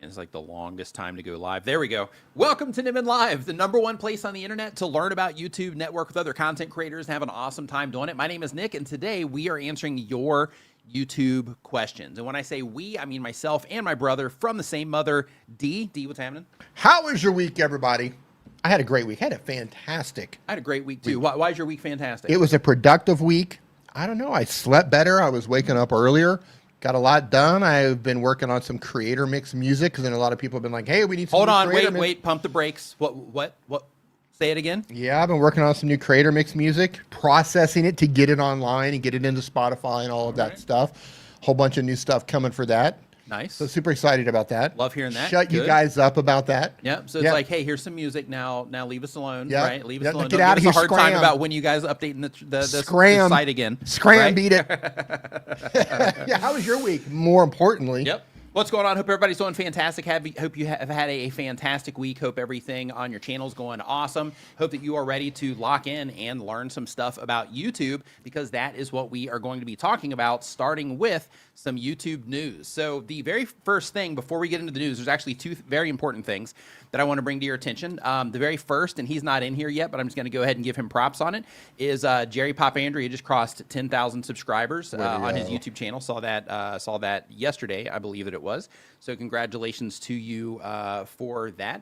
It's like the longest time to go live. There we go. Welcome to Nimin Live, the #1 place on the internet to learn about YouTube, network with other content creators, and have an awesome time doing it. My name is Nick, and today we are answering your YouTube questions. And when I say we, I mean myself and my brother from the same mother, D. D, what's happening? How was your week, everybody? I had a great week. I had a fantastic I had a great week, too. Why is your week fantastic? It was a productive week. I don't know. I slept better. I was waking up earlier. Got a lot done. I've been working on some creator mix music because then a lot of people have been like, hey, we need some Hold on, creator wait, pump the brakes. What? Say it again? Yeah, I've been working on some new creator mix music, processing it to get it online and get it into Spotify and all of that stuff. Whole bunch of new stuff coming for that. Nice. So super excited about that. Love hearing that. Shut you guys up about that. Yep. So it's like, hey, here's some music now. Now leave us alone. Yep. Right? Leave us alone. Get Don't out give of us here. a hard time about when you guys are updating the site again. Scram, right? beat it. Yeah. How was your week? More importantly. Yep. What's going on? Hope everybody's doing fantastic. Hope you have had a fantastic week. Hope everything on your channel is going awesome. Hope that you are ready to lock in and learn some stuff about YouTube, because that is what we are going to be talking about, starting with some YouTube news. So the very first thing before we get into the news, there's actually two very important things that I want to bring to your attention. The very first, and he's not in here yet, but I'm just going to go ahead and give him props on it, is Jerry Popandrea just crossed 10,000 subscribers on his YouTube channel. Saw that yesterday, I believe that it was. So congratulations to you for that.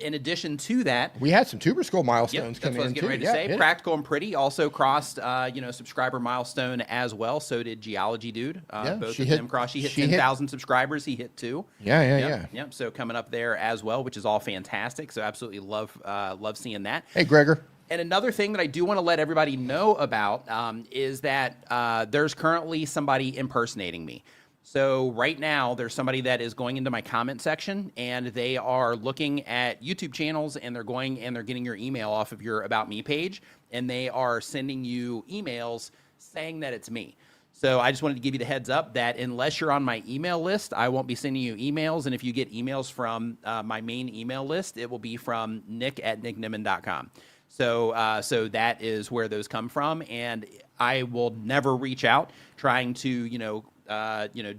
In addition to that, we had some Tuber School milestones that's what I was getting ready to say. Practical and Pretty also crossed, subscriber milestone as well. So did Geology Dude. Both of them crossed. She hit 10,000 subscribers. He hit 2. Yeah. So coming up there as well, which is all fantastic. So absolutely love seeing that. Hey, Gregor. And another thing that I do want to let everybody know about is that there's currently somebody impersonating me. So right now, there's somebody that is going into my comment section, and they are looking at YouTube channels, and they're going and they're getting your email off of your About Me page, and they are sending you emails saying that it's me. So I just wanted to give you the heads up that unless you're on my email list, I won't be sending you emails. And if you get emails from my main email list, it will be from nick@nicknimin.com. So that is where those come from, and I will never reach out trying to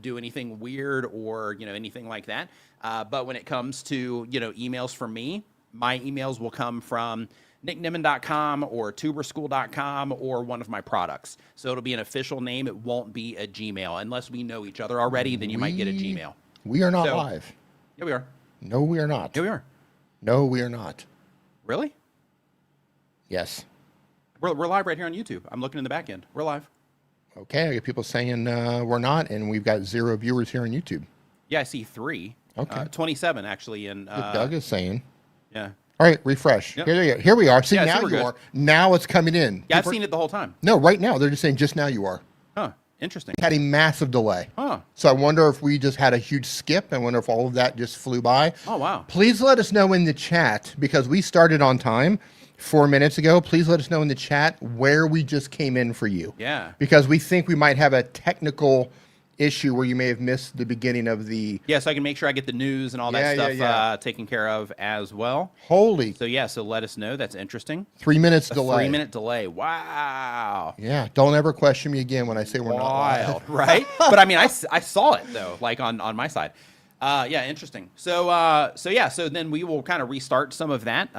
do anything weird or anything like that. But when it comes to emails from me, my emails will come from nicknimin.com or tuberschool.com or one of my products. So it'll be an official name. It won't be a Gmail unless we know each other already. Then you might get a Gmail. We are not live. Yeah, we are. No, we are not. Yeah, we are. No, we are not. Really? Yes. We're live right here on YouTube. I'm looking in the back end. We're live. Okay, I get people saying we're not, and we've got 0 viewers here on YouTube. Yeah, I see 3. Okay. 27 actually. And Doug is saying. Yeah. All right, refresh. Yep. Here we are. See, yeah, now you are. Now it's coming in. Yeah, I've seen it the whole time. No, right now. They're just saying just now you are. Huh. Interesting. Had a massive delay. Huh. So I wonder if we just had a huge skip. I wonder if all of that just flew by. Oh, wow. Please let us know in the chat, because we started on time 4 minutes ago. Please let us know in the chat where we just came in for you. Yeah. Because we think we might have a technical issue where you may have missed the beginning of the... Yeah, so I can make sure I get the news and all that stuff taken care of as well. Holy. So let us know. That's interesting. 3 minutes delay. 3-minute delay. Wow. Yeah, don't ever question me again when I say we're not live. Right? But I mean, I saw it though, like on my side. Yeah, interesting. So then we will kind of restart some of that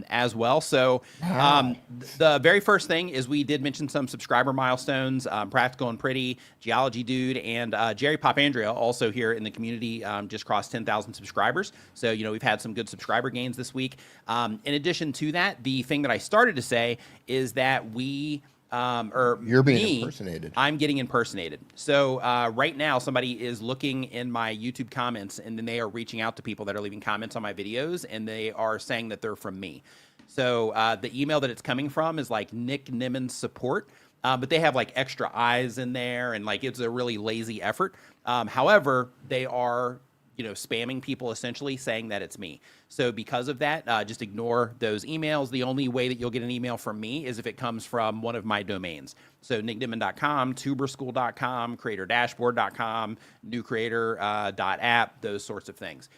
as well. So the very first thing is we did mention some subscriber milestones, Practical and Pretty, Geology Dude, and Jerry Popandrea also here in the community just crossed 10,000 subscribers. So, we've had some good subscriber gains this week. In addition to that, the thing that I started to say is that you're being impersonated. I'm getting impersonated. So right now, somebody is looking in my YouTube comments, and then they are reaching out to people that are leaving comments on my videos, and they are saying that they're from me. So the email that it's coming from is like Nick Nimin support, but they have like extra I's in there, and like it's a really lazy effort. However, they are spamming people essentially saying that it's me. So because of that, just ignore those emails. The only way that you'll get an email from me is if it comes from one of my domains. So nicknimin.com, tuberschool.com, creatordashboard.com, newcreator.app, those sorts of things.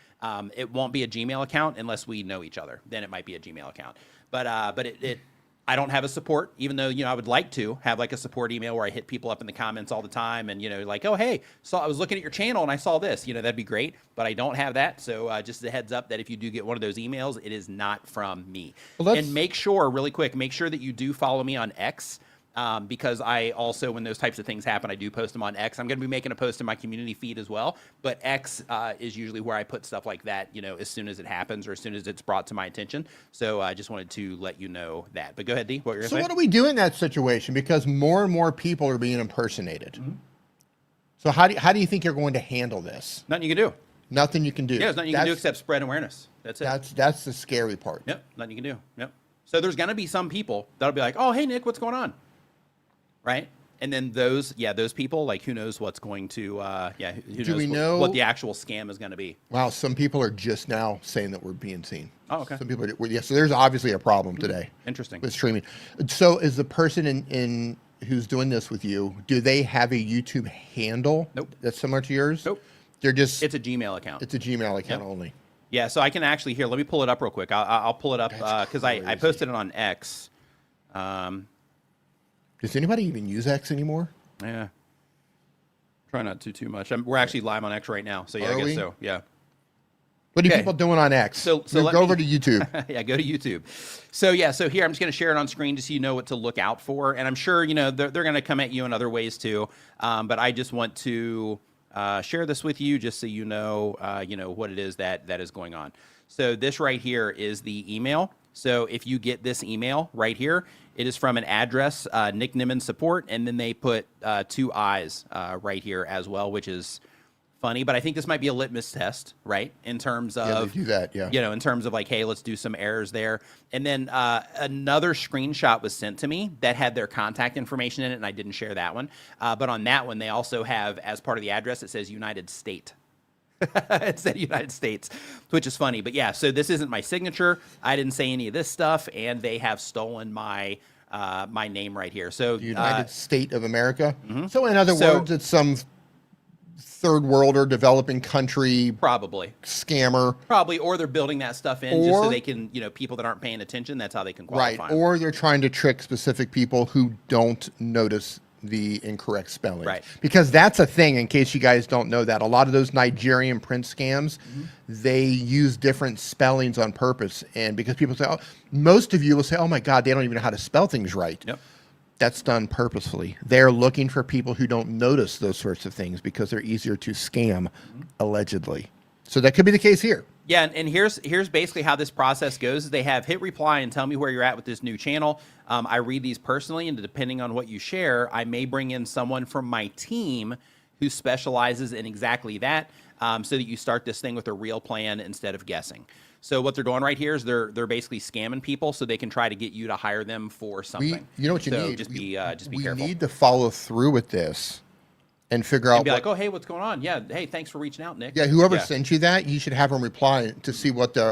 It won't be a Gmail account unless we know each other. Then it might be a Gmail account. But I don't have a support, even though, I would like to have like a support email where I hit people up in the comments all the time and, like, oh, hey, so I was looking at your channel and I saw this, that'd be great, but I don't have that. So just a heads up that if you do get one of those emails, it is not from me. Well, and make sure, really quick, make sure that you do follow me on X. Because I also, when those types of things happen, I do post them on X. I'm going to be making a post in my community feed as well, but X is usually where I put stuff like that, as soon as it happens or as soon as it's brought to my attention. So I just wanted to let you know that. But go ahead, D. What you're going to say? So what do we do in that situation? Because more and more people are being impersonated. Mm-hmm. So how do you think you're going to handle this? Nothing you can do. Nothing you can do. Yeah, there's nothing you can do except spread awareness. That's it. That's the scary part. Yep, nothing you can do. Yep. So there's going to be some people that'll be like, oh, hey, Nick, what's going on? Right? And then those people, like, who knows what's going to, who knows what the actual scam is going to be. Wow, some people are just now saying that we're being seen. Oh, okay. Some people are, so there's obviously a problem today. Interesting. With streaming. So is the person in who's doing this with you, do they have a YouTube handle? Nope. That's similar to yours? Nope. It's a Gmail account. It's a Gmail account only. Yeah, so I can actually, here, let me pull it up real quick. I'll pull it up because I posted it on X. Does anybody even use X anymore? Yeah. Try not to too much. We're actually live on X right now. So, yeah, I guess so. Yeah. What are people doing on X? So go over to YouTube. Yeah, go to YouTube. So, yeah, so here, I'm just going to share it on screen just so you know what to look out for. And I'm sure, they're going to come at you in other ways too. But I just want to share this with you just so you know what it is that is going on. So this right here is the email. So if you get this email right here, it is from an address, Nick Nimmin support, and then they put 2 eyes right here as well, which is funny. But I think this might be a litmus test, right? In terms of they do that, yeah. In terms of like, hey, let's do some errors there. And then another screenshot was sent to me that had their contact information in it, and I didn't share that one. But on that one, they also have, as part of the address, it says United States. It said United States, which is funny. But yeah, so this isn't my signature. I didn't say any of this stuff, and they have stolen my my name right here. So the United States of America. Mm-hmm. So in other words, it's some third world or developing country probably scammer. Probably, or they're building that stuff in just so they can, people that aren't paying attention, that's how they can qualify. Right, or they're trying to trick specific people who don't notice the incorrect spelling. Right. Because that's a thing, in case you guys don't know that. A lot of those Nigerian print scams, they use different spellings on purpose. And because people say, most of you will say, oh my God, they don't even know how to spell things right. Yep. That's done purposefully. They're looking for people who don't notice those sorts of things because they're easier to scam, allegedly. So that could be the case here. Yeah, and here's basically how this process goes. Is they have hit reply and tell me where you're at with this new channel. I read these personally, and depending on what you share, I may bring in someone from my team who specializes in exactly that, so that you start this thing with a real plan instead of guessing. So what they're doing right here is they're basically scamming people so they can try to get you to hire them for something. You know what you need? Just be careful. We need to follow through with this and figure out. Be like, oh, hey, what's going on? Yeah, hey, thanks for reaching out, Nick. Yeah, whoever sent you that, you should have them reply to see what the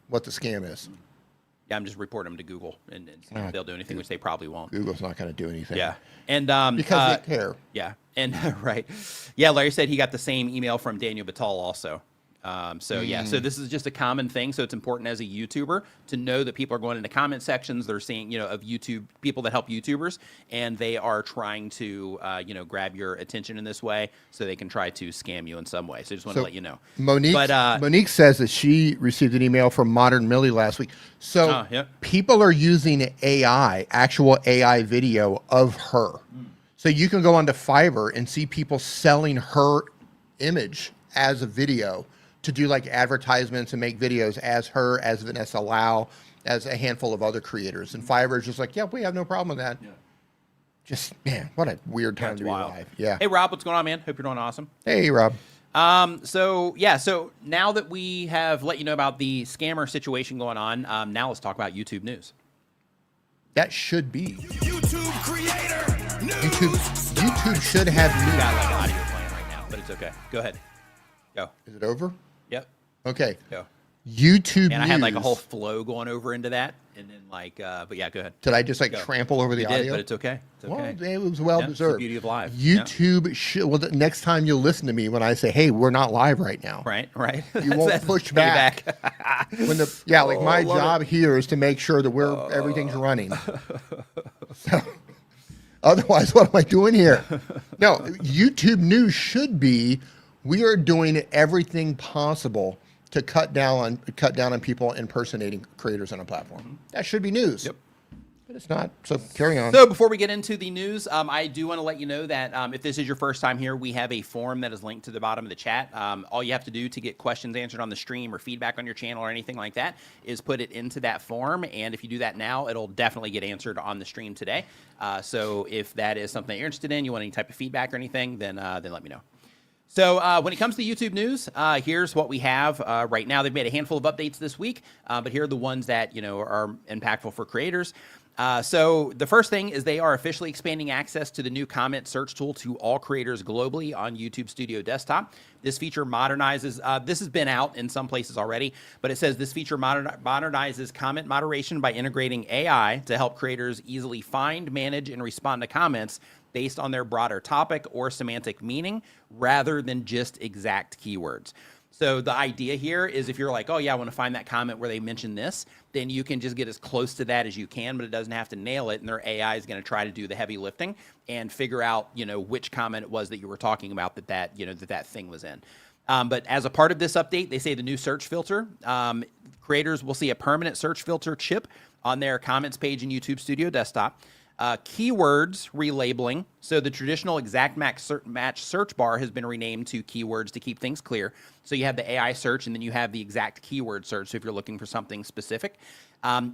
scam is. Yeah, I'm just reporting them to Google, and see if they'll do anything, which they probably won't. Google's not going to do anything. Yeah, and because they care. Yeah, and right. Yeah, Larry said he got the same email from Daniel Batal also. So this is just a common thing. So it's important as a YouTuber to know that people are going into comment sections. They're seeing, of YouTube people that help YouTubers, and they are trying to, grab your attention in this way so they can try to scam you in some way. So I just want to let you know. Monique says that she received an email from Modern Millie last week. So people are using actual AI video of her. So you can go onto Fiverr and see people selling her image as a video to do like advertisements and make videos as her, as Vanessa Lau, as a handful of other creators. And Fiverr is just like, yeah, we have no problem with that. Yeah. Just, man, what a weird time to be alive. Yeah. Hey, Rob, what's going on, man? Hope you're doing awesome. Hey, Rob. So now that we have let you know about the scammer situation going on, now let's talk about YouTube news. That should be. YouTube creator news. YouTube should have news. We got like audio playing right now, but it's okay. Go ahead. Go. Is it over? Yep. Okay. Go. YouTube And I had like a News- whole flow going over into that, and then but yeah, go ahead. Did I just like Go. trample over the You audio? did, but it's okay. It's okay. Well, it was well Yeah, it's the deserved. beauty of live. Yeah. YouTube should. Well, the next time you'll listen to me when I say, "Hey, we're not live right now," Right. You won't push back. When like my job here is to make sure that everything's running. So, otherwise, what am I doing here? No, YouTube News should be. We are doing everything possible to cut down on people impersonating creators on a platform. That should be news. Yep. But it's not. So carry on. So before we get into the news, I do want to let you know that if this is your first time here, we have a form that is linked to the bottom of the chat. All you have to do to get questions answered on the stream or feedback on your channel or anything like that is put it into that form. And if you do that now, it'll definitely get answered on the stream today. So if that is something that you're interested in, you want any type of feedback or anything, then let me know. So when it comes to YouTube news, here's what we have right now. They've made a handful of updates this week, but here are the ones that are impactful for creators. So the first thing is they are officially expanding access to the new comment search tool to all creators globally on YouTube Studio Desktop. This feature modernizes, this has been out in some places already, but it says this feature modernizes comment moderation by integrating AI to help creators easily find, manage, and respond to comments based on their broader topic or semantic meaning rather than just exact keywords. So the idea here is if you're like, oh yeah, I want to find that comment where they mention this, then you can just get as close to that as you can, but it doesn't have to nail it. And their AI is going to try to do the heavy lifting and figure out, which comment it was that you were talking about that thing was in. But as a part of this update, they say the new search filter, creators will see a permanent search filter chip on their comments page in YouTube Studio Desktop. Keywords relabeling. So the traditional exact match search bar has been renamed to keywords to keep things clear. So you have the AI search and then you have the exact keyword search. So if you're looking for something specific,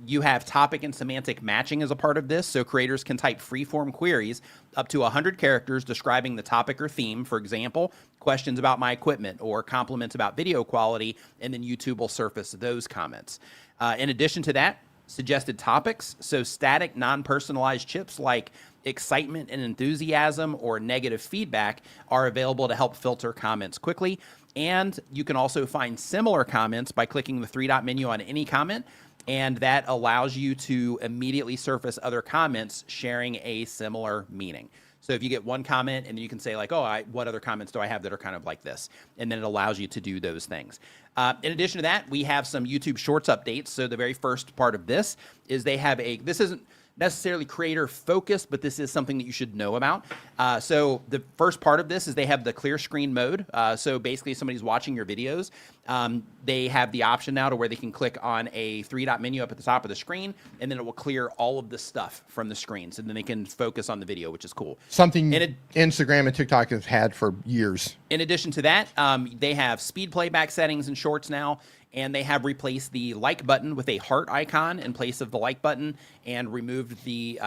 you have topic and semantic matching as a part of this. So creators can type free-form queries up to 100 characters describing the topic or theme. For example, questions about my equipment or compliments about video quality, and then YouTube will surface those comments. In addition to that, suggested topics, so static non-personalized chips like excitement and enthusiasm or negative feedback are available to help filter comments quickly. And you can also find similar comments by clicking the three-dot menu on any comment, and that allows you to immediately surface other comments sharing a similar meaning. So if you get one comment and then you can say like, oh, what other comments do I have that are kind of like this? And then it allows you to do those things. In addition to that, we have some YouTube Shorts updates. So the very first part of this is they have this isn't necessarily creator focused, but this is something that you should know about. So the first part of this is they have the clear screen mode. So basically if somebody's watching your videos, they have the option now to where they can click on a three-dot menu up at the top of the screen, and then it will clear all of the stuff from the screen. So then they can focus on the video, which is cool. Something Instagram and TikTok have had for years. In addition to that, they have speed playback settings in Shorts now, and they have replaced the like button with a heart icon in place of the like button, and removed the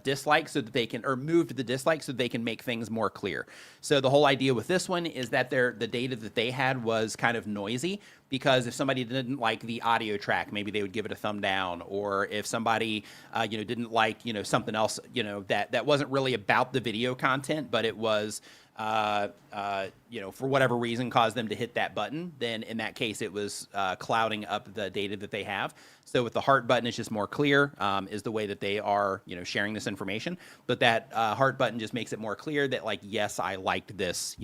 dislike so that they can, or moved the dislike so that they can make things more clear. So the whole idea with this one is that the data that they had was kind of noisy, because if somebody didn't like the audio track, maybe they would give it a thumb down, or if somebody didn't like something else that wasn't really about the video content, but it was for whatever reason caused them to hit that button, then in that case it was clouding up the data that they have. So with the heart button, it's just more clear, is the way that they are sharing this information. But that heart button just makes it more clear that like, yes, I liked this,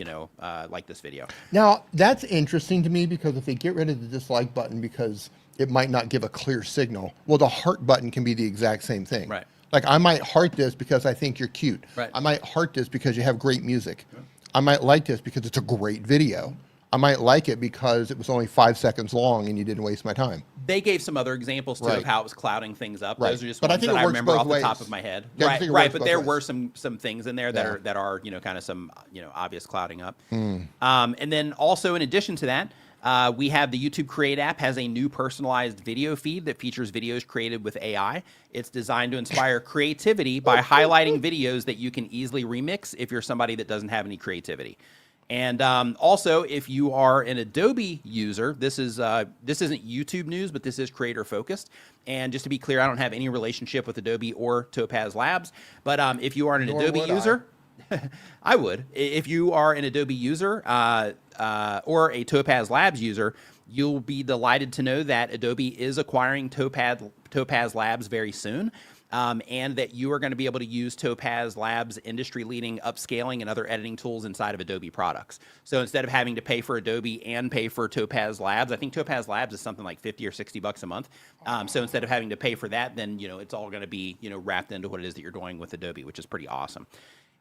like this video. Now that's interesting to me, because if they get rid of the dislike button because it might not give a clear signal, well, the heart button can be the exact same thing. Right. Like I might heart this because I think you're cute. Right. I might heart this because you have great music. Yeah. I might like this because it's a great video. I might like it because it was only 5 seconds long and you didn't waste my time. They gave some other examples too Right. of how it was clouding things up. Right. Those are just But I ones think that it I works remember both off the top ways. of my head. Yeah, I Right, think it right. works But both there ways. were some things in there Yeah. that are kind of some obvious clouding up. And then also in addition to that, we have the YouTube Create app has a new personalized video feed that features videos created with AI. It's designed to inspire creativity by highlighting videos that you can easily remix if you're somebody that doesn't have any creativity. And also, if you are an Adobe user, this isn't YouTube news, but this is creator focused. And just to be clear, I don't have any relationship with Adobe or Topaz Labs. But if you are an Nor Adobe would user, I would. If you are an Adobe user or a Topaz Labs user, you'll be delighted to know that Adobe is acquiring Topaz Labs very soon. And that you are going to be able to use Topaz Labs industry-leading upscaling and other editing tools inside of Adobe products. So instead of having to pay for Adobe and pay for Topaz Labs, I think Topaz Labs is something like $50 or $60 a month. So instead of having to pay for that, then it's all going to be wrapped into what it is that you're doing with Adobe, which is pretty awesome.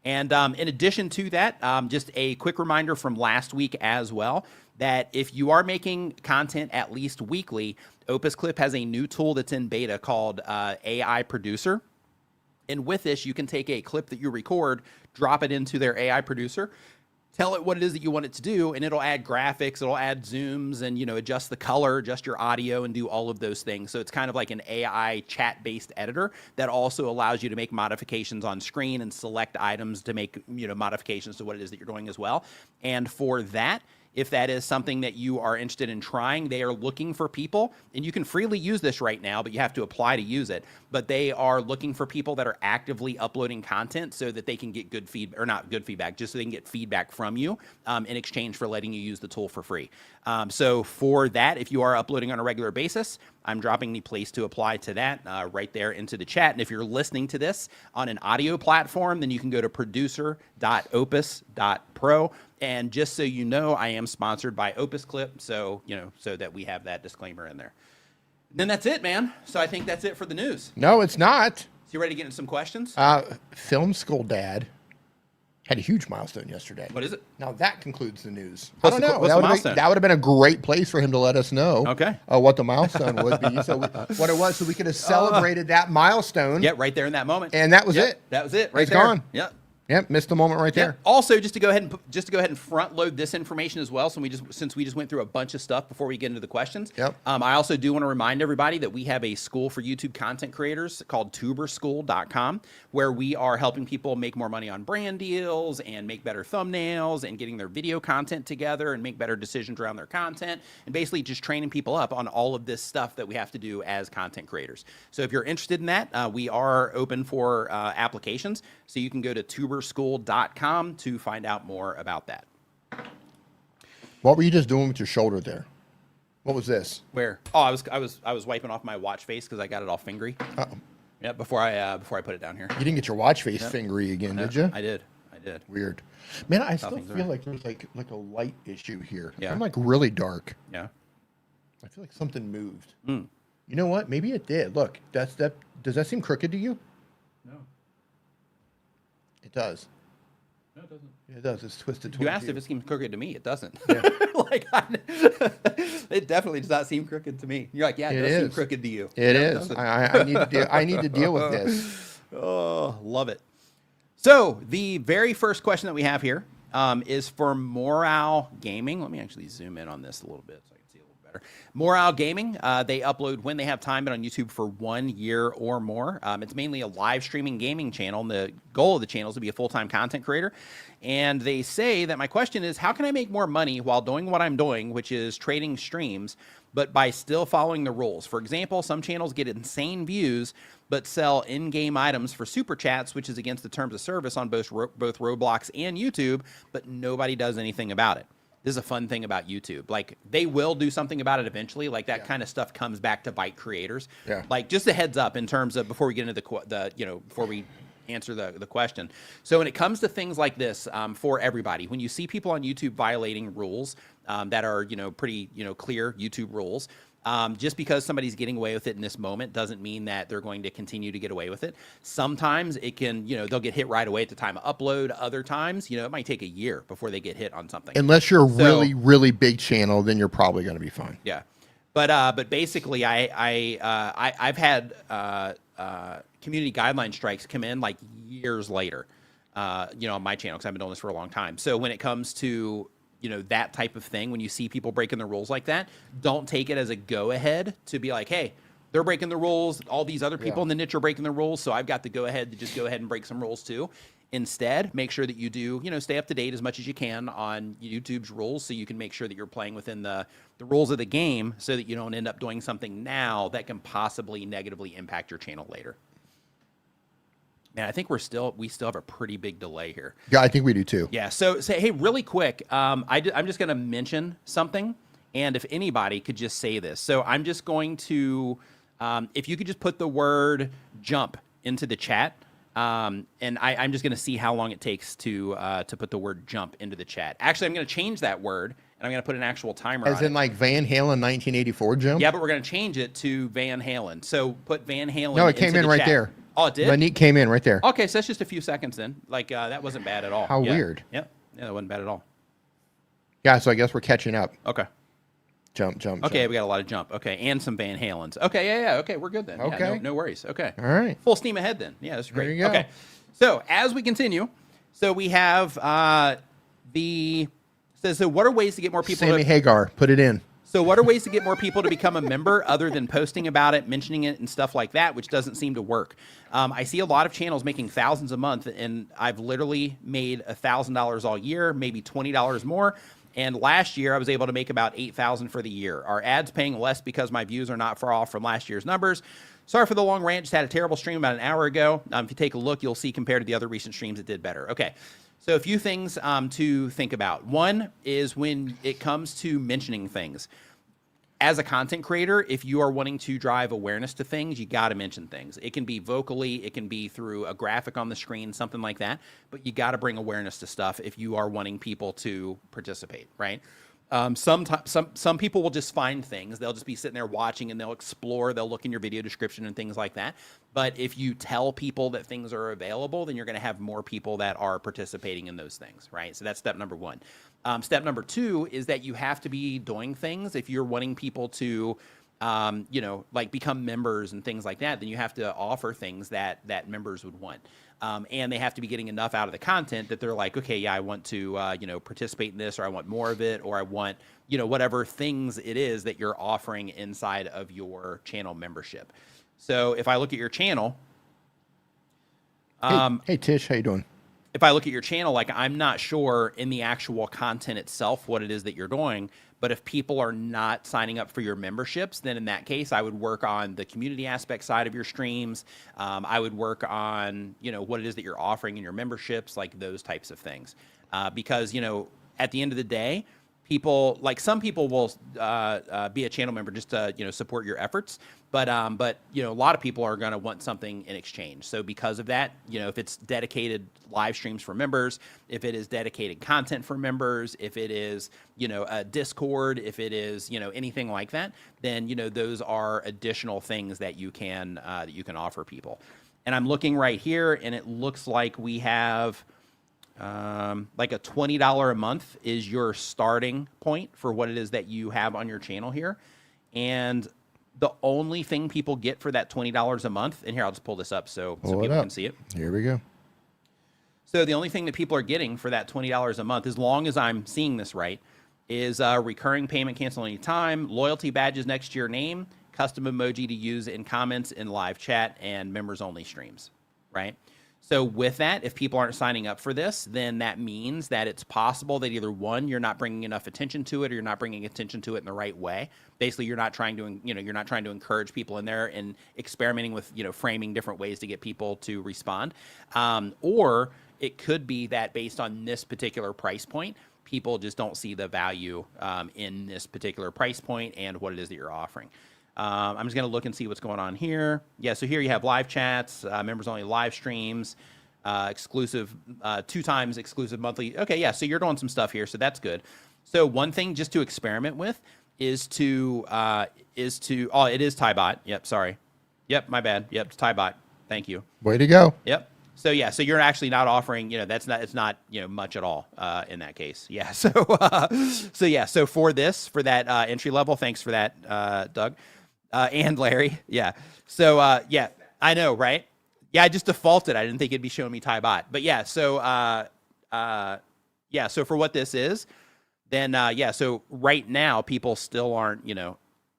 And in addition to that, just a quick reminder from last week as well, that if you are making content at least weekly, Opus Clip has a new tool that's in beta called AI Producer. And with this, you can take a clip that you record, drop it into their AI Producer, tell it what it is that you want it to do, and it'll add graphics, it'll add zooms, and adjust the color, adjust your audio, and do all of those things. So it's kind of like an AI chat-based editor that also allows you to make modifications on screen and select items to make modifications to what it is that you're doing as well. And for that, if that is something that you are interested in trying, they are looking for people, and you can freely use this right now, but you have to apply to use it. But they are looking for people that are actively uploading content so that they can get good feedback, or not good feedback, just so they can get feedback from you in exchange for letting you use the tool for free. So for that, if you are uploading on a regular basis, I'm dropping the place to apply to that right there into the chat. And if you're listening to this on an audio platform, then you can go to producer.opus.pro. And just so you know, I am sponsored by Opus Clip, so so that we have that disclaimer in there. Then that's it, man. So I think that's it for the news. No, it's not. So you ready to get into some questions? Film School Dad had a huge milestone yesterday. What is it? Now that concludes the news. What's I the- don't know. what's the milestone? That would have been a great place for him to let us know. Okay. What the milestone would be. So what it was, so we could have celebrated that milestone. Yeah, right there in that moment. And that was Yep, it. That was it. Right It's there. gone. Yep. Yep, missed the moment right there. Also, just to go ahead and front load this information as well, since we just went through a bunch of stuff before we get into the questions. Yep. I also do want to remind everybody that we have a school for YouTube content creators called tuberschool.com, where we are helping people make more money on brand deals and make better thumbnails and getting their video content together and make better decisions around their content, and basically just training people up on all of this stuff that we have to do as content creators. So if you're interested in that, we are open for applications. So you can go to tuberschool.com to find out more about that. What were you just doing with your shoulder there? What was this? Where? Oh, I was wiping off my watch face because I got it all fingery. Uh-oh. Yeah, before I put it down here. You didn't get your watch face fingery again, did you? I did. Weird. Man, I still things feel are. like there's like a light issue here. Yeah. I'm like really dark. Yeah. I feel like something moved. Mm. You know what? Maybe it did. Look, does that seem crooked to you? No. It does. No, it doesn't. It does. It's twisted. You towards asked if it seems crooked to me. It doesn't. Yeah. It definitely does not seem crooked to me. You're like, yeah, it does seem crooked to you. It No, is. I need to deal with this. Oh, love it. So the very first question that we have here is for Morale Gaming. Let me actually zoom in on this a little bit so I can see a little better. Morale Gaming, they upload when they have time, but on YouTube for 1 year or more. It's mainly a live streaming gaming channel, and the goal of the channel is to be a full-time content creator. And they say that my question is, how can I make more money while doing what I'm doing, which is trading streams, but by still following the rules? For example, some channels get insane views, but sell in-game items for super chats, which is against the terms of service on both Roblox and YouTube, but nobody does anything about it. This is a fun thing about YouTube. Like, they will do something about it eventually. Like, that kind of stuff comes back to bite creators. Yeah. Like, just a heads up in terms of, before we get into before we answer the question. So when it comes to things like this, for everybody, when you see people on YouTube violating rules that are, pretty, clear YouTube rules, just because somebody's getting away with it in this moment doesn't mean that they're going to continue to get away with it. Sometimes it can, they'll get hit right away at the time of upload. Other times, it might take a year before they get hit on something. Unless you're a really, really big channel, then you're probably going to be fine. Yeah. But basically, I've had community guideline strikes come in like years later, on my channel, because I've been doing this for a long time. So when it comes to that type of thing, when you see people breaking the rules like that, don't take it as a go ahead to be like, hey, they're breaking the rules. All these other people in the niche are breaking the rules, so I've got the go ahead to just go ahead and break some rules too. Instead, make sure that you do, stay up to date as much as you can on YouTube's rules, so you can make sure that you're playing within the rules of the game, so that you don't end up doing something now that can possibly negatively impact your channel later. Man, I think we still have a pretty big delay here. Yeah, I think we do too. Yeah. So say, hey, really quick, I'm just going to mention something, and if anybody could just say this. So I'm just going to, if you could just put the word jump into the chat, and I'm just going to see how long it takes to put the word jump into the chat. Actually, I'm going to change that word, and I'm going to put an actual timer As on in it. like Van Halen 1984 jump? Yeah, but we're going to change it to Van Halen. So put Van Halen. No, it came into in the right chat. there. Oh, it did? Monique came in right there. Okay, so that's just a few seconds then. Like, that wasn't bad at all. How Yeah. weird. Yeah, that wasn't bad at all. Yeah, so I guess we're catching up. Okay. Jump, jump, Okay, jump. we got a lot of jump. Okay, and some Van Halens. Okay, yeah. Okay, we're good then. Yeah, Okay. no worries. Okay. All right. Full steam ahead then. Yeah, that's great. There you go. Okay. So as we continue, so we have so what are ways to get more people Sammy to, Hagar, put it in. so what are ways to get more people to become a member other than posting about it, mentioning it, and stuff like that, which doesn't seem to work? I see a lot of channels making thousands a month, and I've literally made $1,000 all year, maybe $20 more. And last year, I was able to make about $8,000 for the year. Our ads paying less because my views are not far off from last year's numbers. Sorry for the long rant. Just had a terrible stream about an hour ago. If you take a look, you'll see compared to the other recent streams, it did better. Okay. So a few things to think about. One is when it comes to mentioning things. As a content creator, if you are wanting to drive awareness to things, you got to mention things. It can be vocally, it can be through a graphic on the screen, something like that. But you got to bring awareness to stuff if you are wanting people to participate, right? Some people will just find things. They'll just be sitting there watching and they'll explore. They'll look in your video description and things like that. But if you tell people that things are available, then you're going to have more people that are participating in those things, right? So that's step number one. Step number two is that you have to be doing things. If you're wanting people to, like become members and things like that, then you have to offer things that members would want. And they have to be getting enough out of the content that they're like, okay, yeah, I want to, participate in this, or I want more of it, or I want, whatever things it is that you're offering inside of your channel membership. So if I look at your channel, Hey Tish, how you doing? if I look at your channel, like I'm not sure in the actual content itself what it is that you're doing, but if people are not signing up for your memberships, then in that case, I would work on the community aspect side of your streams. I would work on, what it is that you're offering in your memberships, like those types of things. Because, at the end of the day, people, like some people will be a channel member just to, support your efforts. But a lot of people are going to want something in exchange. So because of that, if it's dedicated live streams for members, if it is dedicated content for members, if it is, a Discord, if it is, anything like that, then, those are additional things that you can offer people. And I'm looking right here, and it looks like we have like a $20 a month is your starting point for what it is that you have on your channel here. And the only thing people get for that $20 a month, and here, I'll just pull this up so people can see it. Here we go. So the only thing that people are getting for that $20 a month, as long as I'm seeing this right, is recurring payment, cancel anytime, loyalty badges next to your name, custom emoji to use in comments in live chat, and members only streams, right? So with that, if people aren't signing up for this, then that means that it's possible that either one, you're not bringing enough attention to it, or you're not bringing attention to it in the right way. Basically, you're not trying to, you're not trying to encourage people in there and experimenting with, framing different ways to get people to respond. Or it could be that based on this particular price point, people just don't see the value in this particular price point and what it is that you're offering. I'm just going to look and see what's going on here. Yeah, so here you have live chats, members only live streams, exclusive, 2 times exclusive monthly. Okay, yeah, so you're doing some stuff here, so that's good. So one thing just to experiment with is to oh, it is Tybot. Yep, sorry. Yep, my bad. Yep, it's Tybot. Thank you. Way to go. Yep. So yeah, so you're actually not offering, it's not, much at all in that case. Yeah. So, so for that entry level, thanks for that, Doug. And Larry, yeah. So, yeah, I know, right? Yeah, I just defaulted. I didn't think it'd be showing me Tybot. But yeah, so, so for what this is, then, so right now, people still aren't,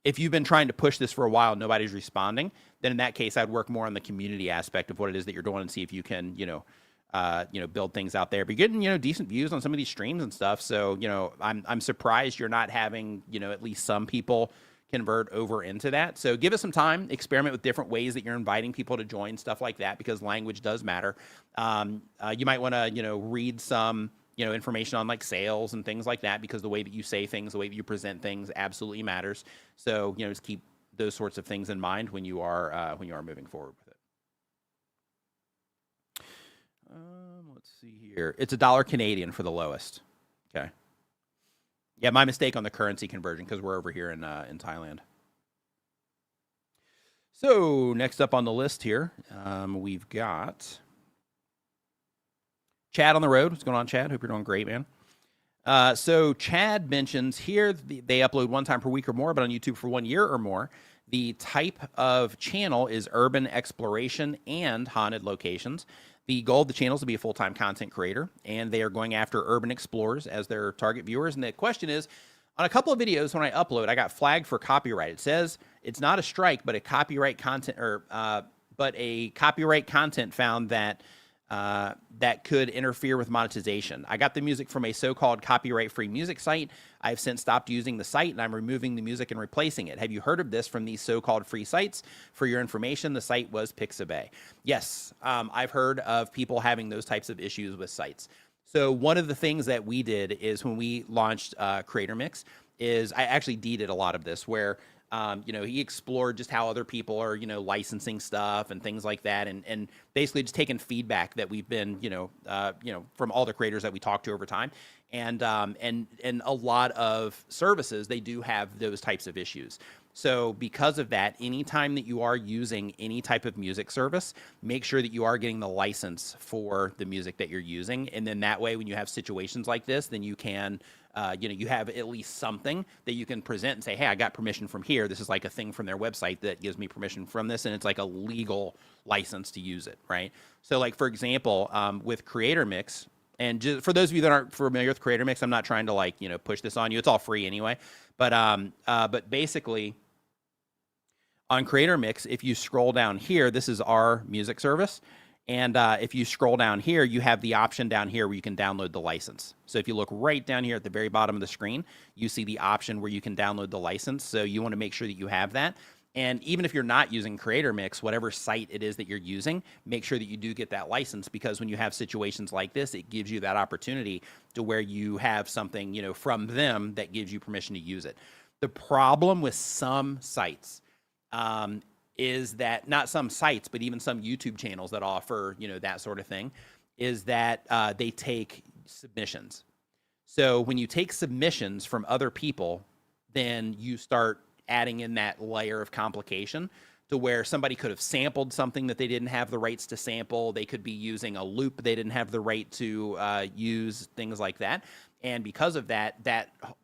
if you've been trying to push this for a while, nobody's responding, then in that case, I'd work more on the community aspect of what it is that you're doing and see if you can, build things out there. But you're getting, decent views on some of these streams and stuff. So, I'm surprised you're not having, at least some people convert over into that. So give it some time, experiment with different ways that you're inviting people to join, stuff like that, because language does matter. You might want to, read some, information on like sales and things like that, because the way that you say things, the way that you present things absolutely matters. So, just keep those sorts of things in mind when you are moving forward with it. Let's see here. It's $1 Canadian for the lowest. Okay. Yeah, my mistake on the currency conversion, because we're over here in Thailand. So next up on the list here, we've got Chad on the road. What's going on, Chad? Hope you're doing great, man. So Chad mentions here they upload 1 time per week or more, but on YouTube for 1 year or more. The type of channel is urban exploration and haunted locations. The goal of the channel is to be a full-time content creator, and they are going after urban explorers as their target viewers. And the question is, on a couple of videos when I upload, I got flagged for copyright. It says it's not a strike, but a copyright content found that that could interfere with monetization. I got the music from a so-called copyright-free music site. I've since stopped using the site, and I'm removing the music and replacing it. Have you heard of this from these so-called free sites? For your information, the site was Pixabay. Yes, I've heard of people having those types of issues with sites. So one of the things that we did is when we launched Creator Mix is I actually did a lot of this where he explored just how other people are, licensing stuff and things like that, and basically just taking feedback that we've been, from all the creators that we talked to over time, and a lot of services, they do have those types of issues. So because of that, anytime that you are using any type of music service, make sure that you are getting the license for the music that you're using, and then that way, when you have situations like this, then you can. You have at least something that you can present and say, hey, I got permission from here. This is like a thing from their website that gives me permission from this, and it's like a legal license to use it, right? So like, for example, with Creator Mix, and just for those of you that aren't familiar with Creator Mix, I'm not trying to push this on you. It's all free anyway. But basically, on Creator Mix, if you scroll down here, this is our music service. And if you scroll down here, you have the option down here where you can download the license. So if you look right down here at the very bottom of the screen, you see the option where you can download the license. So you want to make sure that you have that. And even if you're not using Creator Mix, whatever site it is that you're using, make sure that you do get that license, because when you have situations like this, it gives you that opportunity to where you have something, from them that gives you permission to use it. The problem with some sites, is that not some sites, but even some YouTube channels that offer, that sort of thing, is that they take submissions. So when you take submissions from other people, then you start adding in that layer of complication to where somebody could have sampled something that they didn't have the rights to sample. They could be using a loop they didn't have the right to use, things like that. And because of that,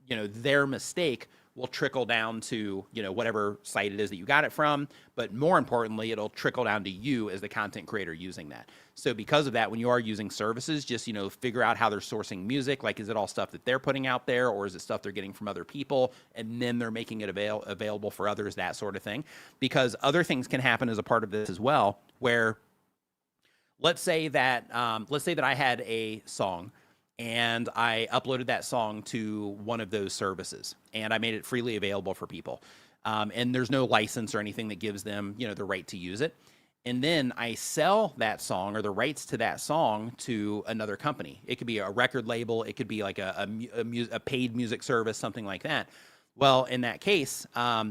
their mistake will trickle down to, whatever site it is that you got it from. But more importantly, it'll trickle down to you as the content creator using that. So because of that, when you are using services, just, figure out how they're sourcing music. Like, is it all stuff that they're putting out there, or is it stuff they're getting from other people and then they're making it available for others, that sort of thing? Because other things can happen as a part of this as well, where let's say that I had a song and I uploaded that song to one of those services, and I made it freely available for people. And there's no license or anything that gives them, the right to use it. And then I sell that song or the rights to that song to another company. It could be a record label. It could be like a paid music service, something like that. Well, in that case,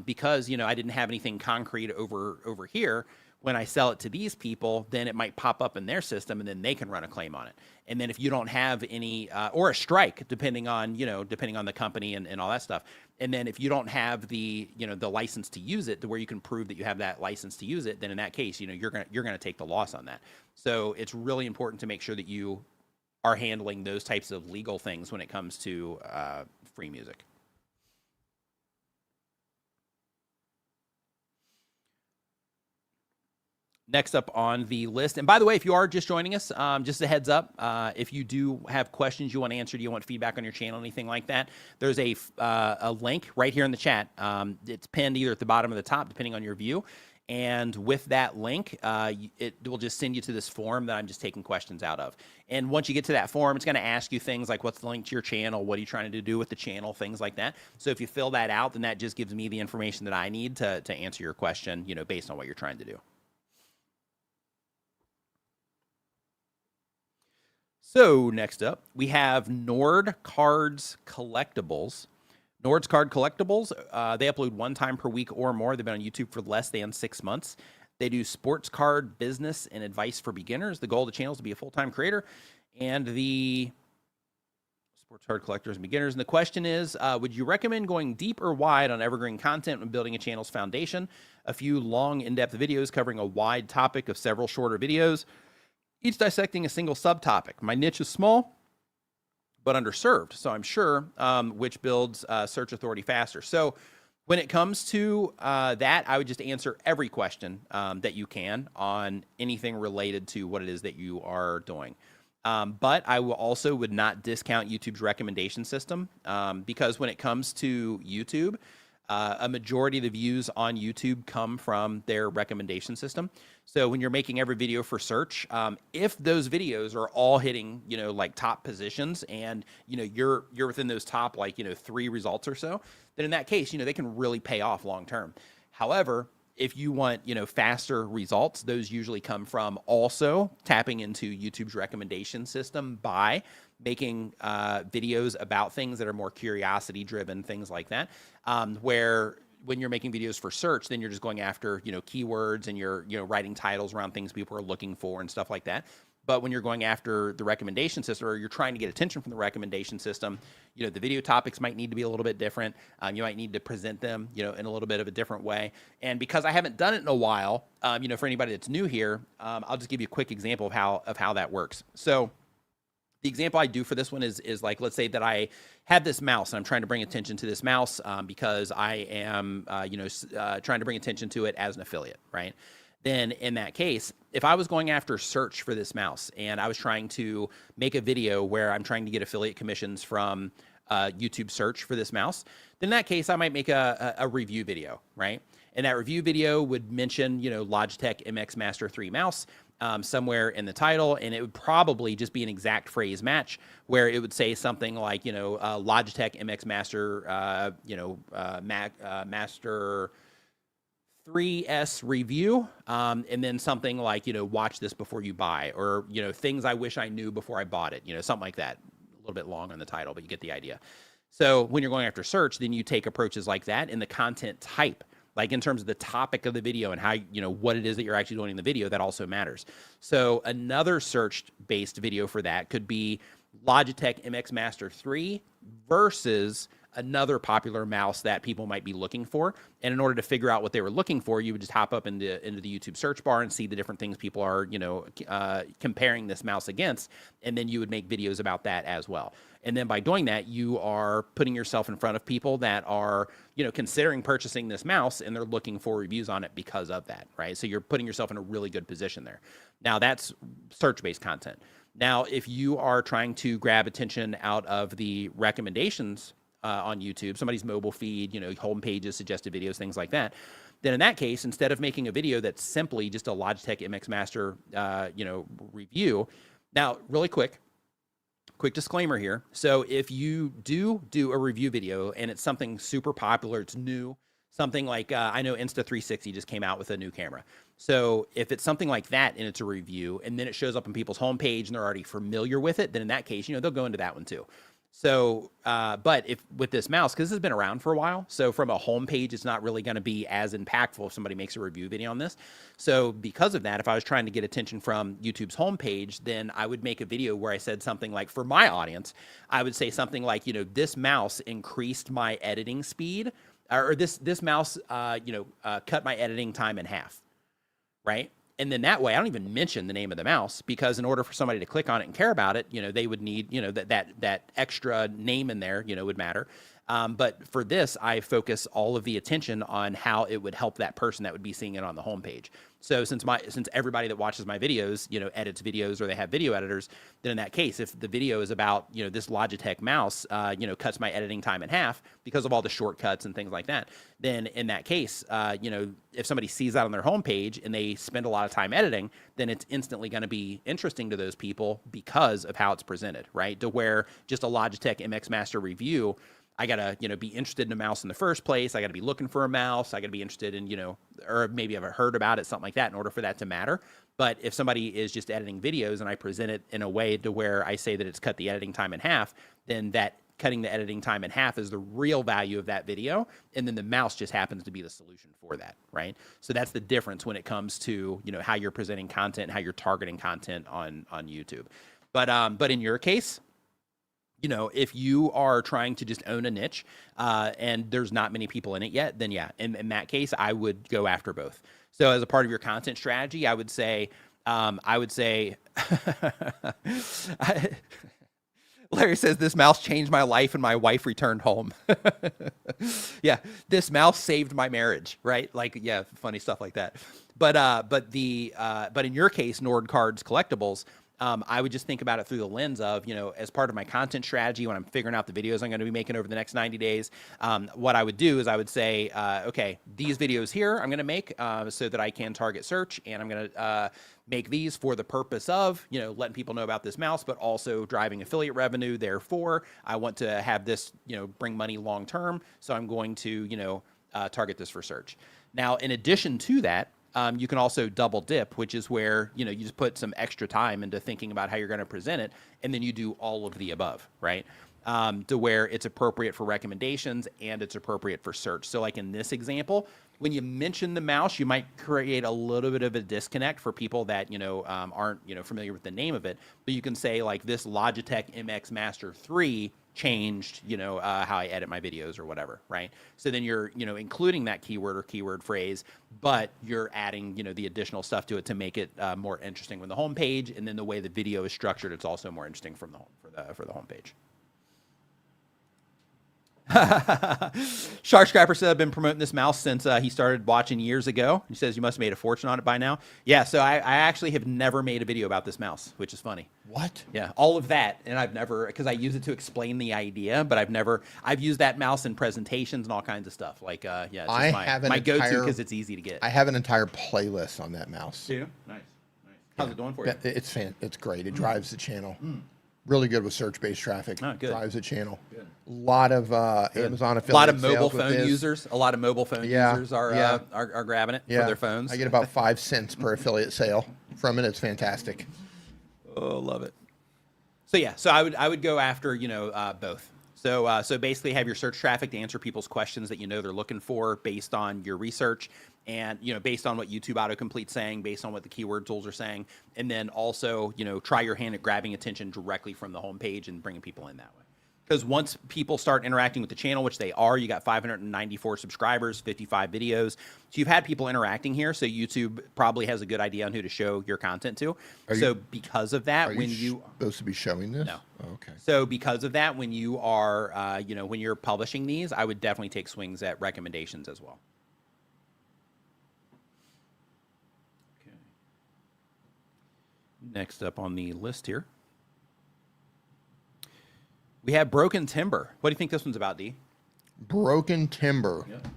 because, I didn't have anything concrete over here, when I sell it to these people, then it might pop up in their system, and then they can run a claim on it. And then if you don't have any, or a strike, depending on the company and all that stuff. And then if you don't have the license to use it, to where you can prove that you have that license to use it, then in that case, you're gonna take the loss on that. So it's really important to make sure that you are handling those types of legal things when it comes to free music. Next up on the list, and by the way, if you are just joining us, just a heads up, if you do have questions you want answered, you want feedback on your channel, anything like that, there's a link right here in the chat. It's pinned either at the bottom or the top, depending on your view. And with that link, it will just send you to this form that I'm just taking questions out of. And once you get to that form, it's going to ask you things like, what's the link to your channel? What are you trying to do with the channel? Things like that. So if you fill that out, then that just gives me the information that I need to answer your question, you know, based on what you're trying to do. So next up, we have Nord Cards Collectibles. Nord's Card Collectibles, they upload 1 time per week or more. They've been on YouTube for less than 6 months. They do sports card business and advice for beginners. The goal of the channel is to be a full-time creator. And the sports card collectors and beginners. And the question is, would you recommend going deep or wide on evergreen content when building a channel's foundation? A few long, in-depth videos covering a wide topic of several shorter videos, each dissecting a single subtopic. My niche is small, but underserved. So I'm sure which builds search authority faster. So when it comes to that, I would just answer every question that you can on anything related to what it is that you are doing. But I will also would not discount YouTube's recommendation system because when it comes to YouTube, a majority of the views on YouTube come from their recommendation system. So when you're making every video for search, if those videos are all hitting, you know, like top positions and, you know, you're within those top, like, you know, 3 results or so, then in that case, you know, they can really pay off long term. However, if you want, you know, faster results, those usually come from also tapping into YouTube's recommendation system by making videos about things that are more curiosity driven, things like that, where when you're making videos for search, then you're just going after, you know, keywords and you're, you know, writing titles around things people are looking for and stuff like that. But when you're going after the recommendation system or you're trying to get attention from the recommendation system, you know, the video topics might need to be a little bit different. You might need to present them, you know, in a little bit of a different way. And because I haven't done it in a while, you know, for anybody that's new here, I'll just give you a quick example of how that works. So the example I do for this one is like, let's say that I have this mouse and I'm trying to bring attention to this mouse because I am, you know, trying to bring attention to it as an affiliate, right? Then in that case, if I was going after search for this mouse and I was trying to make a video where I'm trying to get affiliate commissions from YouTube search for this mouse, then in that case, I might make a review video, right? And that review video would mention, you know, Logitech MX Master 3 mouse somewhere in the title, and it would probably just be an exact phrase match where it would say something like, you know, Logitech MX Master, you know, Master 3S review, and then something like, you know, watch this before you buy, or, you know, things I wish I knew before I bought it, you know, something like that. A little bit long on the title, but you get the idea. So when you're going after search, then you take approaches like that, and the content type, like in terms of the topic of the video and how, you know, what it is that you're actually doing in the video, that also matters. So another search-based video for that could be Logitech MX Master 3 versus another popular mouse that people might be looking for. And in order to figure out what they were looking for, you would just hop up into the YouTube search bar and see the different things people are, you know, comparing this mouse against. And then you would make videos about that as well. And then by doing that, you are putting yourself in front of people that are, you know, considering purchasing this mouse, and they're looking for reviews on it because of that, right? So you're putting yourself in a really good position there. Now that's search-based content. Now, if you are trying to grab attention out of the recommendations on YouTube, somebody's mobile feed, you know, home pages, suggested videos, things like that, then in that case, instead of making a video that's simply just a Logitech MX Master, you know, review. Now, really quick disclaimer here. So if you do a review video and it's something super popular, it's new, something like, I know Insta360 just came out with a new camera. So if it's something like that and it's a review and then it shows up on people's homepage and they're already familiar with it, then in that case, you know, they'll go into that one too. So, but if with this mouse, because this has been around for a while, so from a home page, it's not really going to be as impactful if somebody makes a review video on this. So because of that, if I was trying to get attention from YouTube's homepage, then I would make a video where I said something like, for my audience, I would say something like, you know, this mouse increased my editing speed, or this mouse, you know, cut my editing time in half, right? And then that way, I don't even mention the name of the mouse, because in order for somebody to click on it and care about it, you know, they would need, you know, that extra name in there, you know, would matter. But for this, I focus all of the attention on how it would help that person that would be seeing it on the homepage. So since everybody that watches my videos, edits videos or they have video editors, then in that case, if the video is about, this Logitech mouse, cuts my editing time in half because of all the shortcuts and things like that, then in that case, if somebody sees that on their homepage and they spend a lot of time editing, then it's instantly going to be interesting to those people because of how it's presented, right? To where just a Logitech MX Master review, I gotta, be interested in a mouse in the first place. I gotta be looking for a mouse. I gotta be interested in, or maybe I've heard about it, something like that, in order for that to matter. But if somebody is just editing videos and I present it in a way to where I say that it's cut the editing time in half, then that cutting the editing time in half is the real value of that video. And then the mouse just happens to be the solution for that, right? So that's the difference when it comes to, how you're presenting content and how you're targeting content on YouTube. But in your case, if you are trying to just own a niche and there's not many people in it yet, then yeah, in that case, I would go after both. So as a part of your content strategy, I would say, Larry says, this mouse changed my life and my wife returned home. Yeah, this mouse saved my marriage, right? Like, yeah, funny stuff like that. But in your case, Nord Cards Collectibles, I would just think about it through the lens of, as part of my content strategy, when I'm figuring out the videos I'm going to be making over the next 90 days, what I would do is I would say, okay, these videos here I'm going to make so that I can target search, and I'm going to make these for the purpose of, letting people know about this mouse, but also driving affiliate revenue. Therefore, I want to have this, bring money long term. So I'm going to, target this for search. Now, in addition to that, you can also double dip, which is where, you just put some extra time into thinking about how you're going to present it. And then you do all of the above, right? To where it's appropriate for recommendations and it's appropriate for search. So like in this example, when you mention the mouse, you might create a little bit of a disconnect for people that, aren't, familiar with the name of it. But you can say like this Logitech MX Master 3 changed, how I edit my videos or whatever, right? So then you're, including that keyword or keyword phrase, but you're adding, the additional stuff to it to make it more interesting on the homepage. And then the way the video is structured, it's also more interesting from for the homepage. Shark Scrapper said, I've been promoting this mouse since he started watching years ago. He says you must have made a fortune on it by now. Yeah, so I actually have never made a video about this mouse, which is funny. What? Yeah, all of that, and I've never, because I use it to explain the idea, but I've used that mouse in presentations and all kinds of stuff. Like, yeah, it's just my go-to because it's easy to get. I have an entire playlist on that mouse. Do you? Nice. How's it doing for you? It's great. It drives the channel. Really good with search-based traffic. Oh, good. Drives the channel. Good. A lot of Amazon affiliate. A lot of mobile phone users. A lot of mobile phone users are grabbing it for their phones. I get about 5 cents per affiliate sale from it. It's fantastic. Oh, love it. So yeah, so I would go after both. So basically have your search traffic to answer people's questions that they're looking for based on your research and based on what YouTube autocomplete's saying, based on what the keyword tools are saying, and then also try your hand at grabbing attention directly from the homepage and bringing people in that way. Because once people start interacting with the channel, which they are, you got 594 subscribers, 55 videos. So you've had people interacting here. So YouTube probably has a good idea on who to show your content to. Because of that, when you supposed to be showing this? No. Oh, okay. So because of that, when you are, when you're publishing these, I would definitely take swings at recommendations as well. Okay. Next up on the list here, we have Broken Timber. What do you think this one's about, D? Broken Timber. Yep.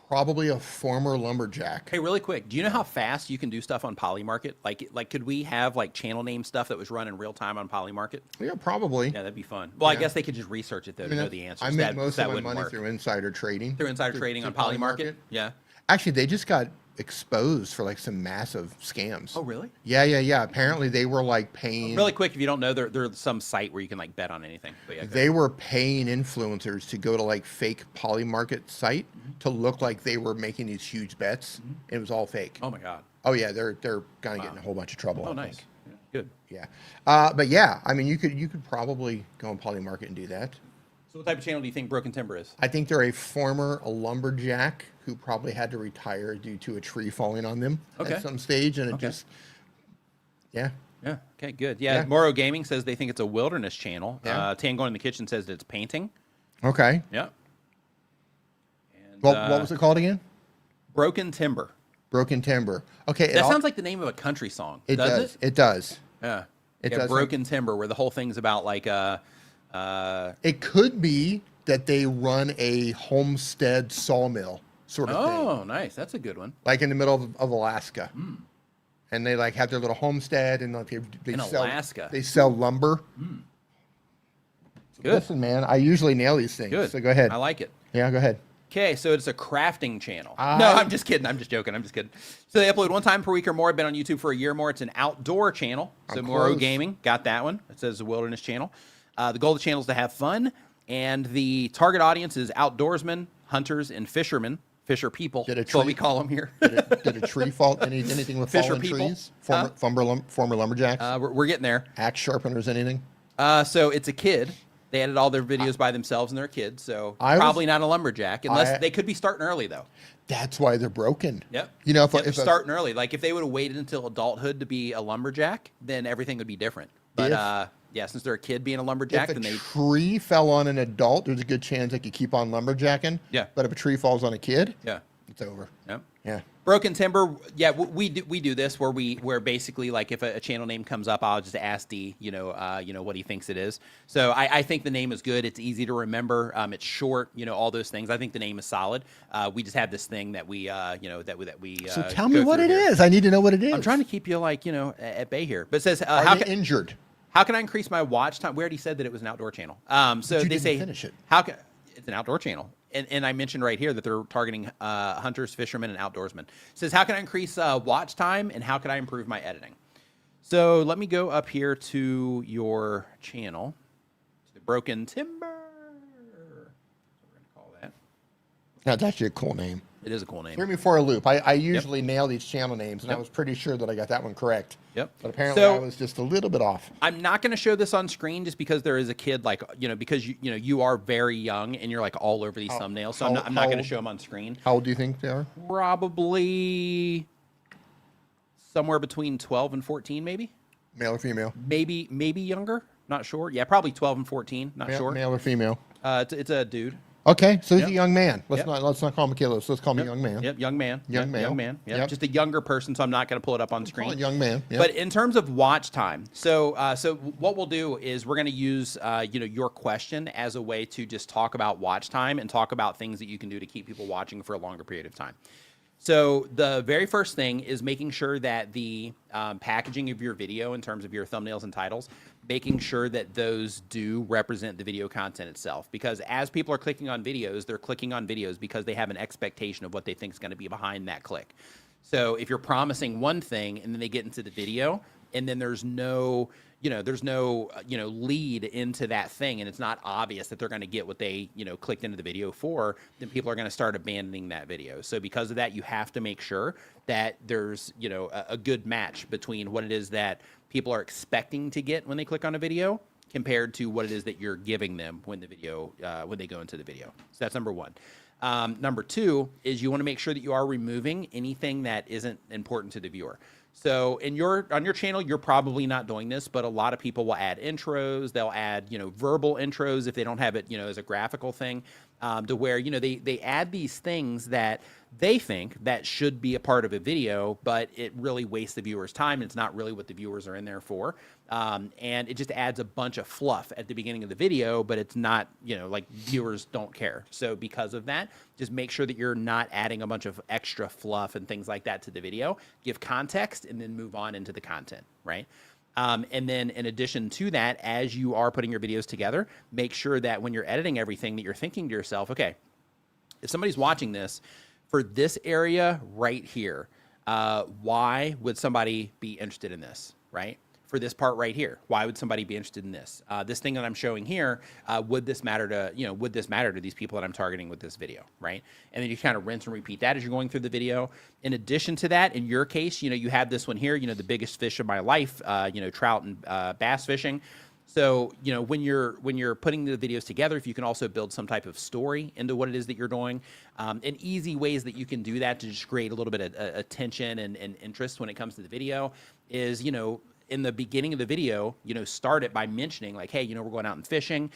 Probably a former lumberjack. Hey, really quick, do you know how fast you can do stuff on Polymarket? Like, could we have like channel name stuff that was run in real time on Polymarket? Yeah, probably. Yeah, that'd be fun. Well, I guess they could just research it though to know the answers. I make most of my money through insider trading. Through insider trading on Polymarket? Yeah. Actually, they just got exposed for like some massive scams. Oh, really? Yeah. Apparently, they were like paying. Really quick, if you don't know, there's some site where you can like bet on anything. But yeah, they were paying influencers to go to like fake Polymarket site to look like they were making these huge bets. And it was all fake. Oh my God. Oh yeah, they're gonna get in a whole bunch of trouble. Oh, nice. Yeah. Good. Yeah. But yeah, I mean, you could probably go on Polymarket and do that. So what type of channel do you think Broken Timber is? I think they're a former lumberjack who probably had to retire due to a tree falling on them at some stage, and it just, yeah. Yeah. Okay, good. Yeah, Yeah. Moro Gaming says they think it's a wilderness channel. Yeah. Tango in the Kitchen says that it's painting. Okay. Yeah. And, Well, what was it called again? Broken Timber. Broken Timber. Okay. That sounds like the name of a country song. It does. It? It does. Yeah. It Yeah, does. Broken Timber, where the whole thing's about like It could be that they run a homestead sawmill sort of thing, oh, nice. That's a good one. like in the middle of Alaska. And they like have their little homestead, and like they In sell, Alaska. They sell lumber. Good. Listen, man, I usually nail these things. Good. So go ahead. I like it. Yeah, go ahead. Okay, so it's a crafting channel. No, I'm just kidding. I'm just joking. I'm just kidding. So they upload one time per week or more. Been on YouTube for a year or more. It's an outdoor channel. So I'm Moro close. Gaming got that one. It says the Wilderness Channel. The goal of the channel is to have fun, and the target audience is outdoorsmen, hunters, and fishermen. Fisher people. Did a That's what tree- we call them here. Did a tree fall? Anything with Fisher fallen people? trees? Former lumberjacks? We're getting there. Axe sharpeners? Anything? So it's a kid. They edit all their videos by themselves, and they're kids. So I was- probably not a lumberjack, unless I- they could be starting early though. That's why they're broken. Yep. You know, Yep, if starting early, like if they would have waited until adulthood to be a lumberjack, then everything would be different. But yeah, since they're a kid being a lumberjack, if then a they tree fell on an adult, there's a good chance they could keep on lumberjacking. Yeah. But if a tree falls on a kid, yeah. it's over. Yep. Yeah. Broken Timber, yeah, we do this where basically like if a channel name comes up, I'll just ask D, what he thinks it is. So I think the name is good. It's easy to remember. It's short, all those things. I think the name is solid. We just have this thing that we, that we. So tell me what it is. I need to know what it is. I'm trying to keep you at bay here, but it says Are they injured? How can I increase my watch time? We already said that it was an outdoor channel. So you they didn't say finish it. how can it's an outdoor channel. And I mentioned right here that they're targeting hunters, fishermen, and outdoorsmen. It says, how can I increase watch time, and how can I improve my editing? So let me go up here to your channel, to Broken Timber. That's what we're going to call that. That's actually a cool name. It is a cool name. Threw me for a loop. I usually nail these channel names, and I was pretty sure that I got that one correct. Yep. But apparently I was just a little bit off. I'm not going to show this on screen just because there is a kid because you are very young and you're like all over these thumbnails. So I'm not going to show them on screen. How old do you think they are? Probably somewhere between 12 and 14, maybe. Male or female? Maybe younger. Not sure. Yeah, probably 12 and 14. Not sure. Male or female? It's a dude. Okay, so he's Yep. a young man. Let's Yep. not call him a kid. Let's call him a young man. Yep, young man. Young Yep, male. Young man. Yep. Yep. Just a younger person, so I'm not going to pull it up on Call screen. it young man. Yep. But in terms of watch time, so what we'll do is we're going to use your question as a way to just talk about watch time and talk about things that you can do to keep people watching for a longer period of time. So the very first thing is making sure that the packaging of your video in terms of your thumbnails and titles, making sure that those do represent the video content itself. Because as people are clicking on videos, they're clicking on videos because they have an expectation of what they think is going to be behind that click. So if you're promising one thing and then they get into the video and then there's no lead into that thing and it's not obvious that they're going to get what they, clicked into the video for, then people are going to start abandoning that video. So because of that, you have to make sure that there's, a good match between what it is that people are expecting to get when they click on a video compared to what it is that you're giving them when the video, when they go into the video. So that's number one. Number two is you want to make sure that you are removing anything that isn't important to the viewer. So on your channel, you're probably not doing this, but a lot of people will add intros. They'll add, verbal intros if they don't have it, as a graphical thing, to where, they add these things that they think that should be a part of a video, but it really wastes the viewer's time. And it's not really what the viewers are in there for. And it just adds a bunch of fluff at the beginning of the video, but it's not, like viewers don't care. So because of that, just make sure that you're not adding a bunch of extra fluff and things like that to the video. Give context and then move on into the content, right? And then in addition to that, as you are putting your videos together, make sure that when you're editing everything that you're thinking to yourself, okay, if somebody's watching this for this area right here, why would somebody be interested in this, right? For this part right here, why would somebody be interested in this? This thing that I'm showing here, would this matter to these people that I'm targeting with this video, right? And then you kind of rinse and repeat that as you're going through the video. In addition to that, in your case, you have this one here, the biggest fish of my life, trout and bass fishing. So, when you're putting the videos together, if you can also build some type of story into what it is that you're doing, and easy ways that you can do that to just create a little bit of attention and interest when it comes to the video is, in the beginning of the video, start it by mentioning like, hey, we're going out and fishing.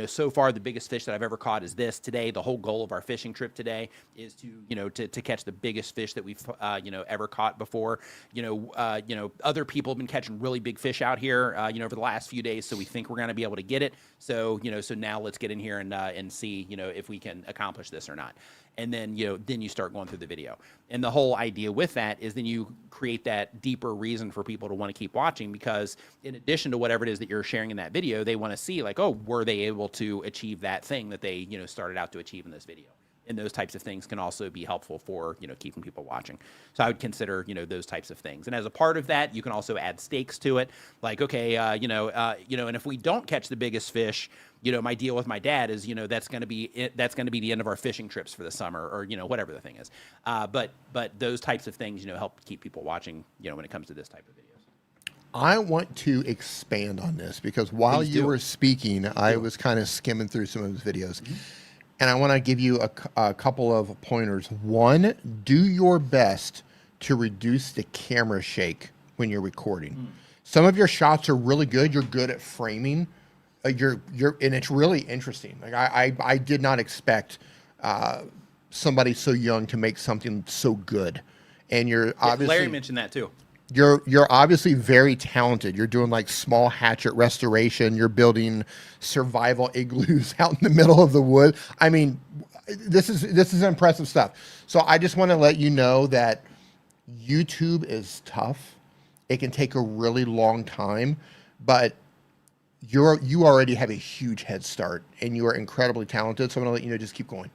So far the biggest fish that I've ever caught is this today. The whole goal of our fishing trip today is to catch the biggest fish that we've ever caught before. Other people have been catching really big fish out here, over the last few days. So we think we're going to be able to get it. So, so now let's get in here and see, if we can accomplish this or not. And then, then you start going through the video. And the whole idea with that is then you create that deeper reason for people to want to keep watching, because in addition to whatever it is that you're sharing in that video, they want to see like, oh, were they able to achieve that thing that they, started out to achieve in this video? And those types of things can also be helpful for, keeping people watching. So I would consider, those types of things. And as a part of that, you can also add stakes to it. Like, okay, and if we don't catch the biggest fish, my deal with my dad is, that's going to be the end of our fishing trips for the summer, or, whatever the thing is. But those types of things, help keep people watching, when it comes to this type of videos. I want to expand on this because while you were speaking, I was kind of skimming through some of those videos. Mm-hmm. And I want to give you a couple of pointers. One, do your best to reduce the camera shake when you're recording. Some of your shots are really good. You're good at framing. And it's really interesting. Like I did not expect somebody so young to make something so good. And you're obviously Larry mentioned that too. You're obviously very talented. You're doing like small hatchet restoration. You're building survival igloos out in the middle of the wood. I mean, this is impressive stuff. So I just want to let you know that YouTube is tough. It can take a really long time, but you already have a huge head start and you are incredibly talented. So I'm going to let you know, just keep going.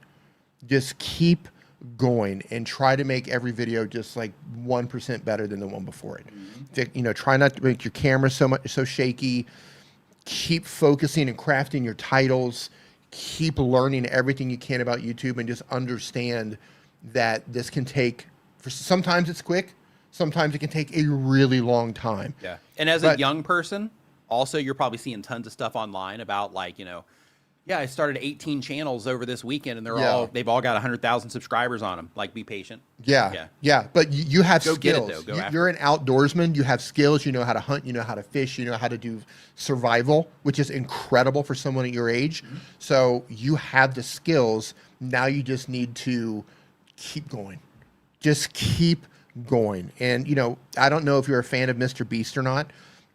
Just keep going and try to make every video just like 1% better than the one before it. Mm-hmm. Try not to make your camera so shaky. Keep focusing and crafting your titles. Keep learning everything you can about YouTube, and just understand that this can take, sometimes it's quick, sometimes it can take a really long time. Yeah. And as a young person, also you're probably seeing tons of stuff online about like, yeah, I started 18 channels over this weekend, and they've all got 100,000 subscribers on them. Like, be patient. Yeah. But you have skills. Get it, though. You're an outdoorsman. You have skills. You know how to hunt. You know how to fish. You know how to do survival, which is incredible for someone at your age. Mm-hmm. So you have the skills. Now you just need to keep going. Just keep going. And, I don't know if you're a fan of Mr. Beast or not,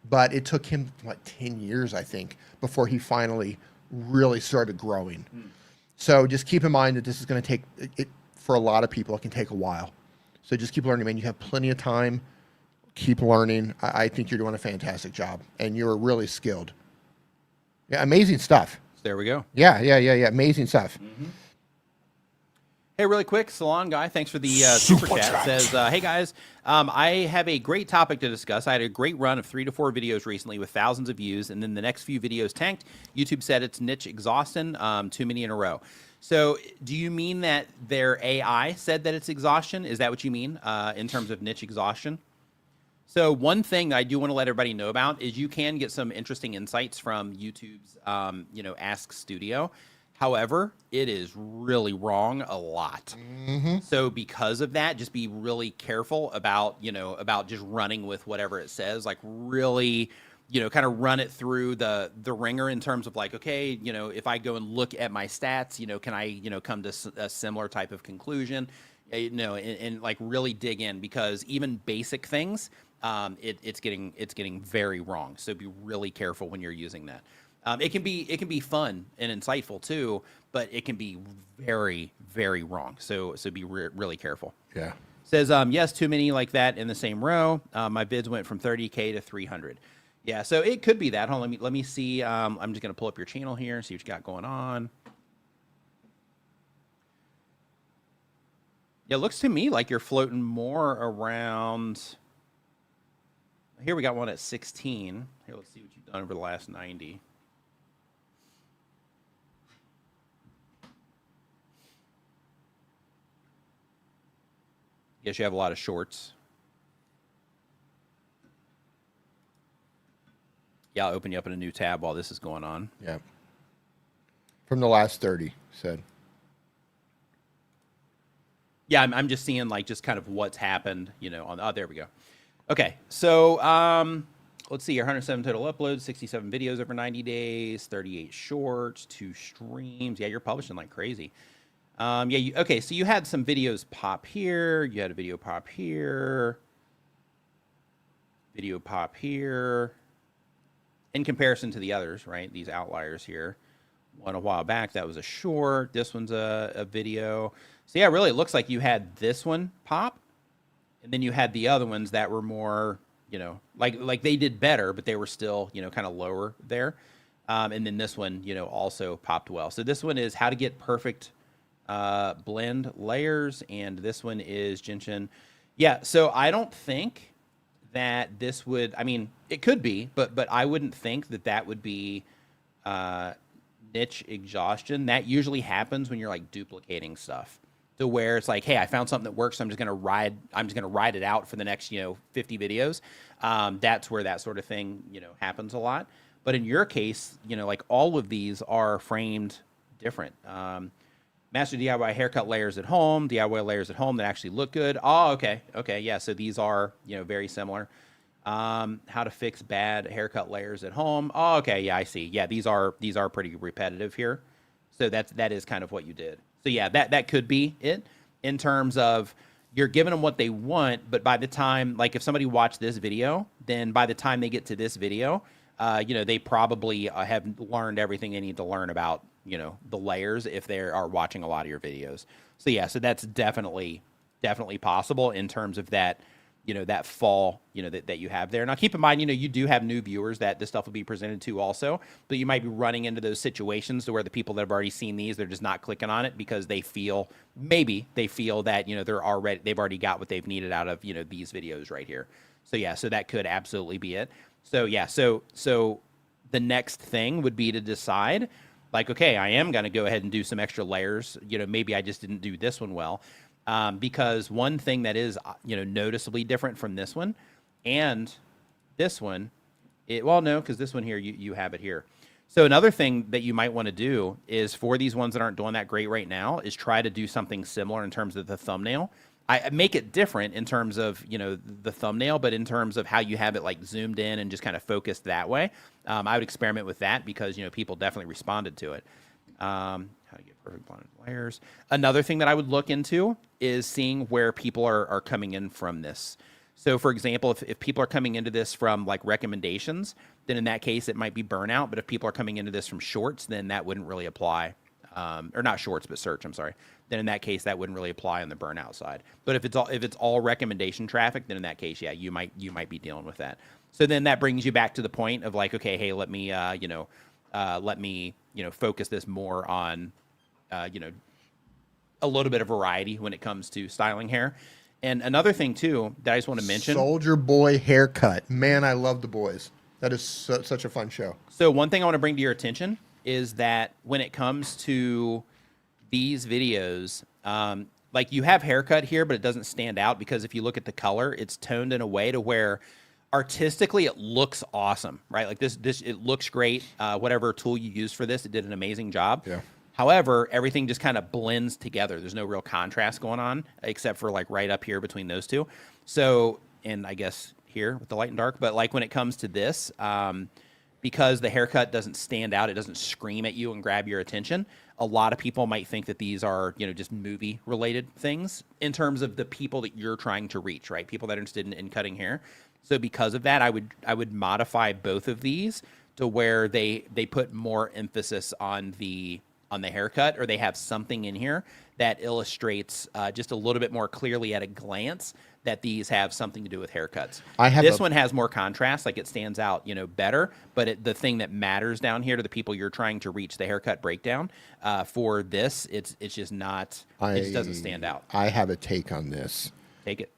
but it took him, 10 years, I think, before he finally really started growing. So just keep in mind that this is going to take it for a lot of people. It can take a while. So just keep learning, man. You have plenty of time. Keep learning. I think you're doing a fantastic job, and you're really skilled. Yeah, amazing stuff. There we go. Yeah. Amazing stuff. Mm-hmm. Hey, really quick, Salon Guy, thanks for the super chat. Says, hey guys, I have a great topic to discuss. I had a great run of 3 to 4 videos recently with thousands of views, and then the next few videos tanked. YouTube said it's niche exhaustion, too many in a row. So do you mean that their AI said that it's exhaustion? Is that what you mean in terms of niche exhaustion? So one thing I do want to let everybody know about is you can get some interesting insights from YouTube's, Ask Studio. However, it is really wrong a lot. Mm-hmm. So because of that, just be really careful about just running with whatever it says. Like really, kind of run it through the ringer in terms of like, okay, if I go and look at my stats, can I, come to a similar type of conclusion, and like really dig in, because even basic things, it's getting very wrong. So be really careful when you're using that. It can be fun and insightful too, but it can be very, very wrong. So be really careful. Yeah. Says, yes, too many like that in the same row. My bids went from 30K to 300. Yeah. So it could be that. Hold on, let me see. I'm just going to pull up your channel here and see what you got going on. Yeah. It looks to me like you're floating more around. Here we got one at 16. Here, let's see what you've done over the last 90. Guess you have a lot of shorts. Yeah, I'll open you up in a new tab while this is going on. Yeah. From the last 30, said. Yeah, I'm just seeing like just kind of what's happened, on. Oh, there we go. Okay, so let's see, 107 total uploads, 67 videos over 90 days, 38 shorts, 2 streams. Yeah, you're publishing like crazy. Yeah, okay, so you had some videos pop here. You had a video pop here. Video pop here. In comparison to the others, right? These outliers here. One a while back, that was a short. This one's a video. So yeah, really, it looks like you had this one pop. And then you had the other ones that were more, you know, like they did better, but they were still, you know, kind of lower there. And then this one, you know, also popped well. So this one is how to get perfect blend layers, and this one is Genshin. Yeah, so I don't think that this would, I mean, it could be, but I wouldn't think that that would be niche exhaustion. That usually happens when you're like duplicating stuff, to where it's like, hey, I found something that works, so I'm just gonna ride it out for the next, you know, 50 videos. That's where that sort of thing, you know, happens a lot. But in your case, you know, like all of these are framed different. Master DIY haircut layers at home, DIY layers at home that actually look good. Oh, okay, yeah. So these are, you know, very similar. How to fix bad haircut layers at home. Oh, okay, yeah, I see. Yeah, these are pretty repetitive here. So that is kind of what you did. So yeah, that could be it in terms of you're giving them what they want, but by the time, like if somebody watched this video, then by the time they get to this video, you know, they probably have learned everything they need to learn about, you know, the layers if they are watching a lot of your videos. So yeah, so that's definitely possible in terms of that, you know, that fall, you know, that you have there. Now keep in mind, you know, you do have new viewers that this stuff will be presented to also, but you might be running into those situations to where the people that have already seen these, they're just not clicking on it because maybe they feel that, you know, they've already got what they've needed out of, you know, these videos right here. So yeah, so that could absolutely be it. So yeah, so the next thing would be to decide, like, okay, I am going to go ahead and do some extra layers. You know, maybe I just didn't do this one well. Because one thing that is, you know, noticeably different from this one and this one, well, no, because this one here, you have it here. So another thing that you might want to do is for these ones that aren't doing that great right now is try to do something similar in terms of the thumbnail. I make it different in terms of, you know, the thumbnail, but in terms of how you have it like zoomed in and just kind of focused that way. I would experiment with that because, you know, people definitely responded to it. How to get perfect blended layers. Another thing that I would look into is seeing where people are coming in from this. So for example, if people are coming into this from like recommendations, then in that case, it might be burnout. But if people are coming into this from shorts, then that wouldn't really apply. Or not shorts, but search, I'm sorry. Then in that case, that wouldn't really apply on the burnout side. But if it's all recommendation traffic, then in that case, yeah, you might be dealing with that. So then that brings you back to the point of like, okay, hey, let me focus this more on, you know, a little bit of variety when it comes to styling hair. And another thing too that I just want to mention, Soldier Boy haircut. Man, I love the boys. That is such a fun show. So one thing I want to bring to your attention is that when it comes to these videos, like you have haircut here, but it doesn't stand out because if you look at the color, it's toned in a way to where artistically it looks awesome, right? Like this it looks great. Whatever tool you use for this, it did an amazing job. Yeah. However, everything just kind of blends together. There's no real contrast going on except for like right up here between those two. So, and I guess here with the light and dark, but like when it comes to this, because the haircut doesn't stand out, it doesn't scream at you and grab your attention. A lot of people might think that these are, you know, just movie related things in terms of the people that you're trying to reach, right? People that are interested in cutting hair. So because of that, I would modify both of these to where they put more emphasis on the haircut, or they have something in here that illustrates just a little bit more clearly at a glance that these have something to do with haircuts. This one has more contrast, like it stands out, you know, better. But the thing that matters down here to the people you're trying to reach, the haircut breakdown, for this, it's just not. It just doesn't stand out. I have a take on this. Take it.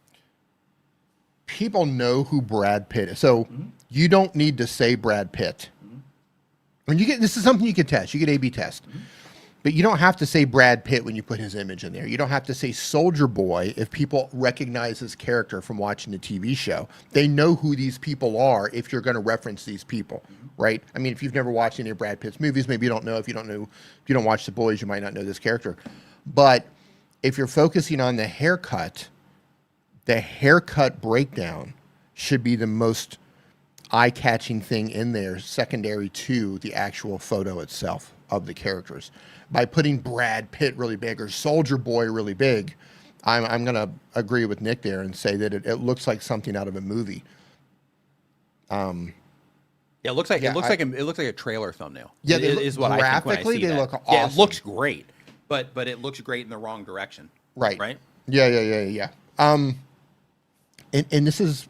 People know who Brad Pitt is, so you don't need to say Brad Pitt. When you get this is something you can test. You can A/B test. But you don't have to say Brad Pitt when you put his image in there. You don't have to say Soldier Boy if people recognize his character from watching the TV show. They know who these people are if you're going to reference these people, right? I mean, if you've never watched any of Brad Pitt's movies, maybe you don't know. If you don't watch The Boys, you might not know this character. But if you're focusing on the haircut breakdown should be the most eye-catching thing in there secondary to the actual photo itself of the characters. By putting Brad Pitt really big or Soldier Boy really big, I'm going to agree with Nick there and say that it looks like something out of a movie. Yeah, it looks like a trailer thumbnail. Yeah, is what I think when I see they that. look awesome. Yeah, it looks great, but it looks great in the wrong direction. Right. Right. Yeah. And this is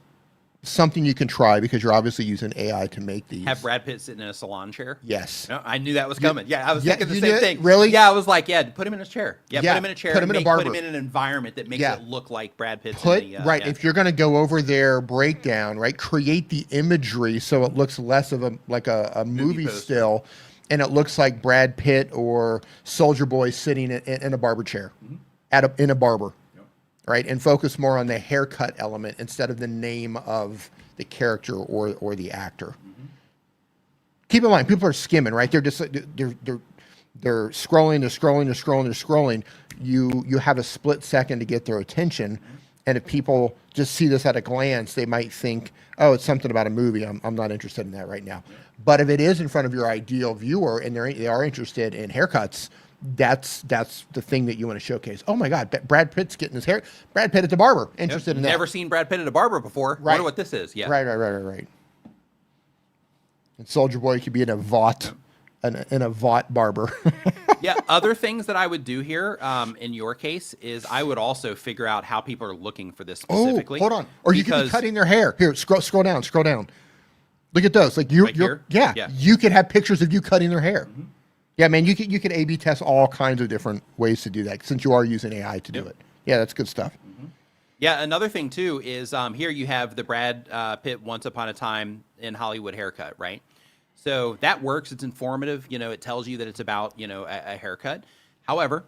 something you can try because you're obviously using AI to make these. Have Brad Pitt sitting in a salon chair? Yes. No, I knew that was coming. Yeah, I was thinking the you same did? thing. Really? Yeah, I was like, put him in a chair. Yeah, Yeah, put him in a chair. put him in a barber. Put him in an environment that makes it look like Brad Pitt's Put in the, right. yeah. If you're going to go over their breakdown, right, create the imagery so it looks less of a movie poster. still, and it looks like Brad Pitt or Soldier Boy sitting in a barber chair, in a barber, right, and focus more on the haircut element instead of the name of the character or the actor. Keep in mind, people are skimming, right? They're just they're scrolling. You have a split second to get their attention, and if people just see this at a glance, they might think, oh, it's something about a movie. I'm not interested in that right now. But if it is in front of your ideal viewer and they are interested in haircuts, that's the thing that you want to showcase. Oh my God, Brad Pitt's getting his hair. Brad Pitt at the barber. Interested in that. Never seen Brad Pitt at a barber before. Right. Wonder what this is. Yeah. Right. And Soldier Boy could be in a Vought, in a Vought barber. Yeah. Other things that I would do here, in your case, is I would also figure out how people are looking for this specifically. Oh, hold on. Or you could be cutting their hair. Here, scroll down. Look at those. Like you're you could have pictures of you cutting their hair. Yeah, man, you could A/B test all kinds of different ways to do that since you are using AI to do it. Yeah, that's good stuff. Yeah, another thing too is here you have the Brad Pitt Once Upon a Time in Hollywood haircut, right? So that works. It's informative. It tells you that it's about a haircut. However,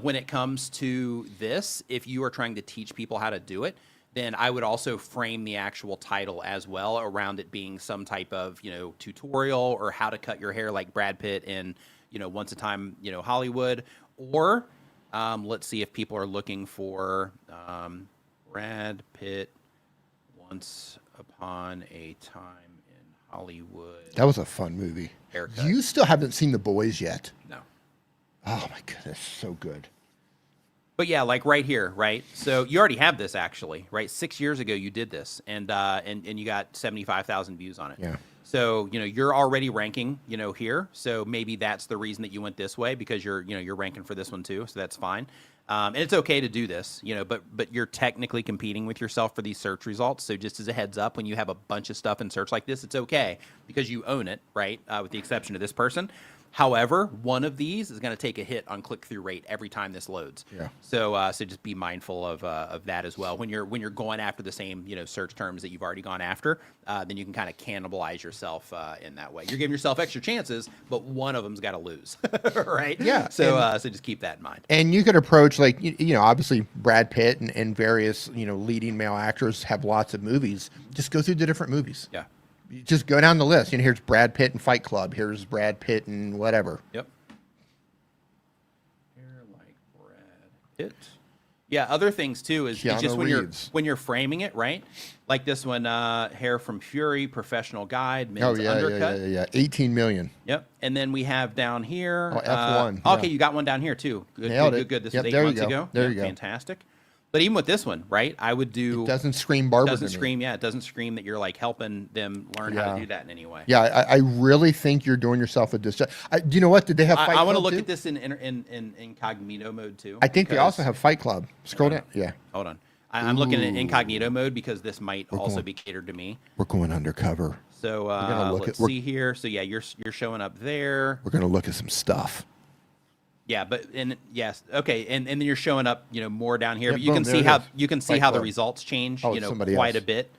when it comes to this, if you are trying to teach people how to do it, then I would also frame the actual title as well around it being some type of tutorial or how to cut your hair like Brad Pitt in Once a Time Hollywood, or let's see if people are looking for Brad Pitt Once Upon a Time in Hollywood. That was a fun movie. Haircut. You still haven't seen The Boys yet. No. Oh my goodness, so good. But yeah, like right here, right? So you already have this actually, right? 6 years ago you did this, and you got 75,000 views on it. Yeah. So you're already ranking, here. So maybe that's the reason that you went this way, because you're ranking for this one too. So that's fine. And it's okay to do this, but you're technically competing with yourself for these search results. So just as a heads up, when you have a bunch of stuff in search like this, it's okay because you own it, right? With the exception of this person. However, one of these is going to take a hit on click-through rate every time this loads. Yeah. So just be mindful of that as well. When you're going after the same search terms that you've already gone after, then you can kind of cannibalize yourself in that way. You're giving yourself extra chances, but one of them's got to lose, right? Yeah. So so just keep that in mind. And you could approach obviously Brad Pitt and various leading male actors have lots of movies. Just go through the different movies. Yeah. You just go down the list. Here's Brad Pitt in Fight Club. Here's Brad Pitt in whatever. Yep. Hair like Brad Pitt. Yeah, other things too is Keanu just Reeves. when you're framing it, right? Like this one, Hair from Fury, Professional Guide, Men's Undercut. Yeah. 18 million. Yep. And then we have down here. Oh, F1. Okay, you got one down here too. Good, Nailed good, it. good. This Yep, was 8 there you months go. ago. There Yep, you go. Fantastic. But even with this one, right? I would do. It doesn't scream barber. Doesn't to me. scream. Yeah, it doesn't scream that you're like helping them learn how to do that in any way. Yeah, I really think you're doing yourself a disjustice. Do you know what? Did they have Fight Club I want to look too? at this in incognito mode too. I think they because- also have Fight Club. Scroll down. Yeah. Hold on. I'm looking at Ooh. incognito mode because this might also going- be catered to me. We're going undercover. So gonna look let's at- see here. So yeah, you're showing up there. We're going to look at some stuff. Yeah, but and yes, okay, and then you're showing up, more down here. Yeah, But you boom, can there see it how is. you can see Fight how the Club. results change, Oh, it's somebody quite else. a bit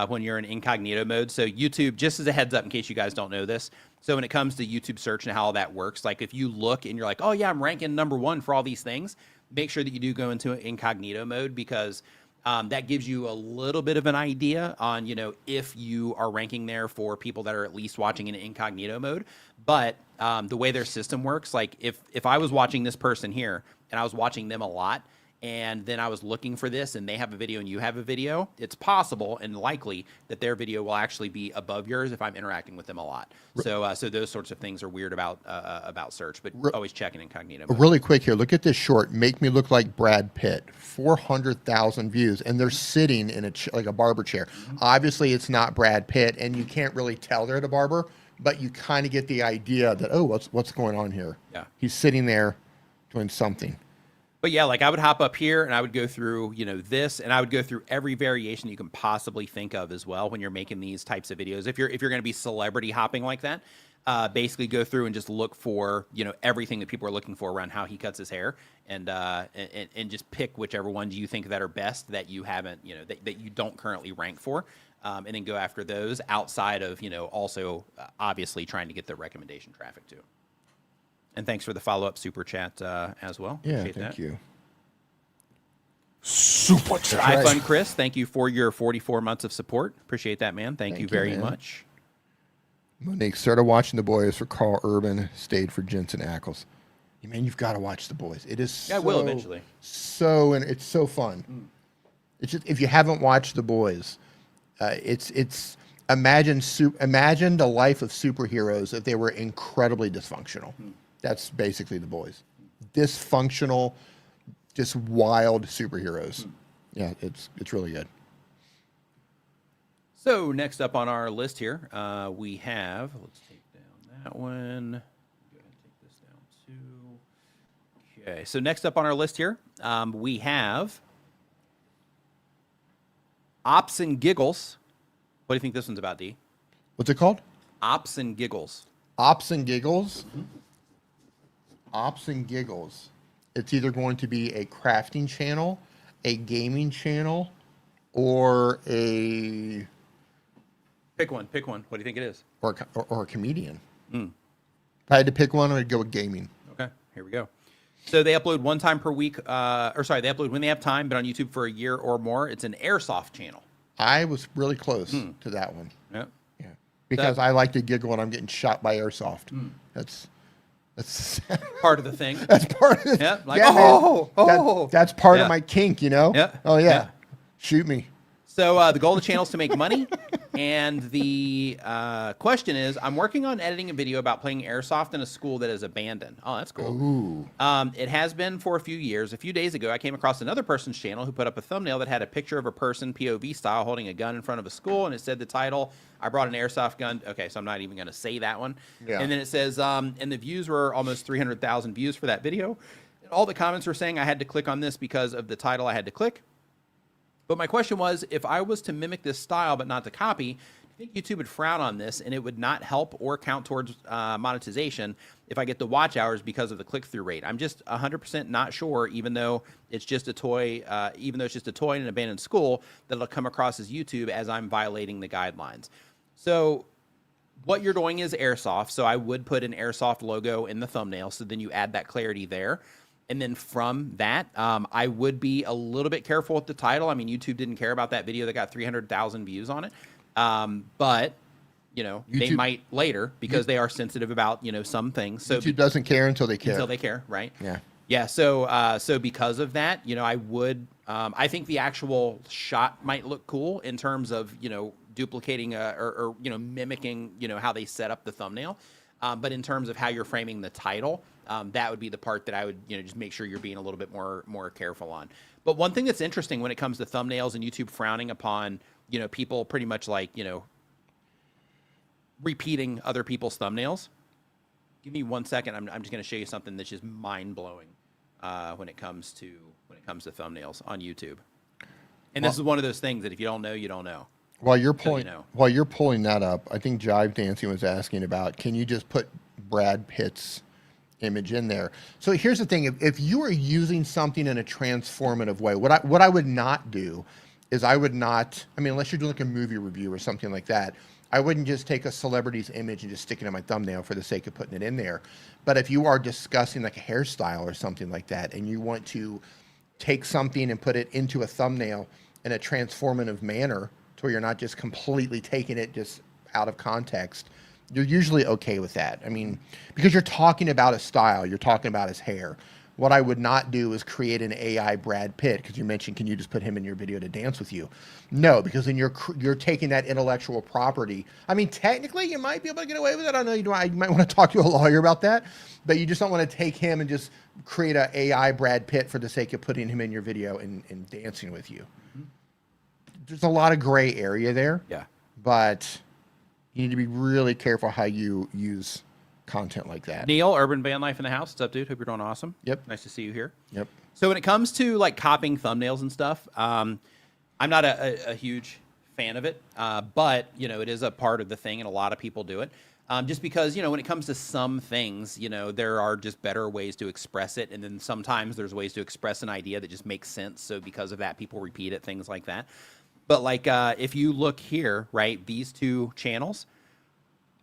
when you're in incognito mode. So YouTube, just as a heads up, in case you guys don't know this, so when it comes to YouTube search and how all that works, like if you look and you're like, oh yeah, I'm ranking #1 for all these things, make sure that you do go into incognito mode because that gives you a little bit of an idea on, if you are ranking there for people that are at least watching in incognito mode. But the way their system works, like if I was watching this person here and I was watching them a lot, and then I was looking for this and they have a video and you have a video, it's possible and likely that their video will actually be above yours if I'm interacting with them a lot. So so those sorts of things are weird about search, but always check in incognito mode. Really quick here, look at this short. Make me look like Brad Pitt. 400,000 views, and they're sitting in like a barber chair. Obviously, it's not Brad Pitt, and you can't really tell they're the barber, but you kind of get the idea that, oh, what's going on here? Yeah. He's sitting there doing something. But yeah, like I would hop up here and I would go through, this, and I would go through every variation you can possibly think of as well when you're making these types of videos. If you're going to be celebrity hopping like that, basically go through and just look for, everything that people are looking for around how he cuts his hair, and just pick whichever ones you think that are best that you haven't, that you don't currently rank for, and then go after those outside of, also obviously trying to get the recommendation traffic too. And thanks for the follow-up super chat as well. Yeah, Appreciate thank that. you. Super chat. iFun Chris, thank you for your 44 months of support. Appreciate that, man. Thank you very man. much. Monique started watching The Boys for Carl Urban, stayed for Jensen Ackles. Man, you've got to watch The Boys. It is I will eventually. And it's so fun. It's just, if you haven't watched The Boys, it's imagine the life of superheroes if they were incredibly dysfunctional. That's basically The Boys. Dysfunctional, just wild superheroes. Yeah, it's really good. So next up on our list here, we have, let's take down that one. Go ahead and take this down too. Okay, so next up on our list here, we have Ops and Giggles. What do you think this one's about, D? What's it called? Ops and Giggles. Ops and Giggles? Ops and Giggles. It's either going to be a crafting channel, a gaming channel, or a... Pick one. What do you think it is? Or a comedian. If I had to pick one, I'd go with gaming. Okay, here we go. So they upload one time per week, they upload when they have time, but on YouTube for a year or more. It's an airsoft channel. I was really close to that one. Yeah. Yeah. Because I like to giggle when I'm getting shot by airsoft. That's Part of the thing. that's part of it. Yeah, like, man. That's part Yeah. of my kink, Yeah. Oh, yeah. Yeah. Shoot me. So the goal of the channel is to make money, and the question is, I'm working on editing a video about playing airsoft in a school that is abandoned. Oh, that's cool. Ooh. It has been for a few years. A few days ago, I came across another person's channel who put up a thumbnail that had a picture of a person, POV style, holding a gun in front of a school, and it said the title, I brought an airsoft gun. Okay, so I'm not even going to say that one. Yeah. And then it says, and the views were almost 300,000 views for that video. And all the comments were saying I had to click on this because of the title I had to click. But my question was, if I was to mimic this style but not to copy, do you think YouTube would frown on this and it would not help or count towards monetization if I get the watch hours because of the click-through rate? I'm just 100% not sure, even though it's just a toy, in an abandoned school, that it'll come across as YouTube as I'm violating the guidelines. So what you're doing is airsoft, so I would put an airsoft logo in the thumbnail, so then you add that clarity there. And then from that, I would be a little bit careful with the title. I mean, YouTube didn't care about that video that got 300,000 views on it. But, they might later because they are sensitive about, some things. So YouTube doesn't care until they care. Until they care, right? Yeah. Yeah, so because of that, I would, I think the actual shot might look cool in terms of, duplicating or mimicking, how they set up the thumbnail. But in terms of how you're framing the title, that would be the part that I would, just make sure you're being a little bit more careful on. But one thing that's interesting when it comes to thumbnails and YouTube frowning upon, people pretty much like, repeating other people's thumbnails. Give me 1 second. I'm just going to show you something that's just mind blowing when it comes to thumbnails on YouTube. And this is one of those things that if you don't know, you don't know. While you're pulling that up, I think Jive Dancing was asking about, can you just put Brad Pitt's image in there? So here's the thing: if you are using something in a transformative way, what I would not do is unless you're doing like a movie review or something like that, I wouldn't just take a celebrity's image and just stick it in my thumbnail for the sake of putting it in there. But if you are discussing like a hairstyle or something like that, and you want to take something and put it into a thumbnail in a transformative manner, to where you're not just completely taking it just out of context, you're usually okay with that. I mean, because you're talking about a style, you're talking about his hair. What I would not do is create an AI Brad Pitt, because you mentioned, can you just put him in your video to dance with you? No, because then you're taking that intellectual property. I mean, technically, you might be able to get away with it. I know you might want to talk to a lawyer about that, but you just don't want to take him and just create an AI Brad Pitt for the sake of putting him in your video and dancing with you. There's a lot of gray area there. Yeah. But you need to be really careful how you use content like that. Neil, Urban Van Life in the house. What's up, dude? Hope you're doing awesome. Yep. Nice to see you here. Yep. So when it comes to like copying thumbnails and stuff, I'm not a huge fan of it, but you know, it is a part of the thing, and a lot of people do it. Just because, you know, when it comes to some things, you know, there are just better ways to express it, and then sometimes there's ways to express an idea that just makes sense. So because of that, people repeat it, things like that. But like if you look here, right, these two channels.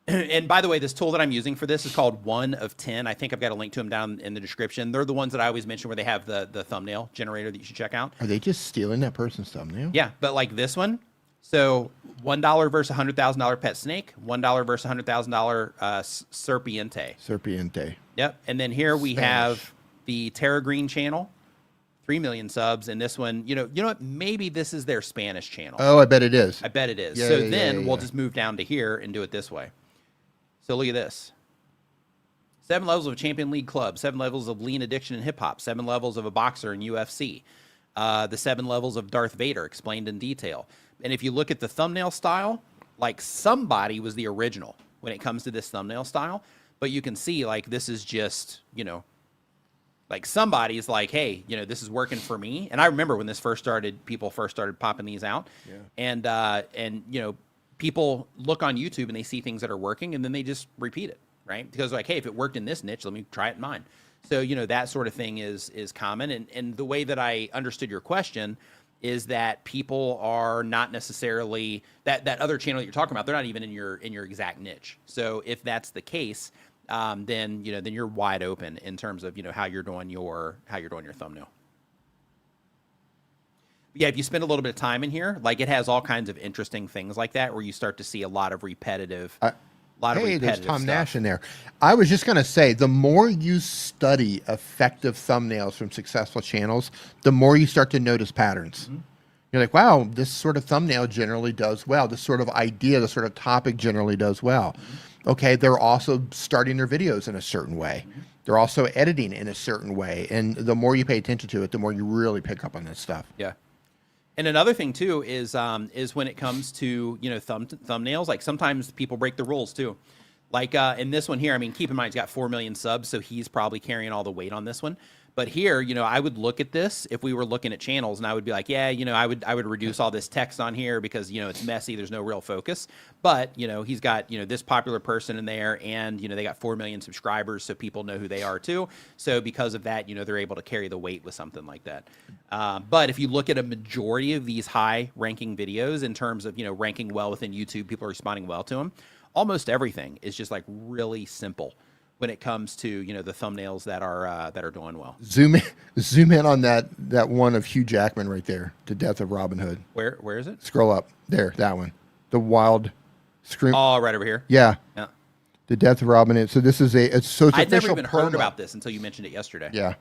And by the way, this tool that I'm using for this is called 1 of 10. I think I've got a link to them down in the description. They're the ones that I always mention where they have the thumbnail generator that you should check out. Are they just stealing that person's thumbnail? Yeah, but like this one. So $1 versus $100,000 pet snake, $1 versus $100,000 serpiente. Serpiente. Yep. And then here we Spanish. have the Evergreen channel, 3 million subs. And this one, you know what? Maybe this is their Spanish channel. Oh, I bet it is. I bet it is. Yeah, so yeah, then yeah, we'll yeah. just move down to here and do it this way. So look at this. 7 levels of a champion league club, 7 levels of lean addiction in hip hop, 7 levels of a boxer in UFC, the 7 levels of Darth Vader explained in detail. And if you look at the thumbnail style, like somebody was the original when it comes to this thumbnail style, but you can see like this is just, you know, like somebody's like, hey, you know, this is working for me. And I remember when this first started, people first started popping these out. Yeah. And you know, people look on YouTube and they see things that are working, and then they just repeat it, right? Because like, hey, if it worked in this niche, let me try it in mine. So, you know, that sort of thing is common. And the way that I understood your question is that people are not necessarily that other channel that you're talking about. They're not even in your exact niche. So if that's the case, then, you know, then you're wide open in terms of, you know, how you're doing your thumbnail. Yeah, if you spend a little bit of time in here, like it has all kinds of interesting things like that, where you start to see a lot of repetitive. Hey, there's Tom stuff. Nash in there. I was just going to say, the more you study effective thumbnails from successful channels, the more you start to notice patterns. Mm-hmm. You're like, wow, this sort of thumbnail generally does well. This sort of idea, this sort of topic generally does well. Mm-hmm. Okay, they're also starting their videos in a certain way. Mm-hmm. They're also editing in a certain way. And the more you pay attention to it, the more you really pick up on this stuff. Yeah. And another thing too is when it comes to, you know, thumbnails, like sometimes people break the rules too. Like in this one here, I mean, keep in mind he's got 4 million subs, so he's probably carrying all the weight on this one. But here, you know, I would look at this if we were looking at channels, and I would be like, yeah, you know, I would reduce all this text on here because, you know, it's messy. There's no real focus. But, you know, he's got, you know, this popular person in there, and, you know, they got 4 million subscribers, so people know who they are too. So because of that, you know, they're able to carry the weight with something like that. But if you look at a majority of these high ranking videos in terms of, you know, ranking well within YouTube, people are responding well to them. Almost everything is just like really simple when it comes to, you know, the thumbnails that are doing well. Zoom in on that one of Hugh Jackman right there, The Death of Robin Hood. Where is it? Scroll up there, that one, the wild scream. Oh, right over here. Yeah, Yeah. The Death of Robin Hood. So this is it's I'd never even promo. heard about this until you mentioned it yesterday. Yeah.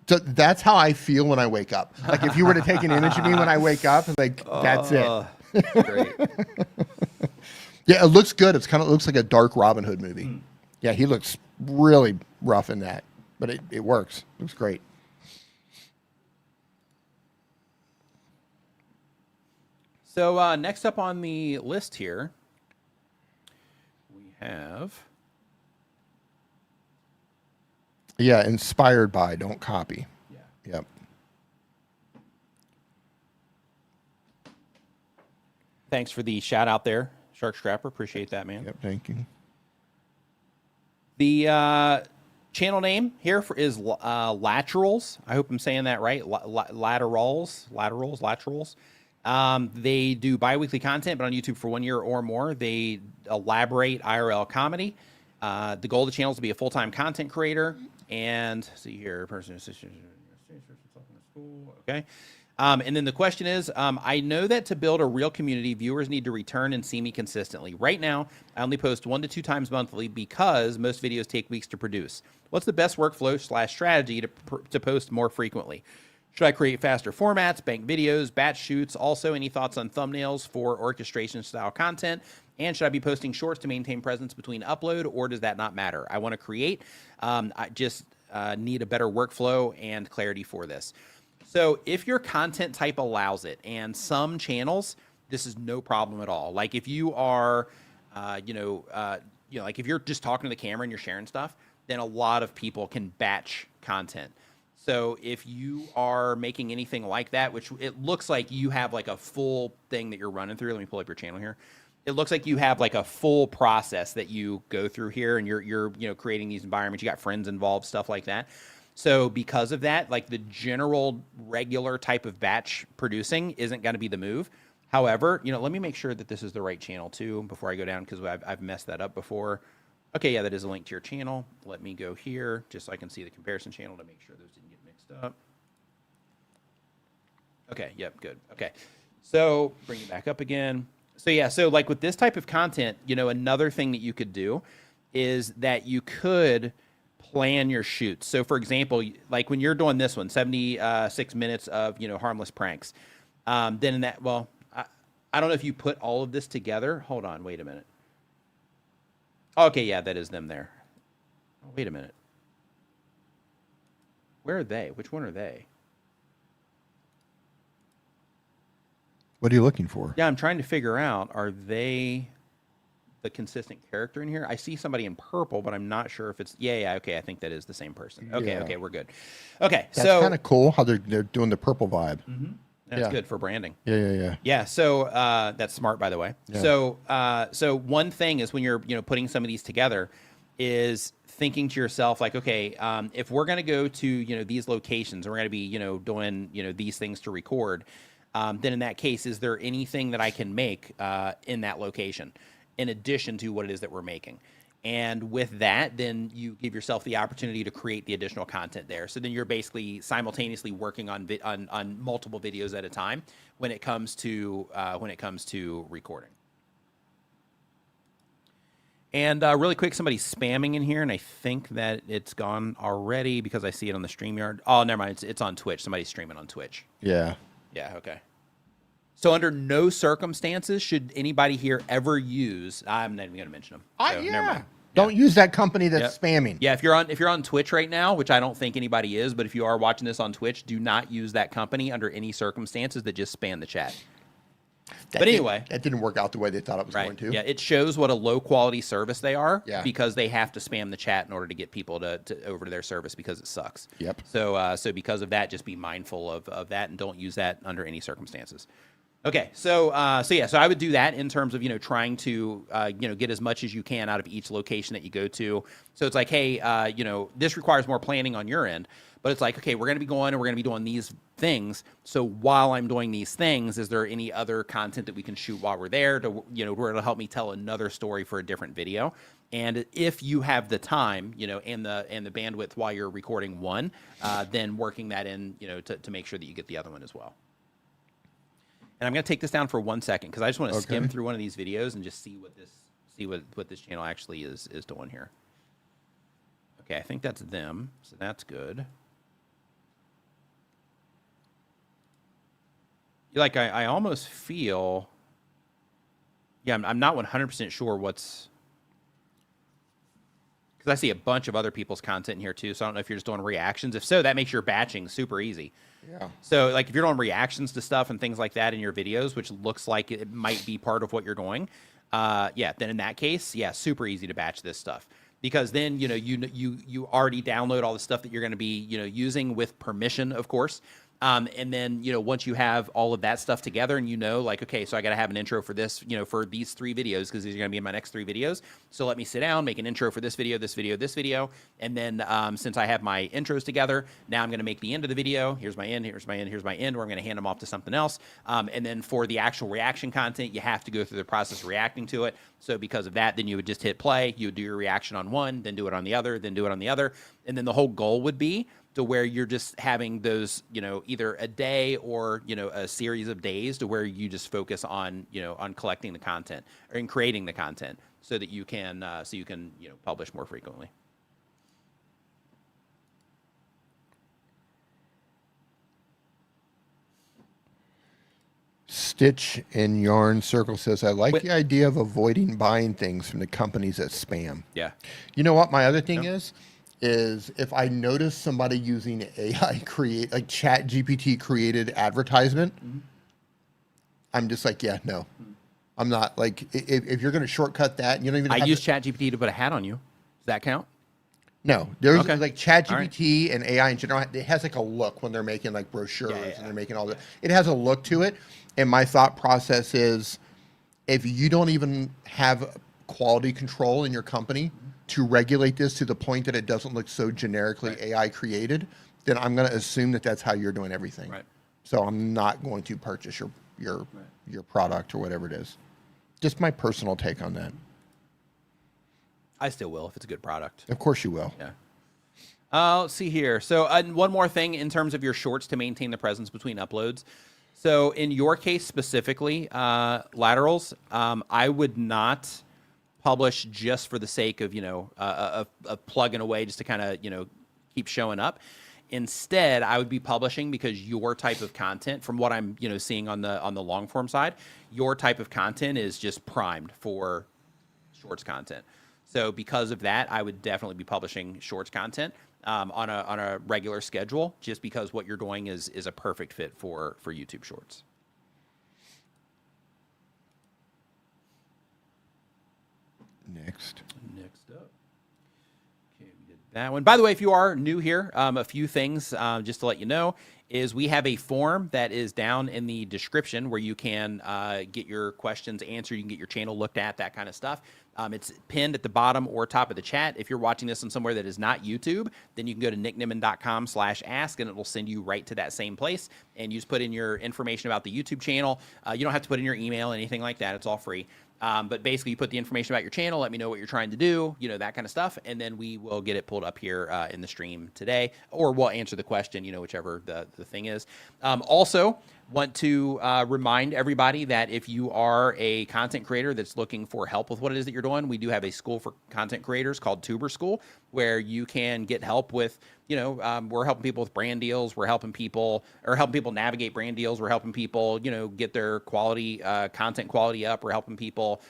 So that's how I feel when I wake up. Like if you were to take an image of me when I wake up, like that's it. Great. Yeah, it looks good. It looks like a dark Robin Hood movie. Yeah, he looks really rough in that, but it works. It looks great. So next up on the list here, we have. Yeah, inspired by, don't copy. Yeah. Yep. Thanks for the shout out there, Shark Scrapper. Appreciate that, man. Yep, thank you. The channel name here is Laterals. I hope I'm saying that right. Laterals. They do bi-weekly content, but on YouTube for 1 year or more. They elaborate IRL comedy. The goal of the channel is to be a full-time content creator. And see here, person. Okay. And then the question is, I know that to build a real community, viewers need to return and see me consistently. Right now, I only post 1 to 2 times monthly because most videos take weeks to produce. What's the best workflow / strategy to post more frequently? Should I create faster formats, bank videos, batch shoots? Also, any thoughts on thumbnails for orchestration style content? And should I be posting shorts to maintain presence between upload, or does that not matter? I want to create. I just need a better workflow and clarity for this. So if your content type allows it, and some channels, this is no problem at all. Like if you are, like if you're just talking to the camera and you're sharing stuff, then a lot of people can batch content. So if you are making anything like that, which it looks like you have like a full thing that you're running through. Let me pull up your channel here. It looks like you have like a full process that you go through here, and you're creating these environments. You got friends involved, stuff like that. So because of that, like the general regular type of batch producing isn't going to be the move. However, let me make sure that this is the right channel too before I go down, because I've messed that up before. Okay, yeah, that is a link to your channel. Let me go here just so I can see the comparison channel to make sure those didn't get mixed up. Okay, yep, good. Okay, so bring it back up again. So yeah, so like with this type of content, another thing that you could do is that you could plan your shoots. So for example, like when you're doing this one, 76 minutes of, harmless pranks, then in that, well, I don't know if you put all of this together. Hold on, wait a minute. Okay, yeah, that is them there. Oh, wait a minute. Where are they? Which one are they? What are you looking for? Yeah, I'm trying to figure out, are they the consistent character in here? I see somebody in purple, but I'm not sure if it's... Yeah, okay, I think that is the same person. Okay, Yeah. okay, we're good. Okay, That's so... kind of cool how they're doing the purple vibe. Mm-hmm. That's Yeah. good for branding. Yeah. Yeah, so that's smart, by the way. Yeah. So one thing is when you're putting some of these together is thinking to yourself like, okay, if we're going to go to these locations, and we're going to be doing these things to record, then in that case, is there anything that I can make in that location in addition to what it is that we're making? And with that, then you give yourself the opportunity to create the additional content there. So then you're basically simultaneously working on multiple videos at a time when it comes to recording. And really quick, somebody's spamming in here, and I think that it's gone already because I see it on the StreamYard. Oh, never mind. It's on Twitch. Somebody's streaming on Twitch. Yeah. Yeah, okay. So under no circumstances should anybody here ever use... I'm not even going to mention them. So never mind. Don't use that company that's spamming. Yeah, if you're on Twitch right now, which I don't think anybody is, but if you are watching this on Twitch, do not use that company under any circumstances that just spam the chat. But anyway, that didn't work out the way they thought it was going to. Yeah, it shows what a low quality service they are because they have to spam the chat in order to get people to over to their service because it sucks. Yep. So because of that, just be mindful of that and don't use that under any circumstances. Okay, so I would do that in terms of trying to get as much as you can out of each location that you go to. So it's like, hey, this requires more planning on your end, but it's like, okay, we're going to be going and we're going to be doing these things. So while I'm doing these things, is there any other content that we can shoot while we're there to where it'll help me tell another story for a different video? And if you have the time, and the bandwidth while you're recording one, then working that in, to make sure that you get the other one as well. And I'm going to take this down for 1 second because I just want to skim through one of these videos and just see what this channel actually is doing here. Okay, I think that's them, so that's good. Like I almost feel, yeah, I'm not 100% sure what's, because I see a bunch of other people's content in here too. So I don't know if you're just doing reactions. If so, that makes your batching super easy. Yeah. So like if you're doing reactions to stuff and things like that in your videos, which looks like it might be part of what you're doing, then in that case, super easy to batch this stuff. Because then you already download all the stuff that you're going to be using with permission, of course. And then, once you have all of that stuff together and like, okay, so I got to have an intro for this, for these 3 videos, because these are going to be in my next 3 videos. So let me sit down, make an intro for this video, this video, this video. And then since I have my intros together, now I'm going to make the end of the video. Here's my end, here's my end, here's my end, where I'm going to hand them off to something else. And then for the actual reaction content, you have to go through the process of reacting to it. So because of that, then you would just hit play, you would do your reaction on one, then do it on the other, then do it on the other. And then the whole goal would be to where you're just having those, either a day or, a series of days to where you just focus on, on collecting the content or in creating the content so that you can, publish more frequently. Stitch in Yarn Circle says, I like the idea of avoiding buying things from the companies that spam. Yeah. You know what my other thing is if I notice somebody using AI like Chat GPT created advertisement, I'm just like, yeah, no. I'm not like, if you're going to shortcut that, and you don't even I use Chat GPT to put a hat on you. Does that count? No, there's like Chat GPT and AI in general. It has like a look when they're making like brochures and they're making all that. It has a look to it. And my thought process is, if you don't even have quality control in your company to regulate this to the point that it doesn't look so generically AI created, then I'm going to assume that that's how you're doing everything. Right. So I'm not going to purchase your product or whatever it is. Just my personal take on that. I still will if it's a good product. Of course you will. Yeah. Let's see here. So one more thing in terms of your shorts to maintain the presence between uploads. So in your case specifically, laterals, I would not publish just for the sake of, of plugging away just to kind of, keep showing up. Instead, I would be publishing because your type of content, from what I'm, seeing on the long form side, your type of content is just primed for shorts content. So because of that, I would definitely be publishing shorts content on a regular schedule, just because what you're doing is a perfect fit for YouTube Shorts. Next up. Okay, we did that one. By the way, if you are new here, a few things just to let you know is we have a form that is down in the description where you can get your questions answered. You can get your channel looked at, that kind of stuff. It's pinned at the bottom or top of the chat. If you're watching this on somewhere that is not YouTube, then you can go to nickniman.com/ask and it will send you right to that same place. And you just put in your information about the YouTube channel. You don't have to put in your email, anything like that. It's all free. But basically, you put the information about your channel, let me know what you're trying to do, that kind of stuff, and then we will get it pulled up here in the stream today, or we'll answer the question, whichever the thing is. Also, want to remind everybody that if you are a content creator that's looking for help with what it is that you're doing, we do have a school for content creators called Tuber School, where you can get help with, we're helping people with brand deals. We're helping people navigate brand deals. We're helping people, get their quality, content quality up. We're helping people,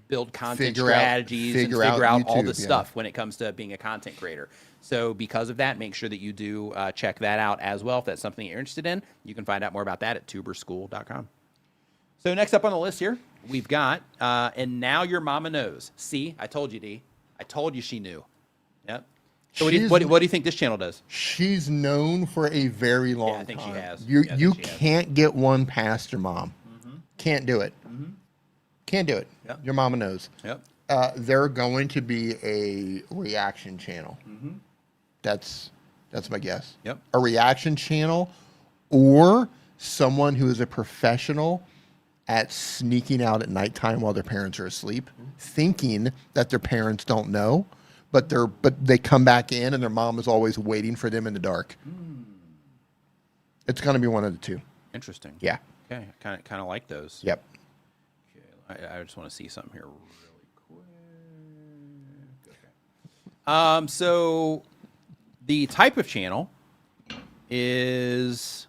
build content strategies and figure out all this stuff when it comes to being a content creator. So because of that, make sure that you do check that out as well. If that's something you're interested in, you can find out more about that at tuberschool.com. So next up on the list here, we've got, and now your mama knows. See, I told you, D. I told you she knew. Yep. So what do you think this channel does? She's known for a very long time. I think she has. You can't get one past your mom. Can't do it. Can't do it. Yep. Your mama knows. Yep. They're going to be a reaction channel. That's my guess. Yep. A reaction channel, or someone who is a professional at sneaking out at nighttime while their parents are asleep, thinking that their parents don't know, but they come back in and their mom is always waiting for them in the dark. It's going to be one of the two. Interesting. Yeah. Okay. Kind of like those. Yep. Okay. I just want to see something here really quick. Okay. So the type of channel is,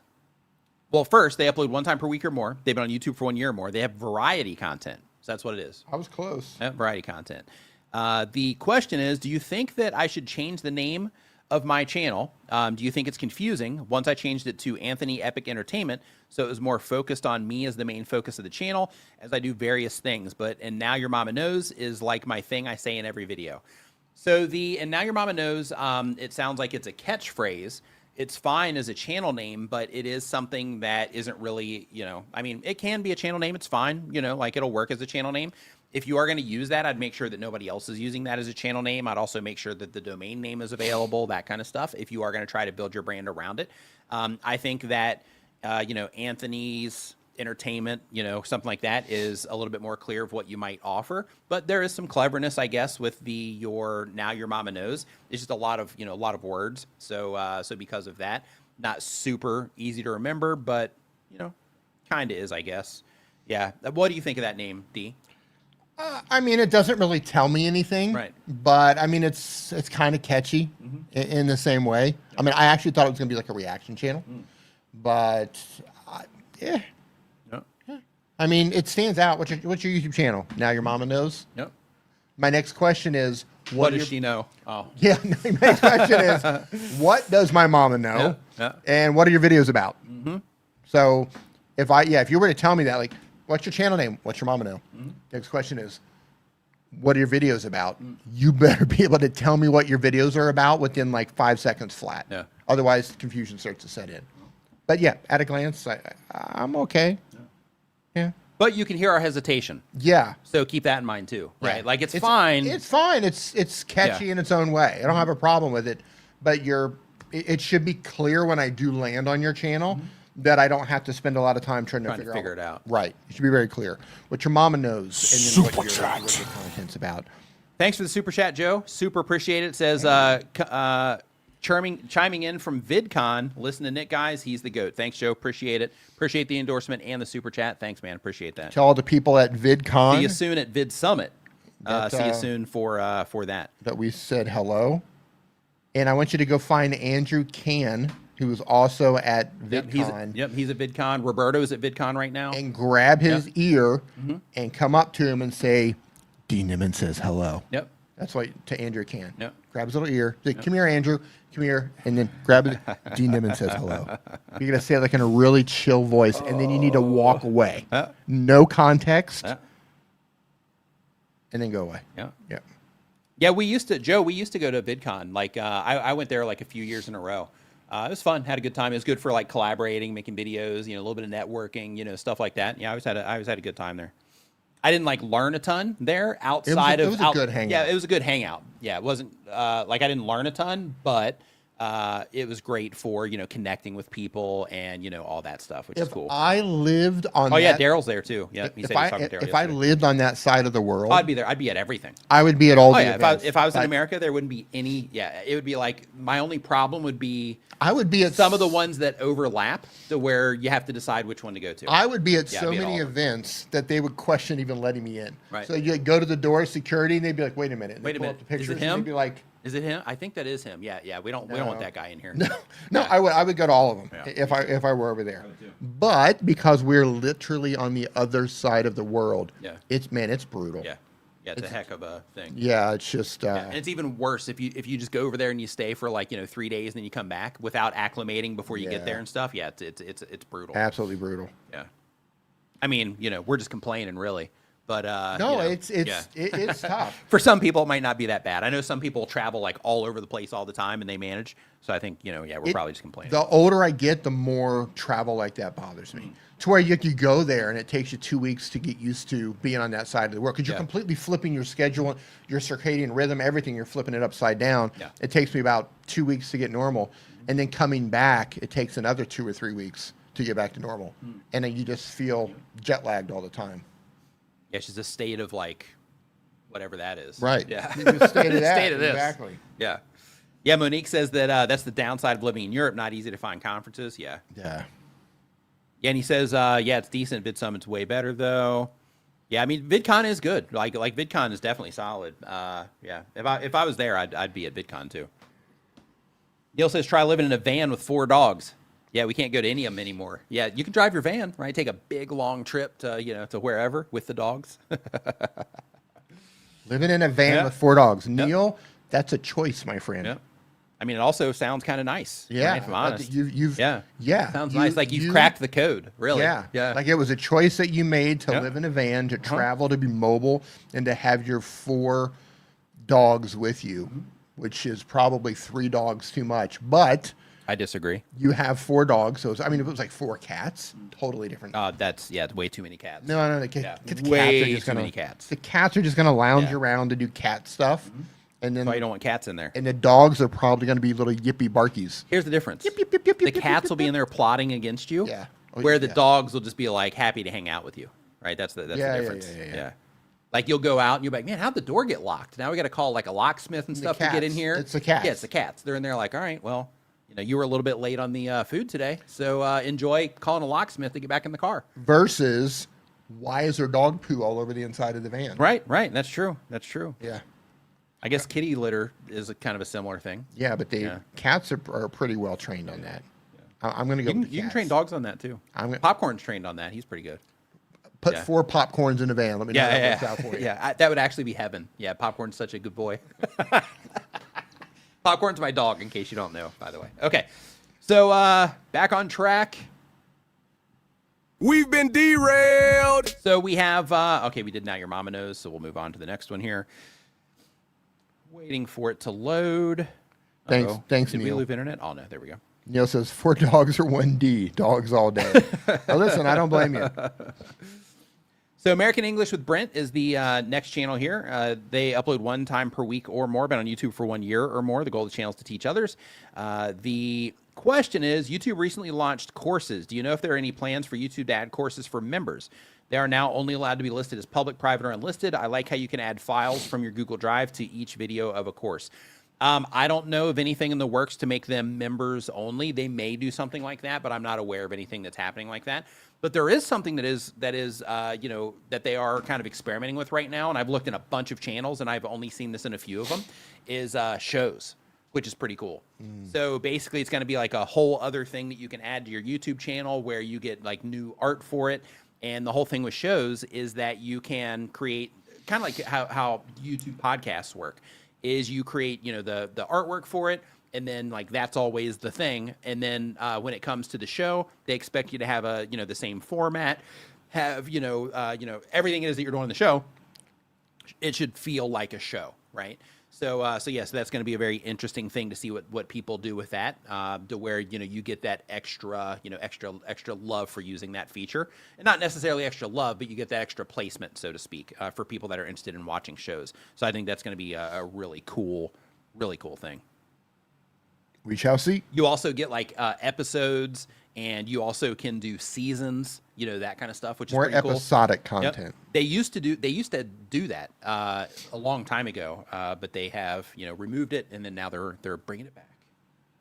well, first they upload one time per week or more. They've been on YouTube for 1 year or more. They have variety content. So that's what it is. I was close. Yeah, variety content. The question is, do you think that I should change the name of my channel? Do you think it's confusing? Once I changed it to Anthony Epic Entertainment, so it was more focused on me as the main focus of the channel, as I do various things. And now your mama knows is like my thing I say in every video. So and now your mama knows, it sounds like it's a catchphrase. It's fine as a channel name, but it is something that isn't really, I mean, it can be a channel name. It's fine, like it'll work as a channel name. If you are going to use that, I'd make sure that nobody else is using that as a channel name. I'd also make sure that the domain name is available, that kind of stuff, if you are going to try to build your brand around it. I think that, Anthony's entertainment, something like that is a little bit more clear of what you might offer. But there is some cleverness, I guess, with now your mama knows. It's just a lot of words. So because of that, not super easy to remember, but kind of is, I guess. Yeah. What do you think of that name, D? I mean, it doesn't really tell me anything, right? But I mean, it's kind of catchy in the same way. I mean, I actually thought it was going to be like a reaction channel, but yeah. I mean, it stands out. What's your YouTube channel? Now your mama knows. Yep. My next question is, what does she know? Oh, yeah. My next question is, what does my mama know? Yeah. And what are your videos about? So, if you were to tell me that, like, what's your channel name? What's your mama know? Next question is, what are your videos about? You better be able to tell me what your videos are about within like 5 seconds flat. Yeah. Otherwise, confusion starts to set in. But yeah, at a glance, I'm okay. Yeah. But you can hear our hesitation. Yeah. So keep that in mind too, right? Yeah. Like it's fine. It's fine. It's catchy in its own way. I don't have a problem with it. But it should be clear when I do land on your channel that I don't have to spend a lot of time trying to figure it out. Right. It should be very clear. What your mama knows and then what your content's about. Thanks for the super chat, Joe. Super appreciate it. It says chiming in from VidCon. Listen to Nick, guys. He's the GOAT. Thanks, Joe. Appreciate it. Appreciate the endorsement and the super chat. Thanks, man. Appreciate that. To all the people at VidCon. See you soon at Vid Summit. See you soon for that. That we said hello. And I want you to go find Andrew Can, who is also at VidCon. He's at VidCon. Roberto's at VidCon right now. And grab his ear and come up to him and say, D. Nimmon says hello. Yep. That's what to Andrew Can. Yep. Grab his little ear. Say, come here, Andrew. Come here. And then grab it. D. Nimmon says hello. You're going to say it like in a really chill voice, and then you need to walk away. No context. And then go away. Yeah. Yeah. Yeah, we used to go to VidCon. Like I went there like a few years in a row. It was fun. Had a good time. It was good for like collaborating, making videos, a little bit of networking, stuff like that. Yeah, I always had a good time there. I didn't like learn a ton there outside it was a good hangout. Yeah, it was a good hangout. Yeah, it wasn't like I didn't learn a ton, but it was great for connecting with people and all that stuff, which is cool. I lived on. Oh yeah, Daryl's there too. Yeah, he if said he was talking to Daryl if I lived on that side of the world, I'd be there. I'd be at everything. I would be at all. Oh the yeah, events. if I was in America, there wouldn't be any. Yeah, it would be like my only problem would be I would be at some of the ones that overlap to where you have to decide which one to go to. I would be at Yeah, so I'd be at many all of them. events that they would question even letting me in. Right. So you go to the door, security, and they'd be like, "Wait a minute." And Wait they'd a pull minute. up the Is it pictures, him? And they'd be like, Is it him? I think that is him. Yeah. We don't want that guy in here. No, I would go to all of them Yeah. if I were over there. But because we're literally on the other side of the world, Yeah. it's brutal. Yeah, it's a heck of a thing. Yeah, it's just And it's even worse if you just go over there and you stay for like 3 days and then you come back without acclimating before you get Yeah. there and stuff. Yeah, it's brutal. absolutely brutal. Yeah, I mean we're just complaining really, but No, yeah. it's tough. For some people, it might not be that bad. I know some people travel like all over the place all the time and they manage. So I think we're probably just complaining. The older I get, the more travel like that bothers me. To where you go there and it takes you 2 weeks to get used to being on that side of the world because you're completely flipping your schedule, your circadian rhythm, everything. You're flipping it upside down. Yeah. It takes me about 2 weeks to get normal, and then coming back, it takes another 2 or 3 weeks to get back to normal, and then you just feel jet lagged all the time. Yeah, it's just a state of like whatever that is. Right. Yeah. You just state of that. State of this. Exactly. Yeah. Yeah, Monique says that that's the downside of living in Europe. Not easy to find conferences. Yeah. Yeah. Yeah, and he says, it's decent. Vid Summit's way better, though. Yeah, I mean, VidCon is good. Like VidCon is definitely solid. Yeah, if I was there, I'd be at VidCon, too. Neil says, try living in a van with 4 dogs. Yeah, we can't go to any of them anymore. Yeah, you can drive your van, right? Take a big, long trip to, to wherever with the dogs. Living in a van with 4 dogs. Neil, that's a choice, my friend. Yeah. I mean, it also sounds kind of nice. Yeah, right, if I'm honest. Yeah. Sounds nice. Like you've cracked the code, really. Yeah. Like it was a choice that you made to live in a van, to travel, to be mobile, and to have your 4 dogs with you, which is probably 3 dogs too much. But I disagree. you have 4 dogs, so if it was like 4 cats, totally different. It's way too many cats. No, the Way cats too many cats. The cats are just gonna lounge around to do cat stuff. And then That's why you don't want cats in there. And the dogs are probably going to be little yippy barkies. Here's the difference. Yip, yip, yip, yip, The yip, cats yip, will be in there plotting against you. Yeah. where the dogs will just be like happy to hang out with you, right? That's the difference. Yeah. Like you'll go out and you're like, man, how'd the door get locked? Now we got to call like a locksmith and stuff to get in here. It's the cats. Yeah, it's the cats. They're in there like, all right, well, you were a little bit late on the food today, so enjoy calling a locksmith to get back in the car. Versus, why is there dog poo all over the inside of the van? Right. That's true. Yeah. I guess kitty litter is kind of a similar thing. Yeah, but cats are pretty well trained on that. I'm going to go with the cats. You can train dogs on that too. Popcorn's trained on that. He's pretty good. Put 4 popcorns in the van. Let me know how that works out for you. Yeah, that would actually be heaven. Yeah, Popcorn's such a good boy. Popcorn's my dog, in case you don't know, by the way. Okay, so back on track. We've been derailed. So we have, okay, we did Now Your Mama Knows, so we'll move on to the next one here. Waiting for it to load. Thanks, Did Neil. we lose internet? Oh, no, there we go. Neil says, 4 dogs or 1D, dogs all day. Now listen, I don't blame you. So American English with Brent is the next channel here. They upload 1 time per week or more, been on YouTube for 1 year or more. The goal of the channel is to teach others. The question is, YouTube recently launched courses. Do you know if there are any plans for YouTube to add courses for members? They are now only allowed to be listed as public, private, or unlisted. I like how you can add files from your Google Drive to each video of a course. I don't know of anything in the works to make them members only. They may do something like that, but I'm not aware of anything that's happening like that. But there is something that is that they are kind of experimenting with right now, and I've looked in a bunch of channels, and I've only seen this in a few of them, is shows, which is pretty cool. So basically, it's going to be like a whole other thing that you can add to your YouTube channel where you get like new art for it. And the whole thing with shows is that you can create kind of like how YouTube podcasts work. Is you create, the artwork for it, and then like that's always the thing. And then when it comes to the show, they expect you to have the same format, have everything it is that you're doing in the show. It should feel like a show, right? So yes, that's going to be a very interesting thing to see what people do with that, to where you get that extra love for using that feature, and not necessarily extra love, but you get that extra placement, so to speak, for people that are interested in watching shows. So I think that's going to be a really cool thing. We shall see. You also get like episodes, and you also can do seasons, that kind of stuff, which is pretty cool. More episodic content. Yep. They used to do that a long time ago, but they have removed it, and then now they're bringing it back,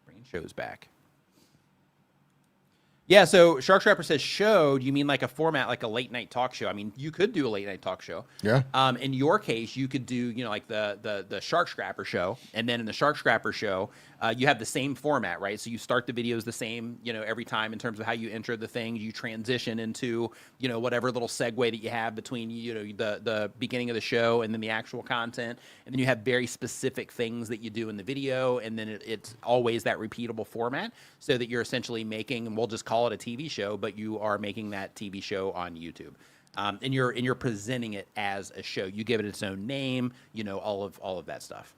bringing shows back. Yeah, so Shark Scrapper says show. Do you mean like a format, like a late night talk show? I mean, you could do a late night talk show. Yeah. In your case, you could do like the Shark Scrapper show, and then in the Shark Scrapper show, you have the same format, right? So you start the videos the same, every time in terms of how you enter the thing. You transition into whatever little segue that you have between the beginning of the show and then the actual content, and then you have very specific things that you do in the video, and then it's always that repeatable format, so that you're essentially making, and we'll just call it a TV show, but you are making that TV show on YouTube, and you're presenting it as a show. You give it its own name, all of that stuff.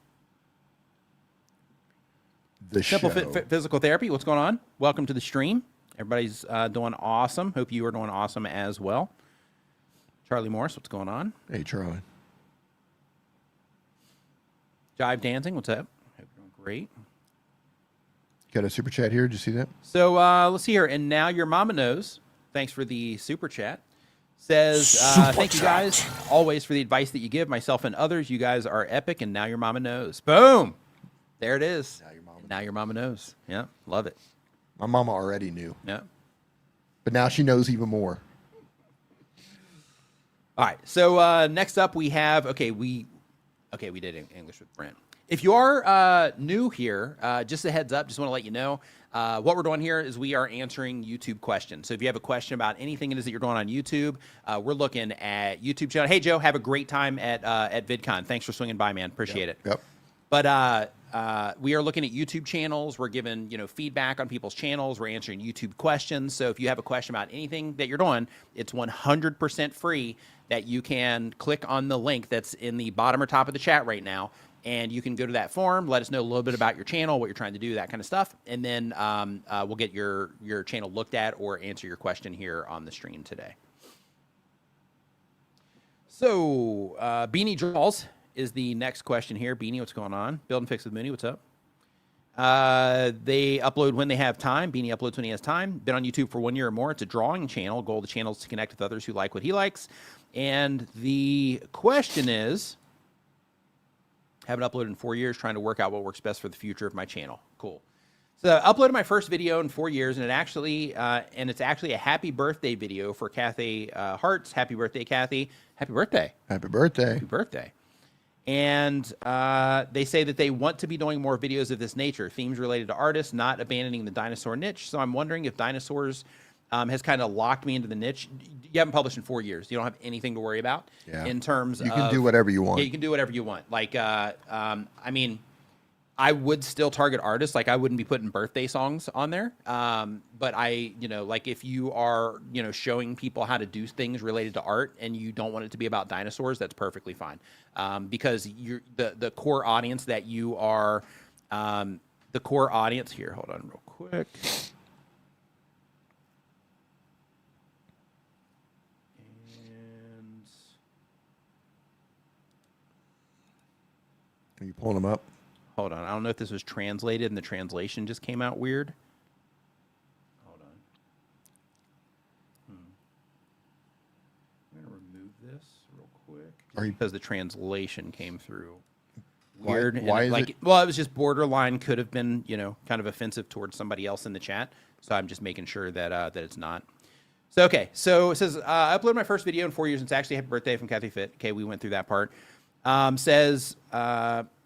Simple Physical Therapy. What's going on? Welcome to the stream. Everybody's doing awesome. Hope you are doing awesome as well. Charlie Morris, what's going on? Hey, Charlie. Jive Dancing, what's up? Hope you're doing great. Got a super chat here. Did you see that? So let's see here. And Now Your Mama Knows. Thanks for the super chat. Says, thank you guys always for the advice that you give myself and others. You guys are epic, and Now Your Mama Knows. Boom. There it is. Now Your Mama Knows. Yeah, love it. My mama already knew. Yeah. But now she knows even more. All right. So next up we have, we did English with Brent. If you are new here, just a heads up, just want to let you know, what we're doing here is we are answering YouTube questions. So if you have a question about anything it is that you're doing on YouTube, we're looking at YouTube channel. Hey, Joe, have a great time at VidCon. Thanks for swinging by, man. Appreciate it. Yep. But we are looking at YouTube channels. We're giving feedback on people's channels. We're answering YouTube questions. So if you have a question about anything that you're doing, it's 100% free. That you can click on the link that's in the bottom or top of the chat right now, and you can go to that form. Let us know a little bit about your channel, what you're trying to do, that kind of stuff, and then we'll get your channel looked at or answer your question here on the stream today. So Beanie Draws is the next question here. Beanie, what's going on? Build and Fix with Mooney, what's up? They upload when they have time. Beanie uploads when he has time. Been on YouTube for 1 year or more. It's a drawing channel. Goal of the channel is to connect with others who like what he likes. And the question is, haven't uploaded in 4 years, trying to work out what works best for the future of my channel. Cool. So I uploaded my first video in 4 years, and it's actually a happy birthday video for Kathy Hearts. Happy birthday, Kathy. Happy birthday. Happy birthday. Happy birthday. And they say that they want to be doing more videos of this nature, themes related to artists, not abandoning the dinosaur niche. So I'm wondering if dinosaurs has kind of locked me into the niche. You haven't published in 4 years. You don't have anything to worry about in terms of... You can do whatever you want. Yeah, you can do whatever you want. Like, I mean... I would still target artists. Like, I wouldn't be putting birthday songs on there. But like if you are, showing people how to do things related to art and you don't want it to be about dinosaurs, that's perfectly fine. Because you're the core audience that you are, the core audience here. Hold on real quick. And Are you pulling them up? hold on. I don't know if this was translated and the translation just came out weird. Hold on. I'm going to remove this real quick. Because the translation came through weird. Why is it? Well, it was just borderline. Could have been, kind of offensive towards somebody else in the chat. So I'm just making sure that that it's not. So, okay. So it says, I uploaded my first video in 4 years. It's actually happy birthday from Kathy Fit. Okay, we went through that part.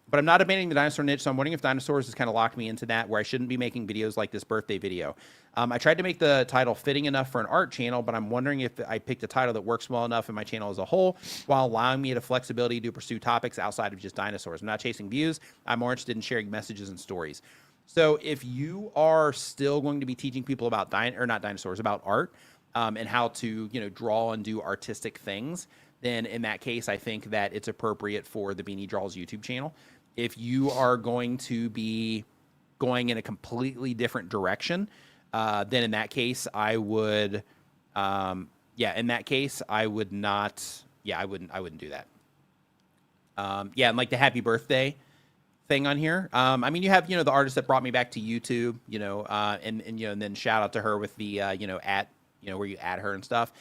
But I'm not abandoning the dinosaur niche, so I'm wondering if dinosaurs has kind of locked me into that, where I shouldn't be making videos like this birthday video. I tried to make the title fitting enough for an art channel, but I'm wondering if I picked a title that works well enough in my channel as a whole, while allowing me the flexibility to pursue topics outside of just dinosaurs. I'm not chasing views. I'm more interested in sharing messages and stories. So if you are still going to be teaching people about about art, and how to, draw and do artistic things, then in that case, I think that it's appropriate for the Beanie Draws YouTube channel. If you are going to be going in a completely different direction, then in that case, I would, in that case, I would not, I wouldn't do that. And like the happy birthday thing on here. I mean, you have, the artist that brought me back to YouTube, and then shout out to her with the, where you add her and stuff.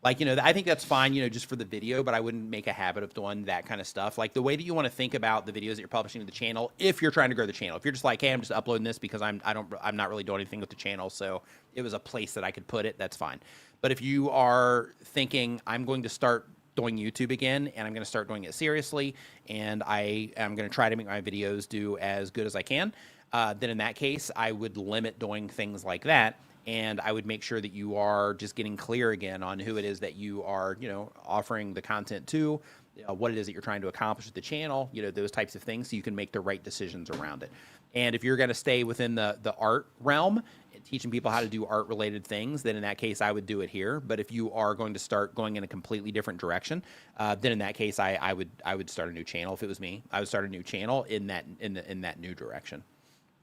Like, I think that's fine, just for the video, but I wouldn't make a habit of doing that kind of stuff. Like, the way that you want to think about the videos that you're publishing to the channel, if you're trying to grow the channel. If you're just like, hey, I'm just uploading this because I'm not really doing anything with the channel, so it was a place that I could put it, that's fine. But if you are thinking, I'm going to start doing YouTube again, and I'm going to start doing it seriously, and I am going to try to make my videos do as good as I can, then in that case, I would limit doing things like that. And I would make sure that you are just getting clear again on who it is that you are, offering the content to, what it is that you're trying to accomplish with the channel, those types of things, so you can make the right decisions around it. And if you're going to stay within the art realm, teaching people how to do art-related things, then in that case, I would do it here. But if you are going to start going in a completely different direction, then in that case, I would start a new channel. If it was me, I would start a new channel in that new direction,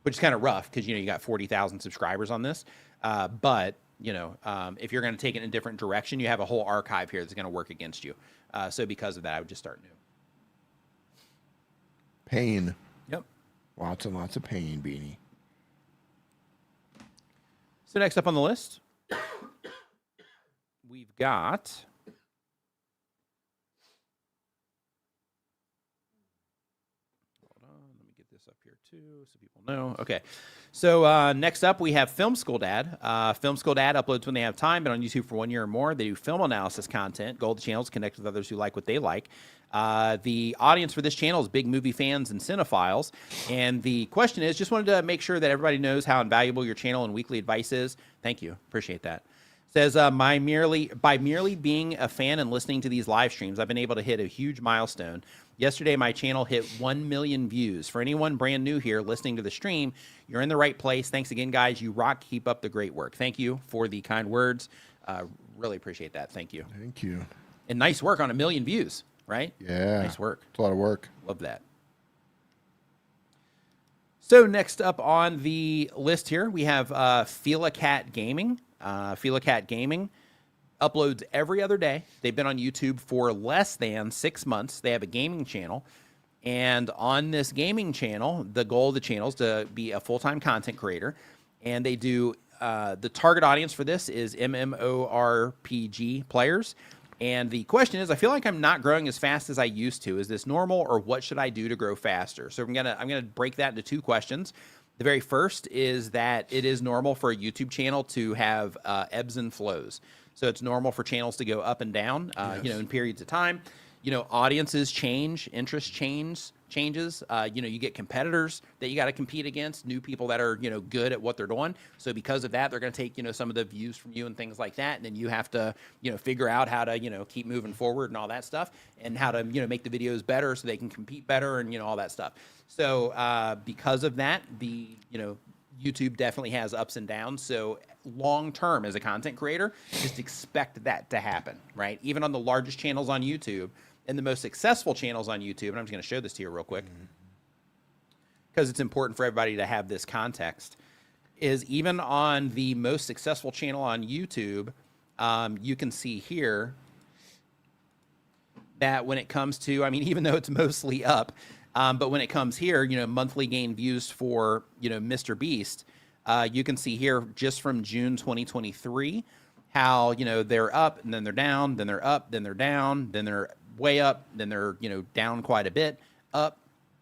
which is kind of rough because you got 40,000 subscribers on this. But if you're going to take it in a different direction, you have a whole archive here that's going to work against you. So because of that, I would just start new. Pain. Yep. Lots and lots of pain, Beanie. So next up on the list, we've got... up here too so people know. Okay, so next up we have Film School Dad. Film School Dad uploads when they have time, been on YouTube for 1 year or more. They do film analysis content. Goal of the channel is connect with others who like what they like. The audience for this channel is big movie fans and cinephiles, and the question is, just wanted to make sure that everybody knows how invaluable your channel and weekly advice is. Thank you, appreciate that. Says, by merely being a fan and listening to these live streams, I've been able to hit a huge milestone. Yesterday, my channel hit 1 million views. For anyone brand new here listening to the stream, you're in the right place. Thanks again, guys. You rock. Keep up the great work. Thank you for the kind words. Really appreciate that. Thank you. Thank you. And nice work on 1 million views, right? Yeah. Nice work. It's a lot of work. Love that. So next up on the list here, we have Feel a Cat Gaming. Feel a Cat Gaming uploads every other day. They've been on YouTube for less than 6 months. They have a gaming channel. And on this gaming channel, the goal of the channel is to be a full-time content creator. And they do, the target audience for this is MMORPG players. And the question is, I feel like I'm not growing as fast as I used to. Is this normal, or what should I do to grow faster? So I'm gonna break that into two questions. The very first is that it is normal for a YouTube channel to have ebbs and flows. So it's normal for channels to go up and down, you know, in periods of time. You know, audiences change, interest changes. You know, you get competitors that you got to compete against, new people that are, you know, good at what they're doing. So because of that, they're going to take, you know, some of the views from you and things like that. And then you have to, you know, figure out how to, you know, keep moving forward and all that stuff, and how to, you know, make the videos better so they can compete better and, you know, all that stuff. So because of that, you know, YouTube definitely has ups and downs. So long term, as a content creator, just expect that to happen, right? Even on the largest channels on YouTube and the most successful channels on YouTube, and I'm just going to show this to you real quick because it's important for everybody to have this context, is even on the most successful channel on YouTube, you can see here that when it comes to, I mean, even though it's mostly up, but when it comes here, you know, monthly gain views for, you know, Mr. Beast, you can see here just from June 2023 how, you know, they're up and then they're down, then they're up, then they're down, then they're way up, then they're, you know, down quite a bit, up,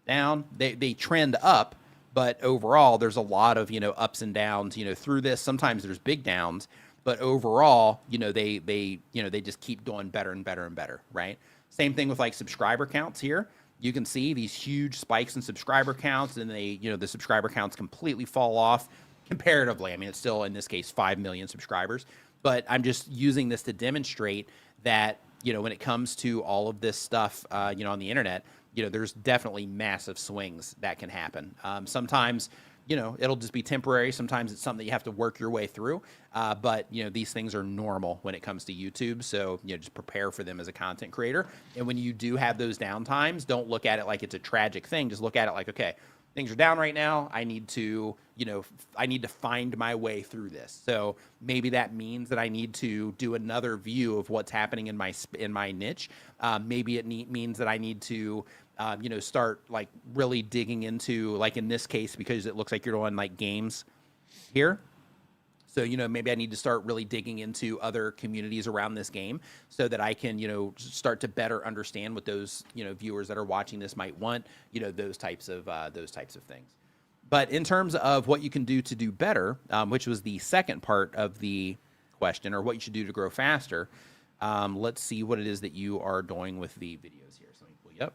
down. They trend up, but overall there's a lot of, you know, ups and downs, you know, through this. Sometimes there's big downs, but overall, you know, they you know, they just keep doing better and better and better, right? Same thing with like subscriber counts here. You can see these huge spikes in subscriber counts, and they, you know, the subscriber counts completely fall off comparatively. I mean, it's still, in this case, 5 million subscribers, but I'm just using this to demonstrate that, you know, when it comes to all of this stuff, you know, on the internet, you know, there's definitely massive swings that can happen. Sometimes, you know, it'll just be temporary. Sometimes it's something that you have to work your way through. But, you know, these things are normal when it comes to YouTube. So, you know, just prepare for them as a content creator. And when you do have those down times, don't look at it like it's a tragic thing. Just look at it like, okay, things are down right now. I need to, you know, I need to find my way through this. So maybe that means that I need to do another view of what's happening in my niche. Maybe it means that I need to, you know, start like really digging into, like in this case, because it looks like you're doing like games here. So, you know, maybe I need to start really digging into other communities around this game so that I can, you know, start to better understand what those, you know, viewers that are watching this might want, you know, those types of things. But in terms of what you can do to do better, which was the second part of the question, or what you should do to grow faster, let's see what it is that you are doing with the videos here. So let me pull you up.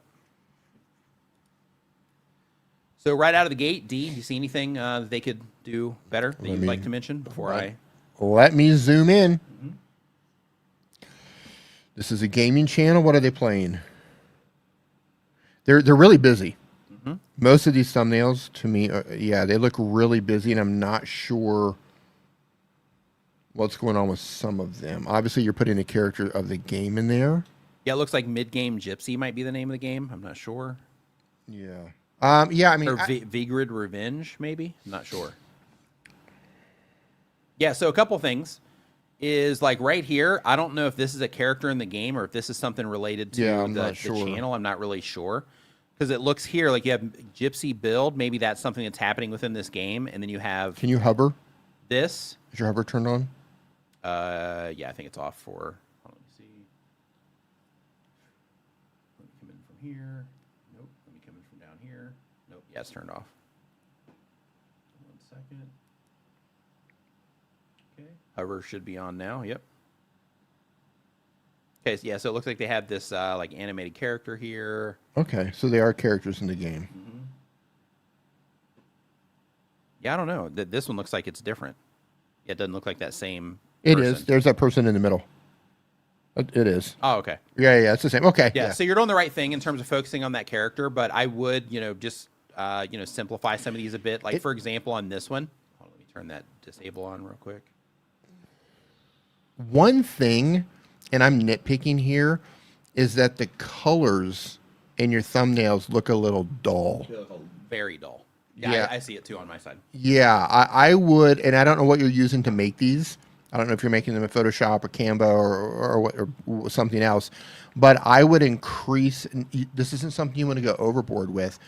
So right out of the gate, D, do you see anything that they could do better that you'd like to mention before I... Let me zoom in. This is a gaming channel. What are they playing? They're really busy. Most of these thumbnails, to me, yeah, they look really busy, and I'm not sure what's going on with some of them. Obviously, you're putting a character of the game in there. Yeah, it looks like Mid-Game Gypsy might be the name of the game. I'm not sure. Yeah. Yeah, I mean... Or Vigrid Revenge, maybe? I'm not sure. Yeah, so a couple things is, like, right here, I don't know if this is a character in the game or if this is something related to the channel. I'm not really sure. Because it looks here like you have Gypsy build. Maybe that's something that's happening within this game. And then you have... Can you hover? This. Is your hover turned on? Yeah, I think it's off for... Let me see. Let me come in from here. Nope. Let me come in from down here. Nope. Yeah, it's turned off. 1 second. Okay. Hover should be on now. Yep. Okay, so yeah, so it looks like they have this like animated character here. Okay, so they are characters in the game. Yeah, I don't know. This one looks like it's different. Yeah, it doesn't look like that same It person. is. There's that person in the middle. It is. Oh, okay. Yeah, it's the same. Okay. Yeah, so you're doing the right thing in terms of focusing on that character, but I would, you know, just, you know, simplify some of these a bit. Like, for example, on this one. Hold on, let me turn that disable on real quick. One thing, and I'm nitpicking here, is that the colors in your thumbnails look a little dull. They look very dull. Yeah, I see it too on my side. Yeah, I would, and I don't know what you're using to make these. I don't know if you're making them in Photoshop or Canva or something else, but I would increase. This isn't something you want to go overboard with,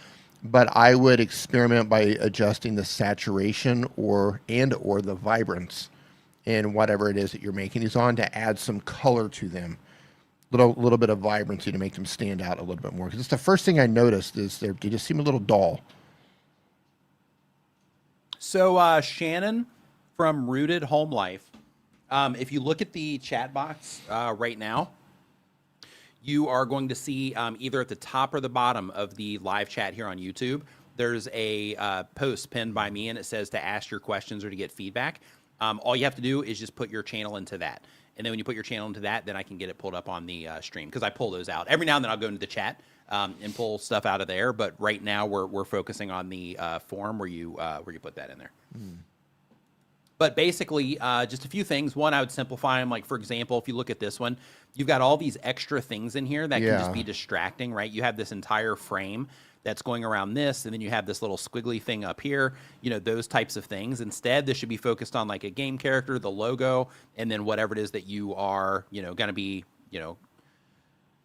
but I would experiment by adjusting the saturation or the vibrance in whatever it is that you're making these on to add some color to them, little bit of vibrancy to make them stand out a little bit more. Because it's the first thing I noticed is they just seem a little dull. So Shannon from Rooted Home Life. If you look at the chat box right now, you are going to see either at the top or the bottom of the live chat here on YouTube, there's a post pinned by me, and it says to ask your questions or to get feedback. All you have to do is just put your channel into that. And then when you put your channel into that, then I can get it pulled up on the stream, because I pull those out. Every now and then I'll go into the chat and pull stuff out of there. But right now we're focusing on the form where you put that in there. Mm. But basically, just a few things. One, I would simplify them. Like, for example, if you look at this one, you've got all these extra things in here that can just be distracting, right? You have this entire frame that's going around this, and then you have this little squiggly thing up here, those types of things. Instead, this should be focused on like a game character, the logo, and then whatever it is that you are, going to be,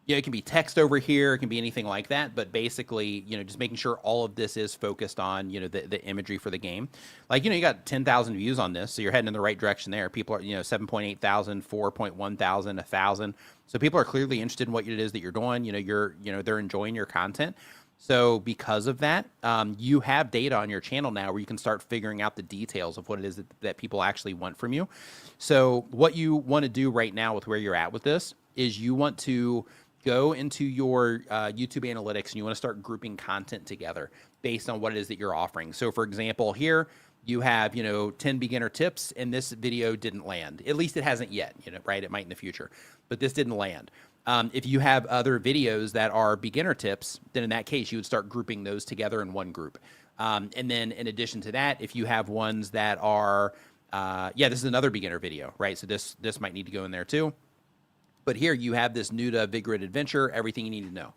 it can be text over here, it can be anything like that, but basically, just making sure all of this is focused on, the imagery for the game. Like, you got 10,000 views on this, so you're heading in the right direction there. People are, 7.8 thousand, 4.1 thousand, 1,000. So people are clearly interested in what it is that you're doing. They're enjoying your content. So because of that, you have data on your channel now where you can start figuring out the details of what it is that people actually want from you. So what you want to do right now with where you're at with this is you want to go into your YouTube analytics, and you want to start grouping content together based on what it is that you're offering. So for example, here you have, 10 beginner tips, and this video didn't land. At least it hasn't yet, right? It might in the future, but this didn't land. If you have other videos that are beginner tips, then in that case, you would start grouping those together in one group. And then in addition to that, if you have ones that are, this is another beginner video, right? So this might need to go in there too. But here you have this new to Vigrid Adventure, everything you need to know.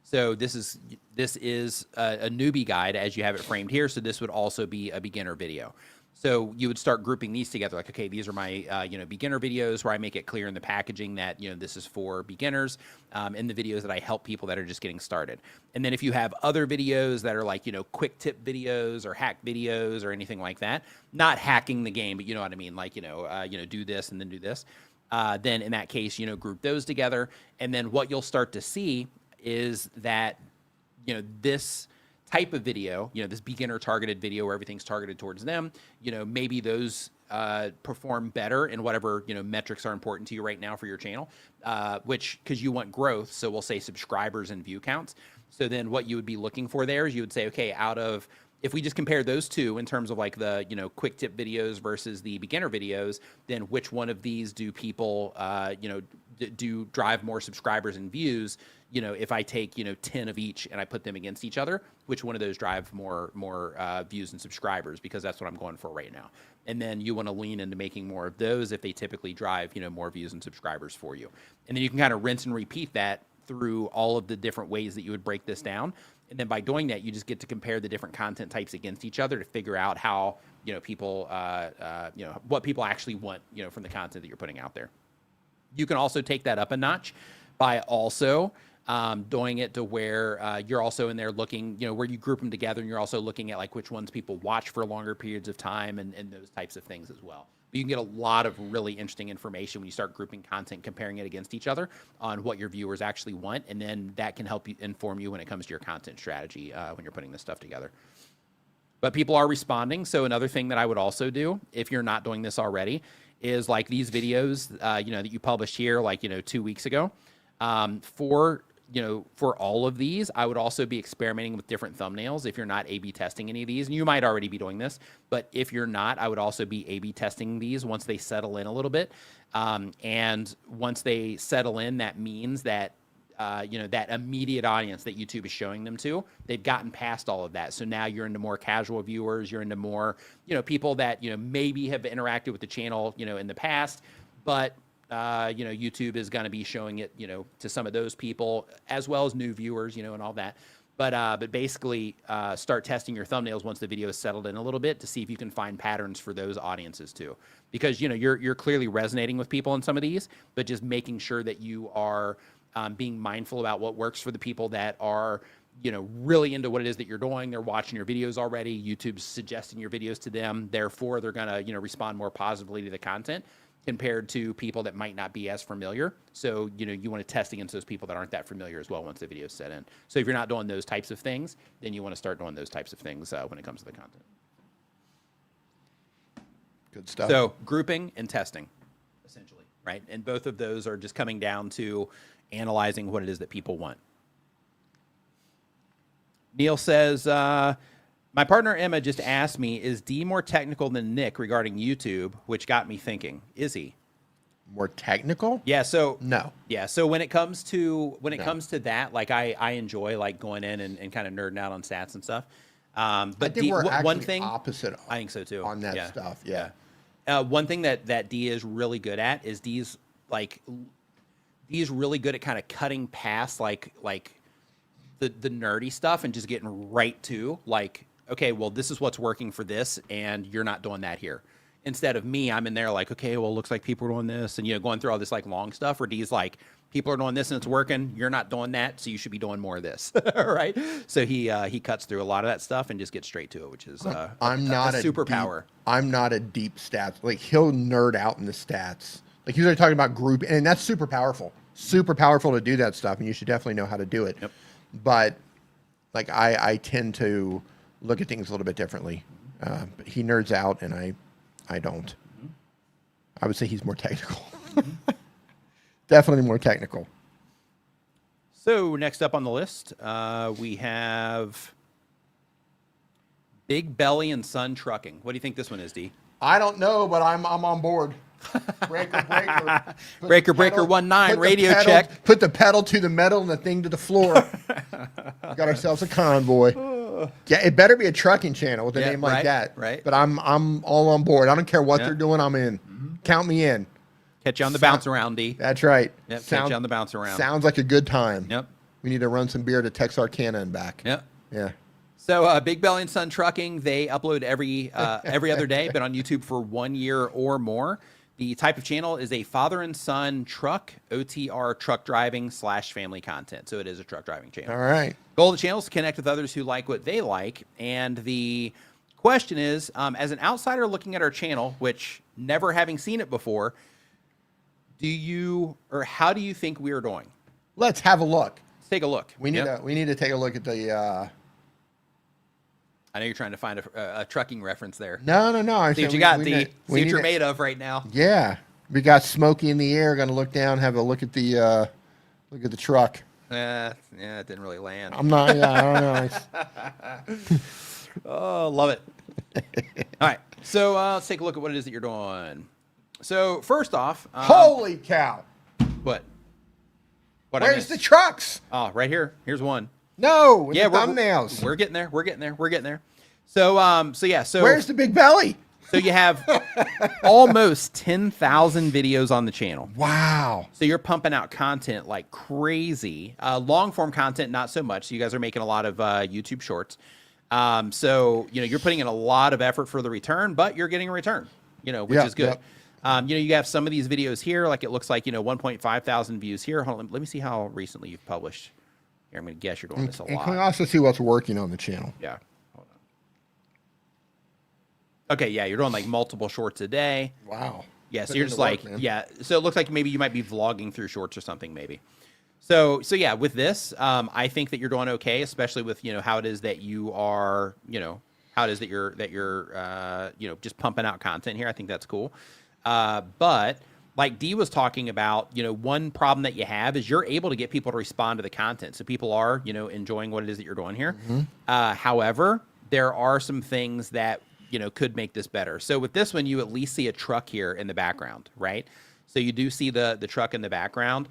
So this is a newbie guide as you have it framed here. So this would also be a beginner video. So you would start grouping these together, like, okay, these are my beginner videos where I make it clear in the packaging that this is for beginners, and the videos that I help people that are just getting started. And then if you have other videos that are like quick tip videos or hack videos or anything like that, not hacking the game, but you know what I mean, like do this and then do this. Then in that case, group those together. And then what you'll start to see is that, this type of video, this beginner targeted video where everything's targeted towards them, maybe those perform better in whatever, metrics are important to you right now for your channel, because you want growth. So we'll say subscribers and view counts. So then what you would be looking for there is you would say, okay, if we just compare those two in terms of like the, quick tip videos versus the beginner videos, then which one of these do people, do drive more subscribers and views? If I take, 10 of each and I put them against each other, which one of those drive more views and subscribers? Because that's what I'm going for right now. And then you want to lean into making more of those if they typically drive, more views and subscribers for you. And then you can kind of rinse and repeat that through all of the different ways that you would break this down. And then by doing that, you just get to compare the different content types against each other to figure out how, people, what people actually want, from the content that you're putting out there. You can also take that up a notch by also doing it to where you're also in there looking, where you group them together, and you're also looking at like which ones people watch for longer periods of time and those types of things as well. But you can get a lot of really interesting information when you start grouping content, comparing it against each other on what your viewers actually want. And then that can help you inform you when it comes to your content strategy when you're putting this stuff together. But people are responding. So another thing that I would also do, if you're not doing this already, is like these videos, that you published here, like, 2 weeks ago, for all of these, I would also be experimenting with different thumbnails if you're not A/B testing any of these. And you might already be doing this, but if you're not, I would also be A/B testing these once they settle in a little bit. And once they settle in, that means that, that immediate audience that YouTube is showing them to, they've gotten past all of that. So now you're into more casual viewers, you're into more, people that, maybe have interacted with the channel, in the past, but YouTube is going to be showing it, to some of those people as well as new viewers, and all that. But basically, start testing your thumbnails once the video is settled in a little bit to see if you can find patterns for those audiences too. Because you're clearly resonating with people in some of these, but just making sure that you are being mindful about what works for the people that are really into what it is that you're doing. They're watching your videos already. YouTube's suggesting your videos to them. Therefore, they're gonna respond more positively to the content compared to people that might not be as familiar. So, you want to test against those people that aren't that familiar as well once the video is set in. So if you're not doing those types of things, then you want to start doing those types of things when it comes to the content. Good stuff. So grouping and testing, essentially, right? And both of those are just coming down to analyzing what it is that people want. Neil says, my partner Emma just asked me, is Dee more technical than Nick regarding YouTube, which got me thinking. Is he? More technical? Yeah, so no. Yeah, so when it comes to that, like I enjoy like going in and kind of nerding out on stats and stuff. But I think we're actually one thing opposite. I think so too. On that stuff, yeah. One thing that Dee is really good at is Dee's really good at kind of cutting past like the nerdy stuff and just getting right to like, okay, well, this is what's working for this, and you're not doing that here. Instead of me, I'm in there like, okay, well, it looks like people are doing this, and going through all this like long stuff. Where Dee's like, people are doing this and it's working. You're not doing that, so you should be doing more of this, right? So he cuts through a lot of that stuff and just gets straight to it, which is I'm not a superpower. I'm not a deep stats. Like he'll nerd out in the stats. Like he's already talking about group, and that's super powerful to do that stuff, and you should definitely know how to do it. Yep. But like I tend to look at things a little bit differently. But he nerds out, and I don't. I would say he's more technical. Definitely more technical. So next up on the list, we have Big Belly and Son Trucking. What do you think this one is, Dee? I don't know, but I'm on board. Breaker. Breaker 19 radio pedal, check. Put the pedal to the metal and the thing to the floor. Got ourselves a convoy. Yeah, it better be a trucking channel with a name like that. Right. But I'm all on board. I don't care what they're doing. I'm in. Count me in. Catch you on the bounce around, D. That's right. Yep, catch you on the bounce around. Sounds like a good time. Yep. We need to run some beer to Texarkana and back. Yep. Yeah. So Big Belly and Son Trucking, they upload every other day, been on YouTube for 1 year or more. The type of channel is a father and son truck, OTR truck driving / family content. So it is a truck driving channel. All right. Goal of the channel is to connect with others who like what they like. And the question is, as an outsider looking at our channel, which never having seen it before, how do you think we are doing? Let's have a look. Let's take a look. We need to take a look at the. I know you're trying to find a trucking reference there. No. See what you got, D. See what you're made of right now. Yeah, we got Smokey in the air. Going to look down, have a look at the truck. Yeah, it didn't really land. I'm not. Yeah, I don't know. Oh, love it. All right, so let's take a look at what it is that you're doing. So first off, holy cow! What? Where's the trucks? Oh, right here. Here's one. No, the thumbnails. We're getting there. We're getting there. So, So where's the Big Belly? So you have almost 10,000 videos on the channel. Wow. So you're pumping out content like crazy. Long form content, not so much. So you guys are making a lot of YouTube shorts. So you're putting in a lot of effort for the return, but you're getting a return. Which is good. Yep. You have some of these videos here, like it looks like 1.5 thousand views here. Hold on, let me see how recently you've published. Here, I'm going to guess you're doing this a lot. And can we also see what's working on the channel? Yeah. Hold on. Okay, yeah, you're doing like multiple shorts a day. Wow. Yeah, so you're just like, so it looks like maybe you might be vlogging through shorts or something maybe. So yeah, with this, I think that you're doing okay, especially with, how it is that you are, how it is that you're just pumping out content here. I think that's cool. But like Dee was talking about, one problem that you have is you're able to get people to respond to the content. So people are, enjoying what it is that you're doing here. Mm-hmm. However, there are some things that, could make this better. So with this one, you at least see a truck here in the background, right? So you do see the truck in the background.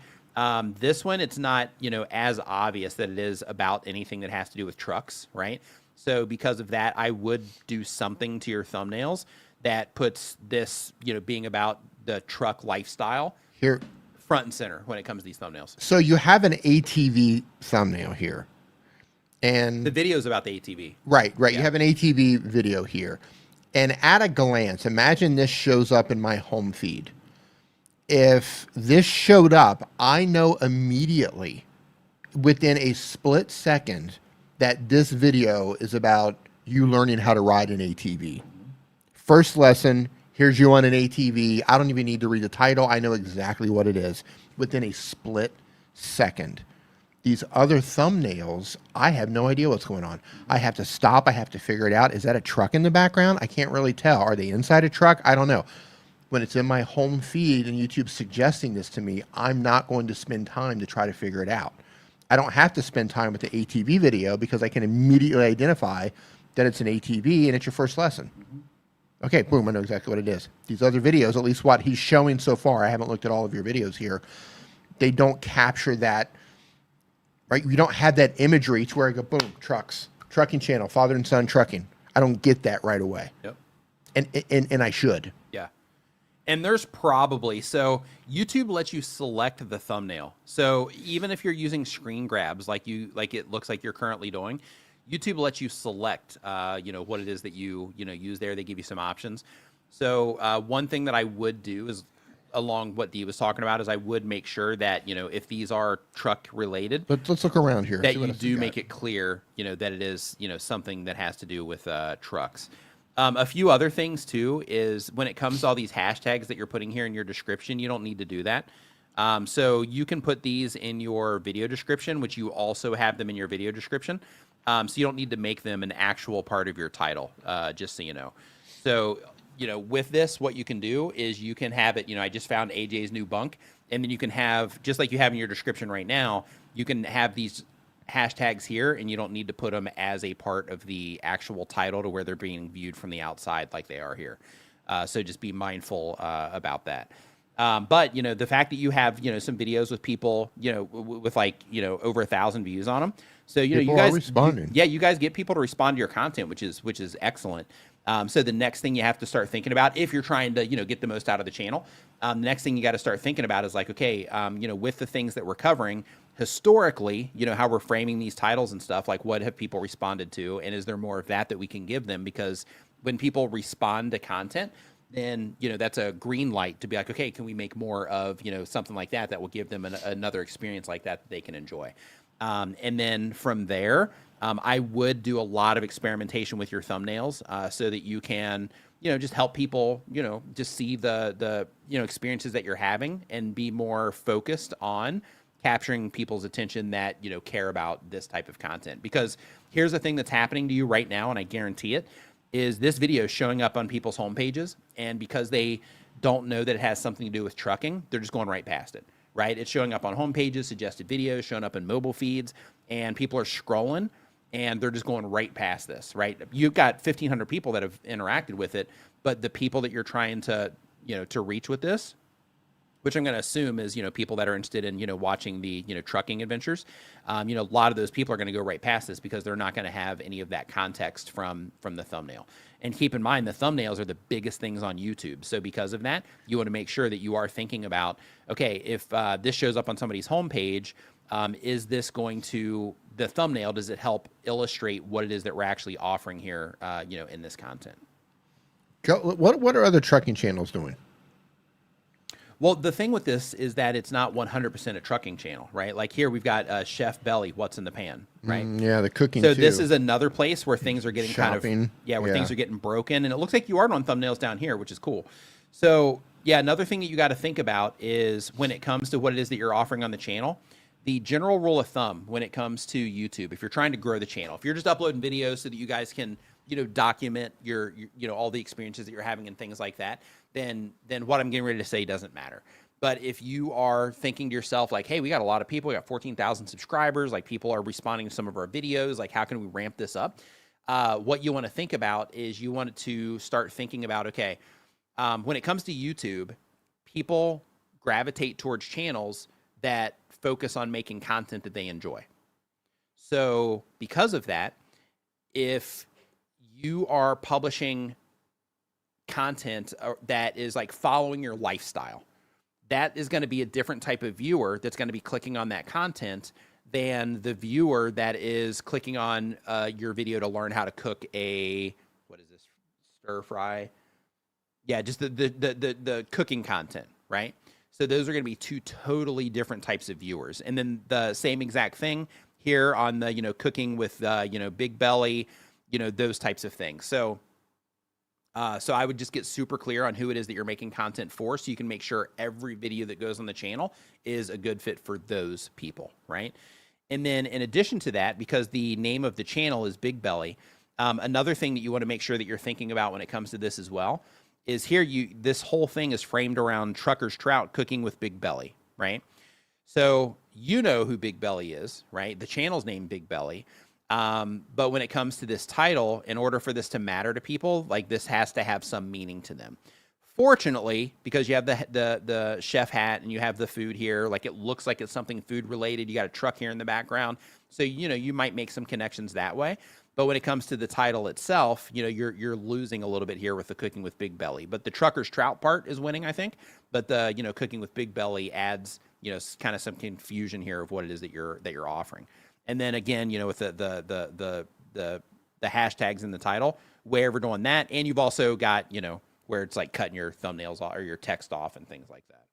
This one, it's not, as obvious that it is about anything that has to do with trucks, right? So because of that, I would do something to your thumbnails that puts this, being about the truck lifestyle here front and center when it comes to these thumbnails. So you have an ATV thumbnail here. And the video's about the ATV. Right. Yeah. You have an ATV video here. And at a glance, imagine this shows up in my home feed. If this showed up, I know immediately, within a split second, that this video is about you learning how to ride an ATV. First lesson, here's you on an ATV. I don't even need to read the title. I know exactly what it is within a split second. These other thumbnails, I have no idea what's going on. I have to stop. I have to figure it out. Is that a truck in the background? I can't really tell. Are they inside a truck? I don't know. When it's in my home feed and YouTube's suggesting this to me, I'm not going to spend time to try to figure it out. I don't have to spend time with the ATV video because I can immediately identify that it's an ATV and it's your first lesson. Okay, boom, I know exactly what it is. These other videos, at least what he's showing so far, I haven't looked at all of your videos here, they don't capture that, right? You don't have that imagery to where I go, boom, trucks, trucking channel, father and son trucking. I don't get that right away. Yep. And I should. Yeah. And there's probably, so YouTube lets you select the thumbnail. So even if you're using screen grabs like it looks like you're currently doing, YouTube lets you select, what it is that you use there. They give you some options. So one thing that I would do is, along what Dee was talking about, is I would make sure that, if these are truck related, let's look around here. That you do make it clear, that it is, something that has to do with trucks. A few other things too is when it comes to all these hashtags that you're putting here in your description, you don't need to do that. So you can put these in your video description, which you also have them in your video description. So you don't need to make them an actual part of your title, just so you know. So, with this, what you can do is you can have it, I just found AJ's new bunk, and then you can have, just like you have in your description right now, you can have these hashtags here, and you don't need to put them as a part of the actual title to where they're being viewed from the outside like they are here. So just be mindful about that. But, the fact that you have, some videos with people, with over 1,000 views on them. So, you guys, responding. you guys get people to respond to your content, which is excellent. So the next thing you have to start thinking about, if you're trying to, get the most out of the channel, the next thing you got to start thinking about is like, okay, with the things that we're covering historically, how we're framing these titles and stuff, like what have people responded to? And is there more of that we can give them? Because when people respond to content, then, that's a green light to be like, okay, can we make more of, something like that will give them another experience like that they can enjoy. And then from there, I would do a lot of experimentation with your thumbnails so that you can, just help people, just see the experiences that you're having and be more focused on capturing people's attention that, care about this type of content. Because here's the thing that's happening to you right now, and I guarantee it, is this video showing up on people's homepages, and because they don't know that it has something to do with trucking, they're just going right past it, right? It's showing up on homepages, suggested videos, showing up in mobile feeds, and people are scrolling, and they're just going right past this, right? You've got 1,500 people that have interacted with it, but the people that you're trying to, to reach with this, which I'm going to assume is, people that are interested in, watching the, trucking adventures, a lot of those people are going to go right past this because they're not going to have any of that context from the thumbnail. And keep in mind, the thumbnails are the biggest things on YouTube. So because of that, you want to make sure that you are thinking about, okay, if this shows up on somebody's homepage, is this going to, the thumbnail, does it help illustrate what it is that we're actually offering here, in this content? What are other trucking channels doing? Well, the thing with this is that it's not 100% a trucking channel, right? Like here we've got Chef Belly, What's in the Pan, right? Yeah, the cooking So too. this is another place where things are getting Shopping. where things are getting broken. And it looks like you are on thumbnails down here, which is cool. So yeah, another thing that you got to think about is when it comes to what it is that you're offering on the channel, the general rule of thumb when it comes to YouTube, if you're trying to grow the channel, if you're just uploading videos so that you guys can, document your all the experiences that you're having and things like that, then what I'm getting ready to say doesn't matter. But if you are thinking to yourself like, hey, we got a lot of people, we got 14,000 subscribers, like people are responding to some of our videos, like how can we ramp this up? What you want to think about is you want to start thinking about, okay, when it comes to YouTube, people gravitate towards channels that focus on making content that they enjoy. So because of that, if you are publishing content that is like following your lifestyle, that is going to be a different type of viewer that's going to be clicking on that content than the viewer that is clicking on your video to learn how to cook a, what is this, stir fry? Yeah, just the cooking content, right? So those are going to be two totally different types of viewers. And then the same exact thing here on the, cooking with, Big Belly, those types of things. So I would just get super clear on who it is that you're making content for, so you can make sure every video that goes on the channel is a good fit for those people, right? And then in addition to that, because the name of the channel is Big Belly, another thing that you want to make sure that you're thinking about when it comes to this as well is here this whole thing is framed around Trucker's Trout cooking with Big Belly, right? So you know who Big Belly is, right? The channel's named Big Belly. But when it comes to this title, in order for this to matter to people, like this has to have some meaning to them. Fortunately, because you have the chef hat and you have the food here, like it looks like it's something food related. You got a truck here in the background. So, you might make some connections that way. But when it comes to the title itself, you're losing a little bit here with the cooking with Big Belly. But the Trucker's Trout part is winning, I think. But the, cooking with Big Belly adds, kind of some confusion here of what it is that you're offering. And then again, with the hashtags in the title, where we're doing that, and you've also got, where it's like cutting your thumbnails off or your text off and things like that.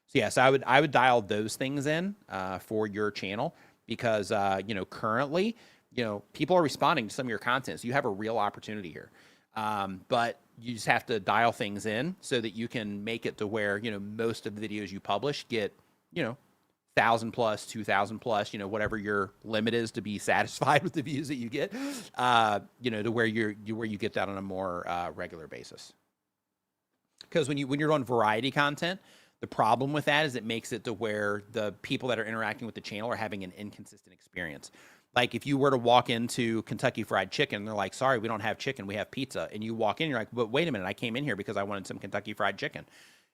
So yes, I would dial those things in for your channel because currently, people are responding to some of your content, so you have a real opportunity here. But you just have to dial things in so that you can make it to where most of the videos you publish get 1,000 plus, 2,000 plus, whatever your limit is to be satisfied with the views that you get, to where you get that on a more regular basis. Because when you're on variety content, the problem with that is it makes it to where the people that are interacting with the channel are having an inconsistent experience. Like if you were to walk into Kentucky Fried Chicken, they're like, sorry, we don't have chicken, we have pizza. And you walk in, you're like, but wait a minute, I came in here because I wanted some Kentucky Fried Chicken.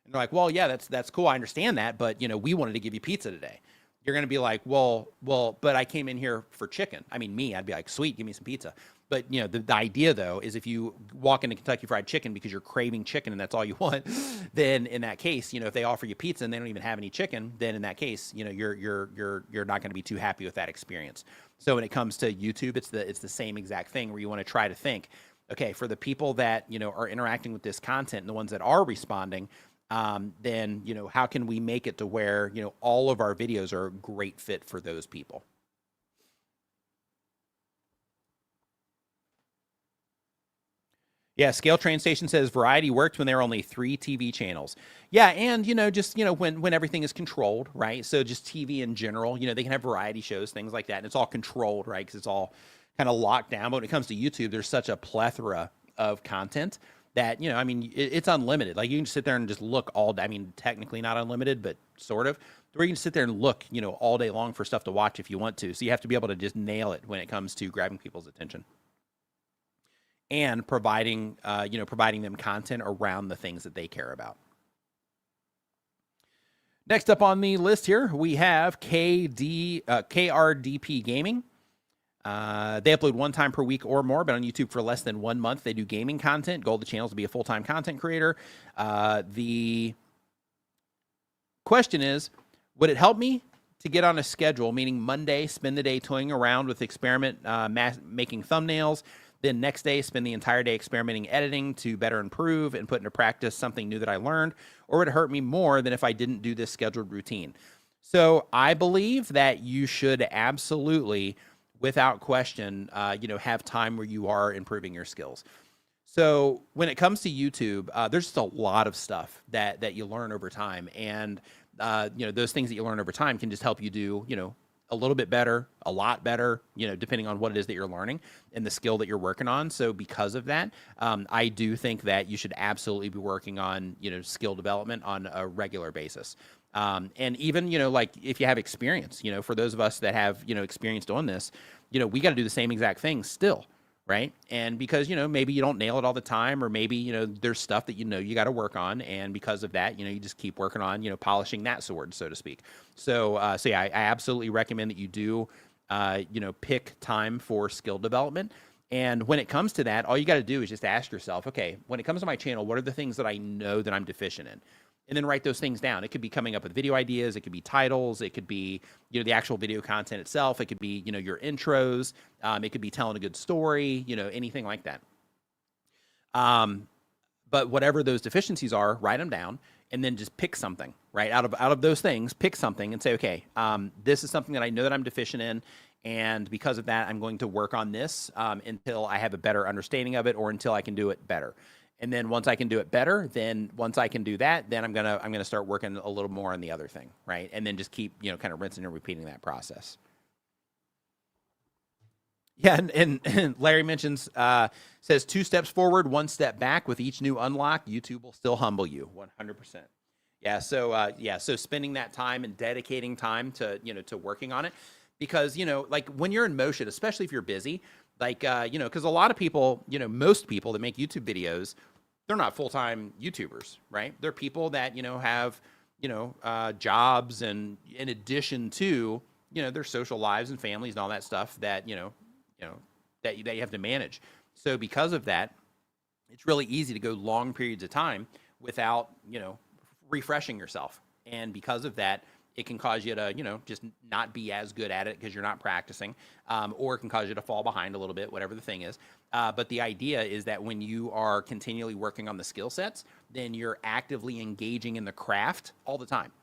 And they're like, well, yeah, that's cool. I understand that. But, we wanted to give you pizza today. You're going to be like, well, but I came in here for chicken. I mean, I'd be like, sweet, give me some pizza. But, the idea, though, is if you walk into Kentucky Fried Chicken because you're craving chicken and that's all you want, then in that case, if they offer you pizza and they don't even have any chicken, then in that case, you're not going to be too happy with that experience. So when it comes to YouTube, it's the same exact thing where you want to try to think, okay, for the people that, are interacting with this content and the ones that are responding, then, how can we make it to where, all of our videos are a great fit for those people? Yeah, Scale Train Station says variety worked when there were only 3 TV channels. Yeah, and, just, when everything is controlled, right? So just TV in general, they can have variety shows, things like that, and it's all controlled, right? Because it's all kind of locked down. But when it comes to YouTube, there's such a plethora of content that, it's unlimited. Like you can just sit there and just look all day. I mean, technically not unlimited, but sort of. Where you can sit there and look, all day long for stuff to watch if you want to. So you have to be able to just nail it when it comes to grabbing people's attention and providing them content around the things that they care about. Next up on the list here, we have KRDP Gaming. They upload 1 time per week or more, but on YouTube for less than 1 month. They do gaming content. Goal of the channel is to be a full-time content creator. The question is, would it help me to get on a schedule, meaning Monday, spend the day toying around with making thumbnails, then next day, spend the entire day experimenting editing to better improve and put into practice something new that I learned, or would it hurt me more than if I didn't do this scheduled routine? So I believe that you should absolutely, without question, have time where you are improving your skills. So when it comes to YouTube, there's just a lot of stuff that you learn over time. And, those things that you learn over time can just help you do, a little bit better, a lot better, depending on what it is that you're learning and the skill that you're working on. So because of that, I do think that you should absolutely be working on, skill development on a regular basis. And even, like if you have experience, for those of us that have, experience doing this, we got to do the same exact thing still. Right. And because, maybe you don't nail it all the time, or maybe, there's stuff that, you got to work on. And because of that, you just keep working on, polishing that sword, so to speak. So yeah, I absolutely recommend that you do, pick time for skill development. And when it comes to that, all you got to do is just ask yourself, okay, when it comes to my channel, what are the things that I know that I'm deficient in? and then write those things down. It could be coming up with video ideas. It could be titles. It could be, the actual video content itself. It could be, your intros. It could be telling a good story, anything like that. But whatever those deficiencies are, write them down and then just pick something, right? Out of those things, pick something and say, okay, this is something that I know that I'm deficient in. And because of that, I'm going to work on this until I have a better understanding of it or until I can do it better. And then once I can do it better, then once I can do that, then I'm gonna start working a little more on the other thing, right? And then just keep, kind of rinsing and repeating that process. Yeah, and Larry mentions, says 2 steps forward, 1 step back. With each new unlock, YouTube will still humble you, 100%. Yeah, so spending that time and dedicating time to, to working on it. Because, like when you're in motion, especially if you're busy, like, because a lot of people, most people that make YouTube videos, they're not full-time YouTubers, right? They're people that, have, jobs and in addition to, their social lives and families and all that stuff that, that you have to manage. So because of that, it's really easy to go long periods of time without, refreshing yourself. And because of that, it can cause you to, just not be as good at it because you're not practicing, or it can cause you to fall behind a little bit, whatever the thing is. But the idea is that when you are continually working on the skill sets, then you're actively engaging in the craft all the time.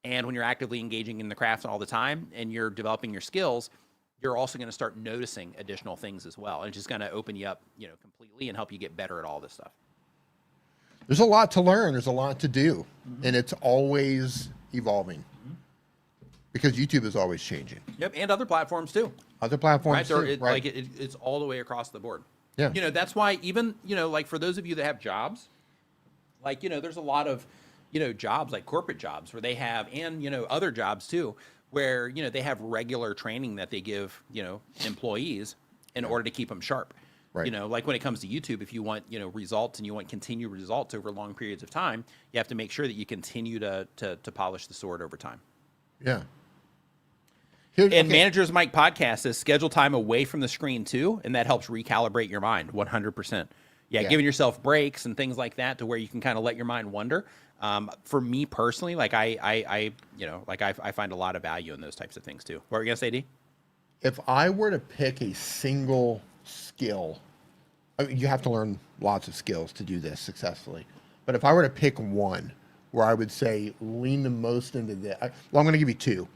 And when you're actively engaging in the craft all the time and you're developing your skills, you're also going to start noticing additional things as well. And it's just going to open you up, completely and help you get better at all this stuff. There's a lot to learn. There's a lot to do. And it's always evolving. Because YouTube is always changing. Yep, and other platforms too. Other platforms right? too. Like it's all the way across the board. Yeah. That's why even, like for those of you that have jobs, like, there's a lot of, jobs like corporate jobs where they have, and, other jobs too, where, they have regular training that they give, employees in order to keep them sharp. Right. Like when it comes to YouTube, if you want, results and you want continued results over long periods of time, you have to make sure that you continue to polish the sword over time. Yeah. Managers Mike podcast says schedule time away from the screen too, and that helps recalibrate your mind 100%. Yeah, giving yourself breaks and things like that to where you can kind of let your mind wander. For me personally, like I find a lot of value in those types of things too. What were you gonna say, D? If I were to pick a single skill, I mean, you have to learn lots of skills to do this successfully. But if I were to pick one where I would say lean the most into this, I'm going to give you 2.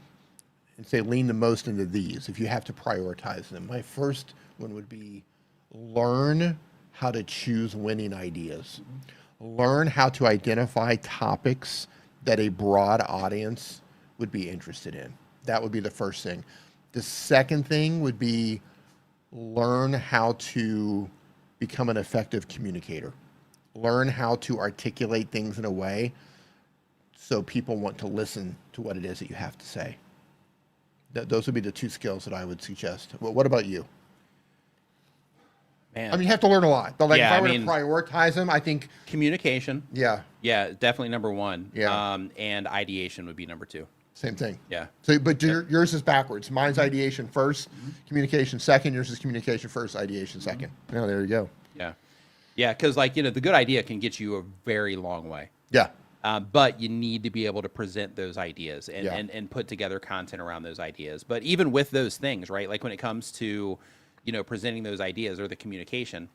And say lean the most into these if you have to prioritize them. My first one would be learn how to choose winning ideas. Learn how to identify topics that a broad audience would be interested in. That would be the first thing. The second thing would be learn how to become an effective communicator. Learn how to articulate things in a way so people want to listen to what it is that you have to say. Those would be the 2 skills that I would suggest. Well, what about you? Man. I mean, you have to learn a lot. But like, if I were to prioritize them, I think communication. Yeah. Yeah, definitely number 1. Yeah. And ideation would be number 2. Same thing. Yeah. So, but yours is backwards. Mine's ideation first, communication second. Yours is communication first, ideation second. Oh, there you go. Yeah. Yeah, because like, the good idea can get you a very long way. Yeah. But you need to be able to present those ideas and put together content around those ideas. But even with those things, right, like when it comes to, presenting those ideas or the communication,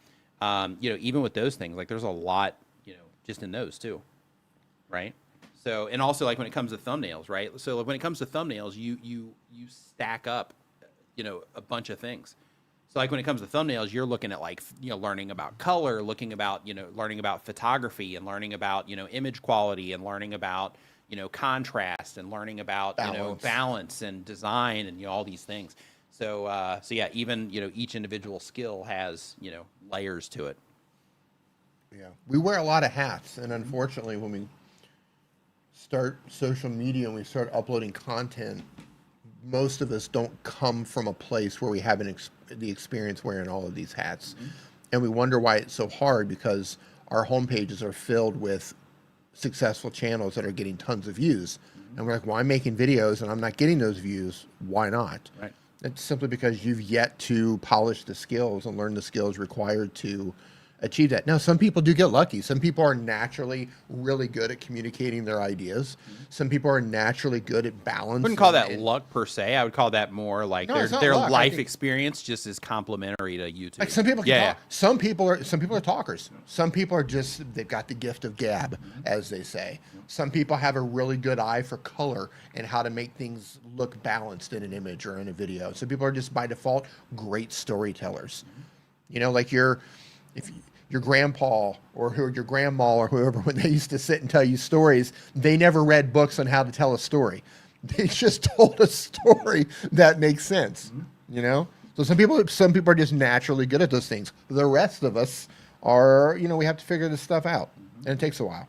even with those things, like there's a lot, just in those too, right? So, and also like when it comes to thumbnails, right? So when it comes to thumbnails, you stack up, a bunch of things. So like when it comes to thumbnails, you're looking at like, learning about color, learning about photography and learning about, image quality and learning about, contrast and learning about, balance and design and, all these things. So, yeah, even, each individual skill has, layers to it. Yeah. We wear a lot of hats. And unfortunately, when we start social media and we start uploading content, most of us don't come from a place where we have the experience wearing all of these hats. And we wonder why it's so hard, because our homepages are filled with successful channels that are getting tons of views. And we're like, well, I'm making videos and I'm not getting those views. Why not? Right. It's simply because you've yet to polish the skills and learn the skills required to achieve that. Now, some people do get lucky. Some people are naturally really good at communicating their ideas. Some people are naturally good at balance. I wouldn't call that luck per se. I would call that more like their life experience just is complementary to YouTube. Like some people can talk. Some people are talkers. Some people are just, they've got the gift of gab, as they say. Some people have a really good eye for color and how to make things look balanced in an image or in a video. Some people are just by default great storytellers. You know, like your grandpa or your grandma or whoever, when they used to sit and tell you stories, they never read books on how to tell a story. They just told a story that makes sense, you know? So some people are just naturally good at those things. The rest of us are, you know, we have to figure this stuff out, and it takes a while.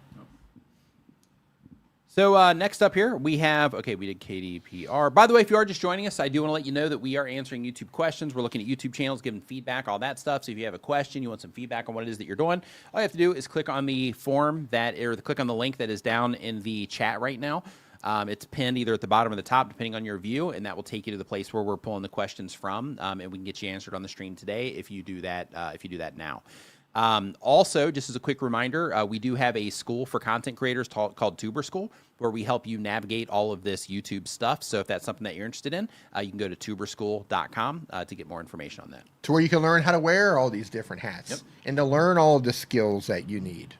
So next up here, we have, okay, we did KDPR. By the way, if you are just joining us, I do want to let you know that we are answering YouTube questions. We're looking at YouTube channels, giving feedback, all that stuff. So if you have a question, you want some feedback on what it is that you're doing, all you have to do is click on the form click on the link that is down in the chat right now. It's pinned either at the bottom or the top, depending on your view, and that will take you to the place where we're pulling the questions from, and we can get you answered on the stream today if you do that now. Also, just as a quick reminder, we do have a school for content creators called Tuber School, where we help you navigate all of this YouTube stuff. So if that's something that you're interested in, you can go to tuberschool.com to get more information on that. To where you can learn how to wear all these different hats and to learn all of the skills that you need.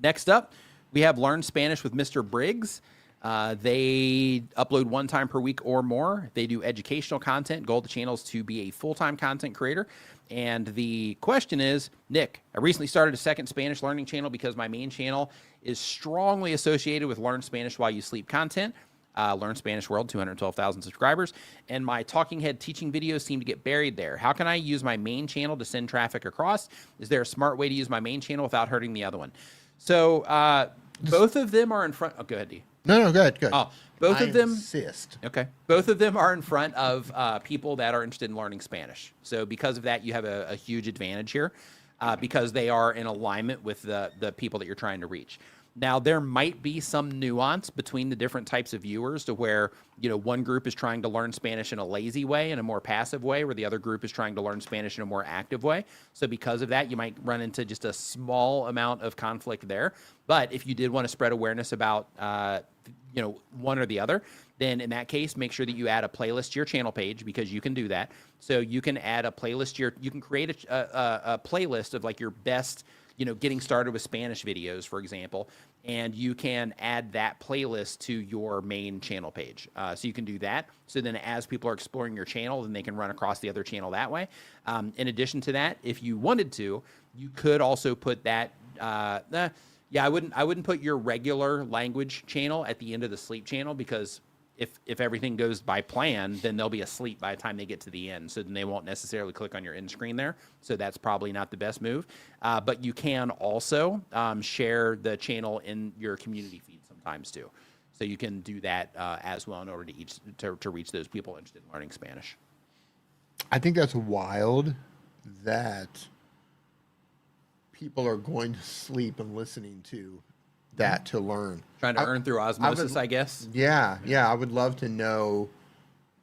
Next up, we have Learn Spanish with Mr. Briggs. They upload 1 time per week or more. They do educational content. Goal of the channel is to be a full-time content creator. And the question is, Nick, I recently started a second Spanish learning channel because my main channel is strongly associated with Learn Spanish While You Sleep content. Learn Spanish World, 212,000 subscribers. And my talking head teaching videos seem to get buried there. How can I use my main channel to send traffic across? Is there a smart way to use my main channel without hurting the other one? So both of them are in front. Oh, go ahead, D. No, go ahead. Oh, both of them. Insist. Okay. Both of them are in front of people that are interested in learning Spanish. So because of that, you have a huge advantage here because they are in alignment with the people that you're trying to reach. Now, there might be some nuance between the different types of viewers to where, you know, one group is trying to learn Spanish in a lazy way, in a more passive way, where the other group is trying to learn Spanish in a more active way. So because of that, you might run into just a small amount of conflict there. But if you did want to spread awareness about, you know, one or the other, then in that case, make sure that you add a playlist to your channel page because you can do that. So you can add a playlist to you can create a playlist of like your best, you know, getting started with Spanish videos, for example, and you can add that playlist to your main channel page. So you can do that. So then as people are exploring your channel, then they can run across the other channel that way. In addition to that, if you wanted to, you could also put that, yeah, I wouldn't put your regular language channel at the end of the sleep channel because if everything goes by plan, then they'll be asleep by the time they get to the end. So then they won't necessarily click on your end screen there. So that's probably not the best move. But you can also share the channel in your community feed sometimes too. So you can do that as well in order to reach those people interested in learning Spanish. I think that's wild that people are going to sleep and listening to that to learn. Trying to earn through osmosis, I guess. Yeah. I would love to know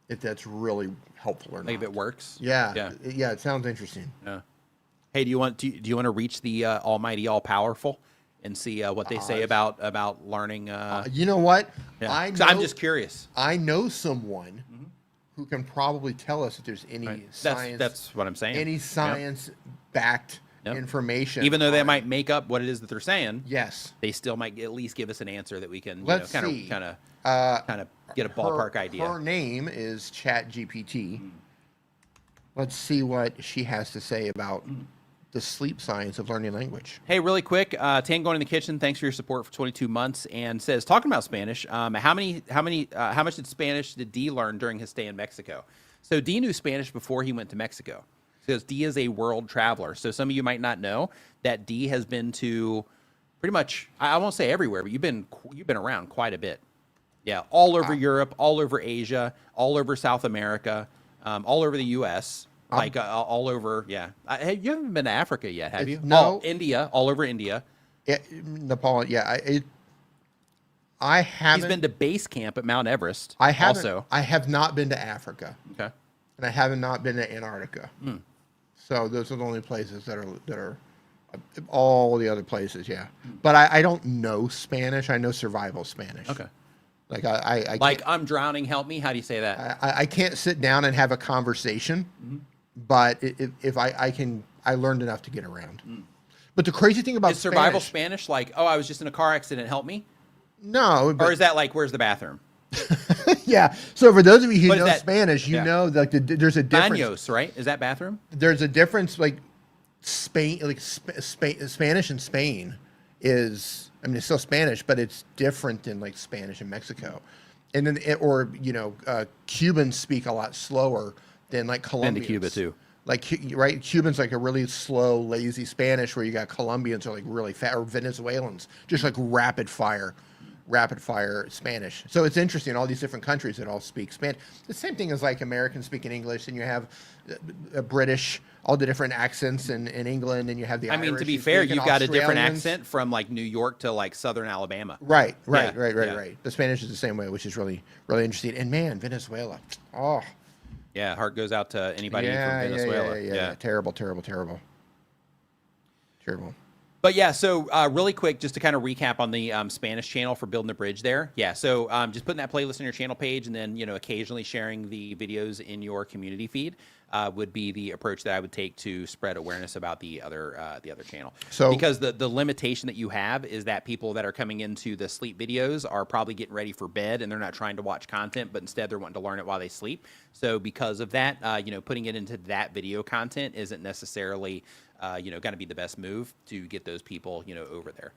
if that's really helpful or not. Like if it works. Yeah. It sounds interesting. Yeah. Hey, do you want to reach the almighty, all powerful, and see what they say about learning? You know what? Yeah. I'm just curious. I know someone who can probably tell us if there's any science. That's what I'm saying. Any science-backed information. Even though they might make up what it is that they're saying, yes, they still might at least give us an answer that we can kind of get a ballpark idea. Her name is ChatGPT. Let's see what she has to say about the sleep science of learning language. Hey, really quick, Tango in the kitchen. Thanks for your support for 22 months. And says, talking about Spanish, how much Spanish did D learn during his stay in Mexico? So D knew Spanish before he went to Mexico. Because D is a world traveler. So some of you might not know that D has been to pretty much, I won't say everywhere, but you've been around quite a bit. Yeah, all over Europe, all over Asia, all over South America, all over the U.S., all over, yeah. You haven't been to Africa yet, have you? No. India, all over India. Nepal, yeah. I haven't. He's been to base camp at Mount Everest. I haven't. Also. I have not been to Africa. Okay. And I have not been to Antarctica. So those are the only places that are All the other places, yeah. But I don't know Spanish. I know survival Spanish. Okay. Like I Like, I'm drowning, help me. How do you say that? I can't sit down and have a conversation, but if I can, I learned enough to get around. But the crazy thing about Is survival Spanish like, oh, I was just in a car accident, help me? No. Or is that like, where's the bathroom? Yeah. So for those of you who What is know that? Spanish, you Yeah. know that there's a difference. Baños, right? Is that bathroom? There's a difference, like Spain, like Spanish in Spain is, I mean, it's still Spanish, but it's different than like Spanish in Mexico. And then, Cubans speak a lot slower than like Colombians. Been to Cuba too. Like, right, Cubans like a really slow, lazy Spanish, where you got Colombians are like really fast, or Venezuelans, just like rapid fire Spanish. So it's interesting, all these different countries that all speak Spanish. The same thing as like Americans speaking English, and you have a British, all the different accents in England, and you have the I mean, Irish to be who fair, speak, and you've got a different Australians. accent from like New York to like Southern Alabama. Right. Yeah. The Spanish is the same way, which is really, really interesting. And man, Venezuela, oh. Yeah, heart goes out to anybody from Yeah. Venezuela. Terrible. But yeah, so really quick, just to kind of recap on the Spanish channel for building the bridge there. Yeah, so just putting that playlist on your channel page, and then occasionally sharing the videos in your community feed would be the approach that I would take to spread awareness about the other channel. So because the limitation that you have is that people that are coming into the sleep videos are probably getting ready for bed, and they're not trying to watch content, but instead they're wanting to learn it while they sleep. So because of that, putting it into that video content isn't necessarily going to be the best move to get those people, over there.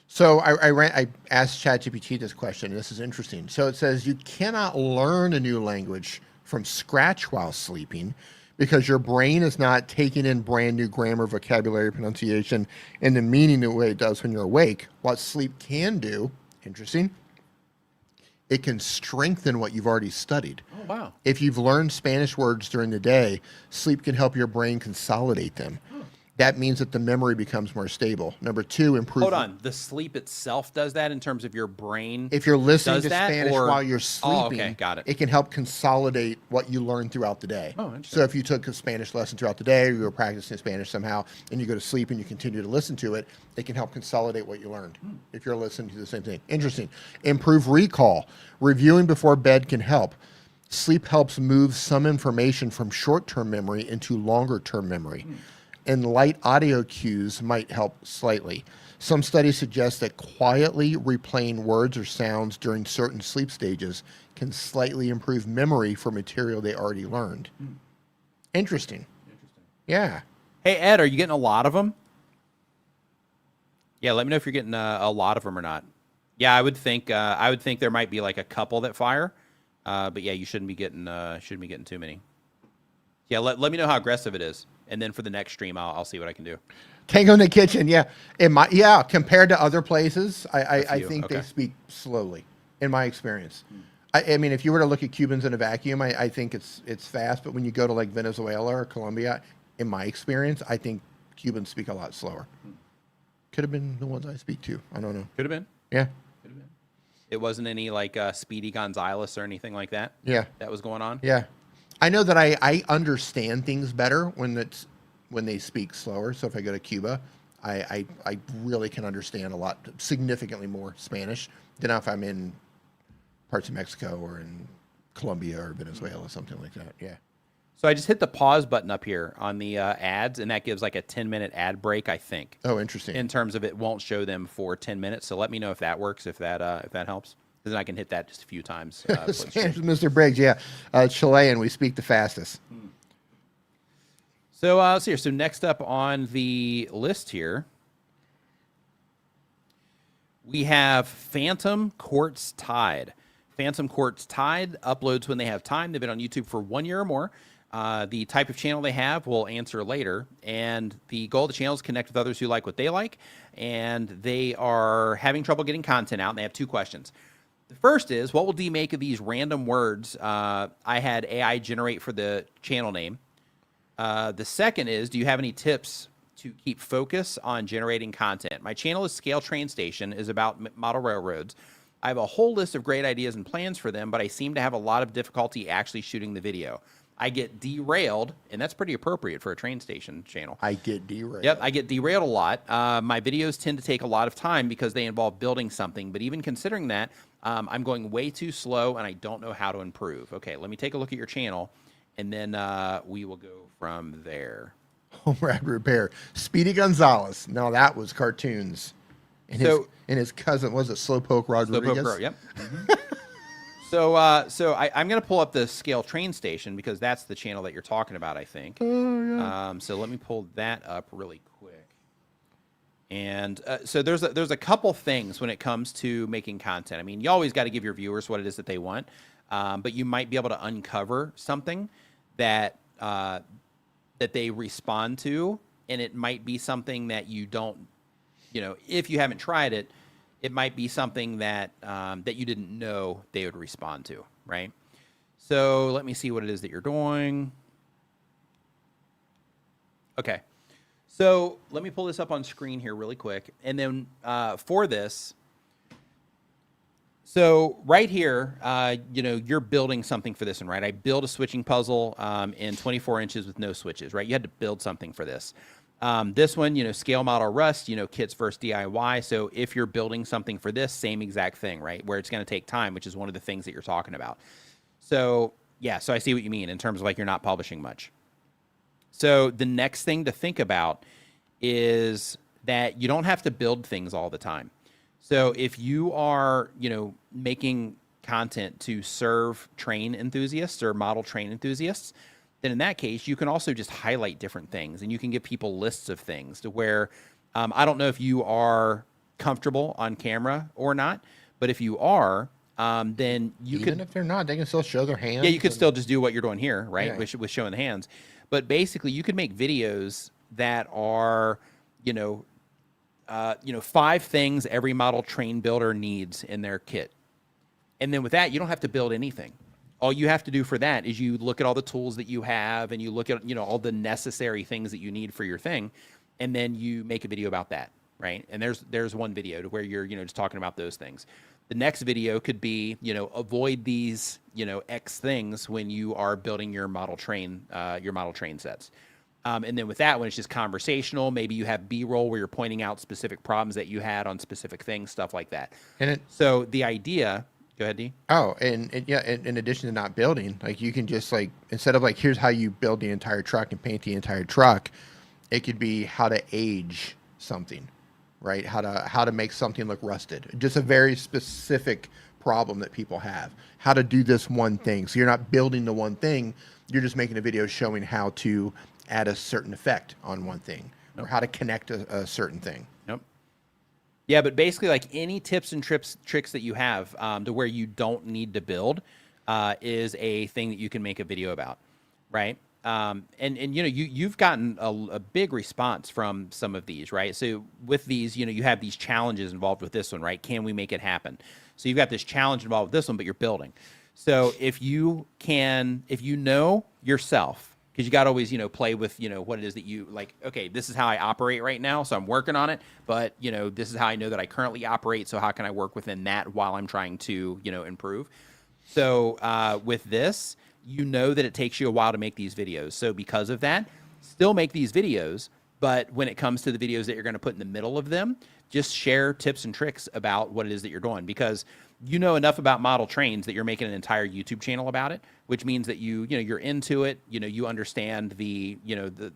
So I asked ChatGPT this question, and this is interesting. So it says you cannot learn a new language from scratch while sleeping because your brain is not taking in brand new grammar, vocabulary, pronunciation, and the meaning the way it does when you're awake. What sleep can do, interesting, it can strengthen what you've already studied. Oh, wow. If you've learned Spanish words during the day, sleep can help your brain consolidate them. That means that the memory becomes more stable. Number two, improve. Hold on. The sleep itself does that in terms of your brain? If you're listening does to that, Spanish or- while you're Oh, sleeping, okay, got it. it can help consolidate what you learned throughout the day. Oh, interesting. So if you took a Spanish lesson throughout the day, or you were practicing Spanish somehow, and you go to sleep and you continue to listen to it, it can help consolidate what you learned if you're listening to the same thing. Interesting. Improve recall. Reviewing before bed can help. Sleep helps move some information from short-term memory into longer-term memory. And light audio cues might help slightly. Some studies suggest that quietly replaying words or sounds during certain sleep stages can slightly improve memory for material they already learned. Interesting. Yeah. Hey, Ed, are you getting a lot of them? Yeah, let me know if you're getting a lot of them or not. Yeah, I would think there might be like a couple that fire, but yeah, you shouldn't be getting too many. Yeah, let me know how aggressive it is, and then for the next stream, I'll see what I can do. Tango in the kitchen, yeah. Compared to other places, I think they speak slowly, in my experience. I mean, if you were to look at Cubans in a vacuum, I think it's fast, but when you go to like Venezuela or Colombia, in my experience, I think Cubans speak a lot slower. Could have been the ones I speak to. I don't know. Could have been. Yeah. Could have been. It wasn't any like Speedy Gonzales or anything like that. Yeah. That was going on. Yeah. I know that I understand things better when they speak slower. So if I go to Cuba, I really can understand a lot, significantly more Spanish than if I'm in parts of Mexico or in Colombia or Venezuela, something like that. Yeah. So I just hit the pause button up here on the ads, and that gives like a 10-minute ad break, I think. Oh, interesting. In terms of it won't show them for 10 minutes. So let me know if that works, if that helps. Then I can hit that just a few times. Spanish, Mr. Briggs, yeah. Chilean, we speak the fastest. So let's see here. So next up on the list here, we have Phantom Quartz Tide. Phantom Quartz Tide uploads when they have time. They've been on YouTube for 1 year or more. The type of channel they have we'll answer later. And the goal of the channel is to connect with others who like what they like. And they are having trouble getting content out. And they have two questions. The first is, what will D make of these random words I had AI generate for the channel name? The second is, do you have any tips to keep focus on generating content? My channel is Scale Train Station, is about model railroads. I have a whole list of great ideas and plans for them, but I seem to have a lot of difficulty actually shooting the video. I get derailed, and that's pretty appropriate for a train station channel. I get derailed. Yep, I get derailed a lot. My videos tend to take a lot of time because they involve building something. But even considering that, I'm going way too slow, and I don't know how to improve. Okay, let me take a look at your channel, and then we will go from there. Homrad Repair. Speedy Gonzalez. No, that was cartoons. And his cousin, was it Slowpoke Rodriguez? Slowpoke, yep. So I'm going to pull up the scale train station because that's the channel that you're talking about, I think. Oh, yeah. So let me pull that up really quick. And so there's a couple things when it comes to making content. I mean, you always got to give your viewers what it is that they want, but you might be able to uncover something that that they respond to, and it might be something that you don't, if you haven't tried it, it might be something that that you didn't know they would respond to, right? So let me see what it is that you're doing. Okay. So let me pull this up on screen here really quick. And then for this, so right here, you're building something for this one, right? I built a switching puzzle in 24 inches with no switches, right? You had to build something for this. This one, scale model Rust, kits versus DIY. So if you're building something for this, same exact thing, right? Where it's going to take time, which is one of the things that you're talking about. So yeah, so I see what you mean in terms of like you're not publishing much. So the next thing to think about is that you don't have to build things all the time. So if you are, making content to serve train enthusiasts or model train enthusiasts, then in that case, you can also just highlight different things, and you can give people lists of things to where, I don't know if you are comfortable on camera or not, but if you are, then you Even if they're not, they can still show their hands. Yeah, you could still just do what you're doing here, right? Yeah. With showing the hands. But basically, you could make videos that are, 5 things every model train builder needs in their kit. And then with that, you don't have to build anything. All you have to do for that is you look at all the tools that you have, and you look at, all the necessary things that you need for your thing, and then you make a video about that, right? And there's one video to where you're, just talking about those things. The next video could be, avoid these, X things when you are building your model train sets. And then with that one, it's just conversational. Maybe you have B-roll where you're pointing out specific problems that you had on specific things, stuff like that. So the idea... Go ahead, D. Oh, and in addition to not building, like you can just instead of here's how you build the entire truck and paint the entire truck, it could be how to age something, right? How to make something look rusted. Just a very specific problem that people have. How to do this one thing. So you're not building the one thing, you're just making a video showing how to add a certain effect on one thing, or how to connect a certain thing. Yeah, but basically, like any tips and tricks that you have to where you don't need to build is a thing that you can make a video about, right? And you've gotten a big response from some of these, right? So with these, you have these challenges involved with this one, right? Can we make it happen? So you've got this challenge involved with this one, but you're building. So if you know yourself, because you got to always, play with, what it is that you like, okay, this is how I operate right now, so I'm working on it, but, this is how I know that I currently operate, so how can I work within that while I'm trying to, improve? So with this, that it takes you a while to make these videos. So because of that, still make these videos, but when it comes to the videos that you're going to put in the middle of them, just share tips and tricks about what it is that you're doing, because you know enough about model trains that you're making an entire YouTube channel about it, which means that you're into it, you understand the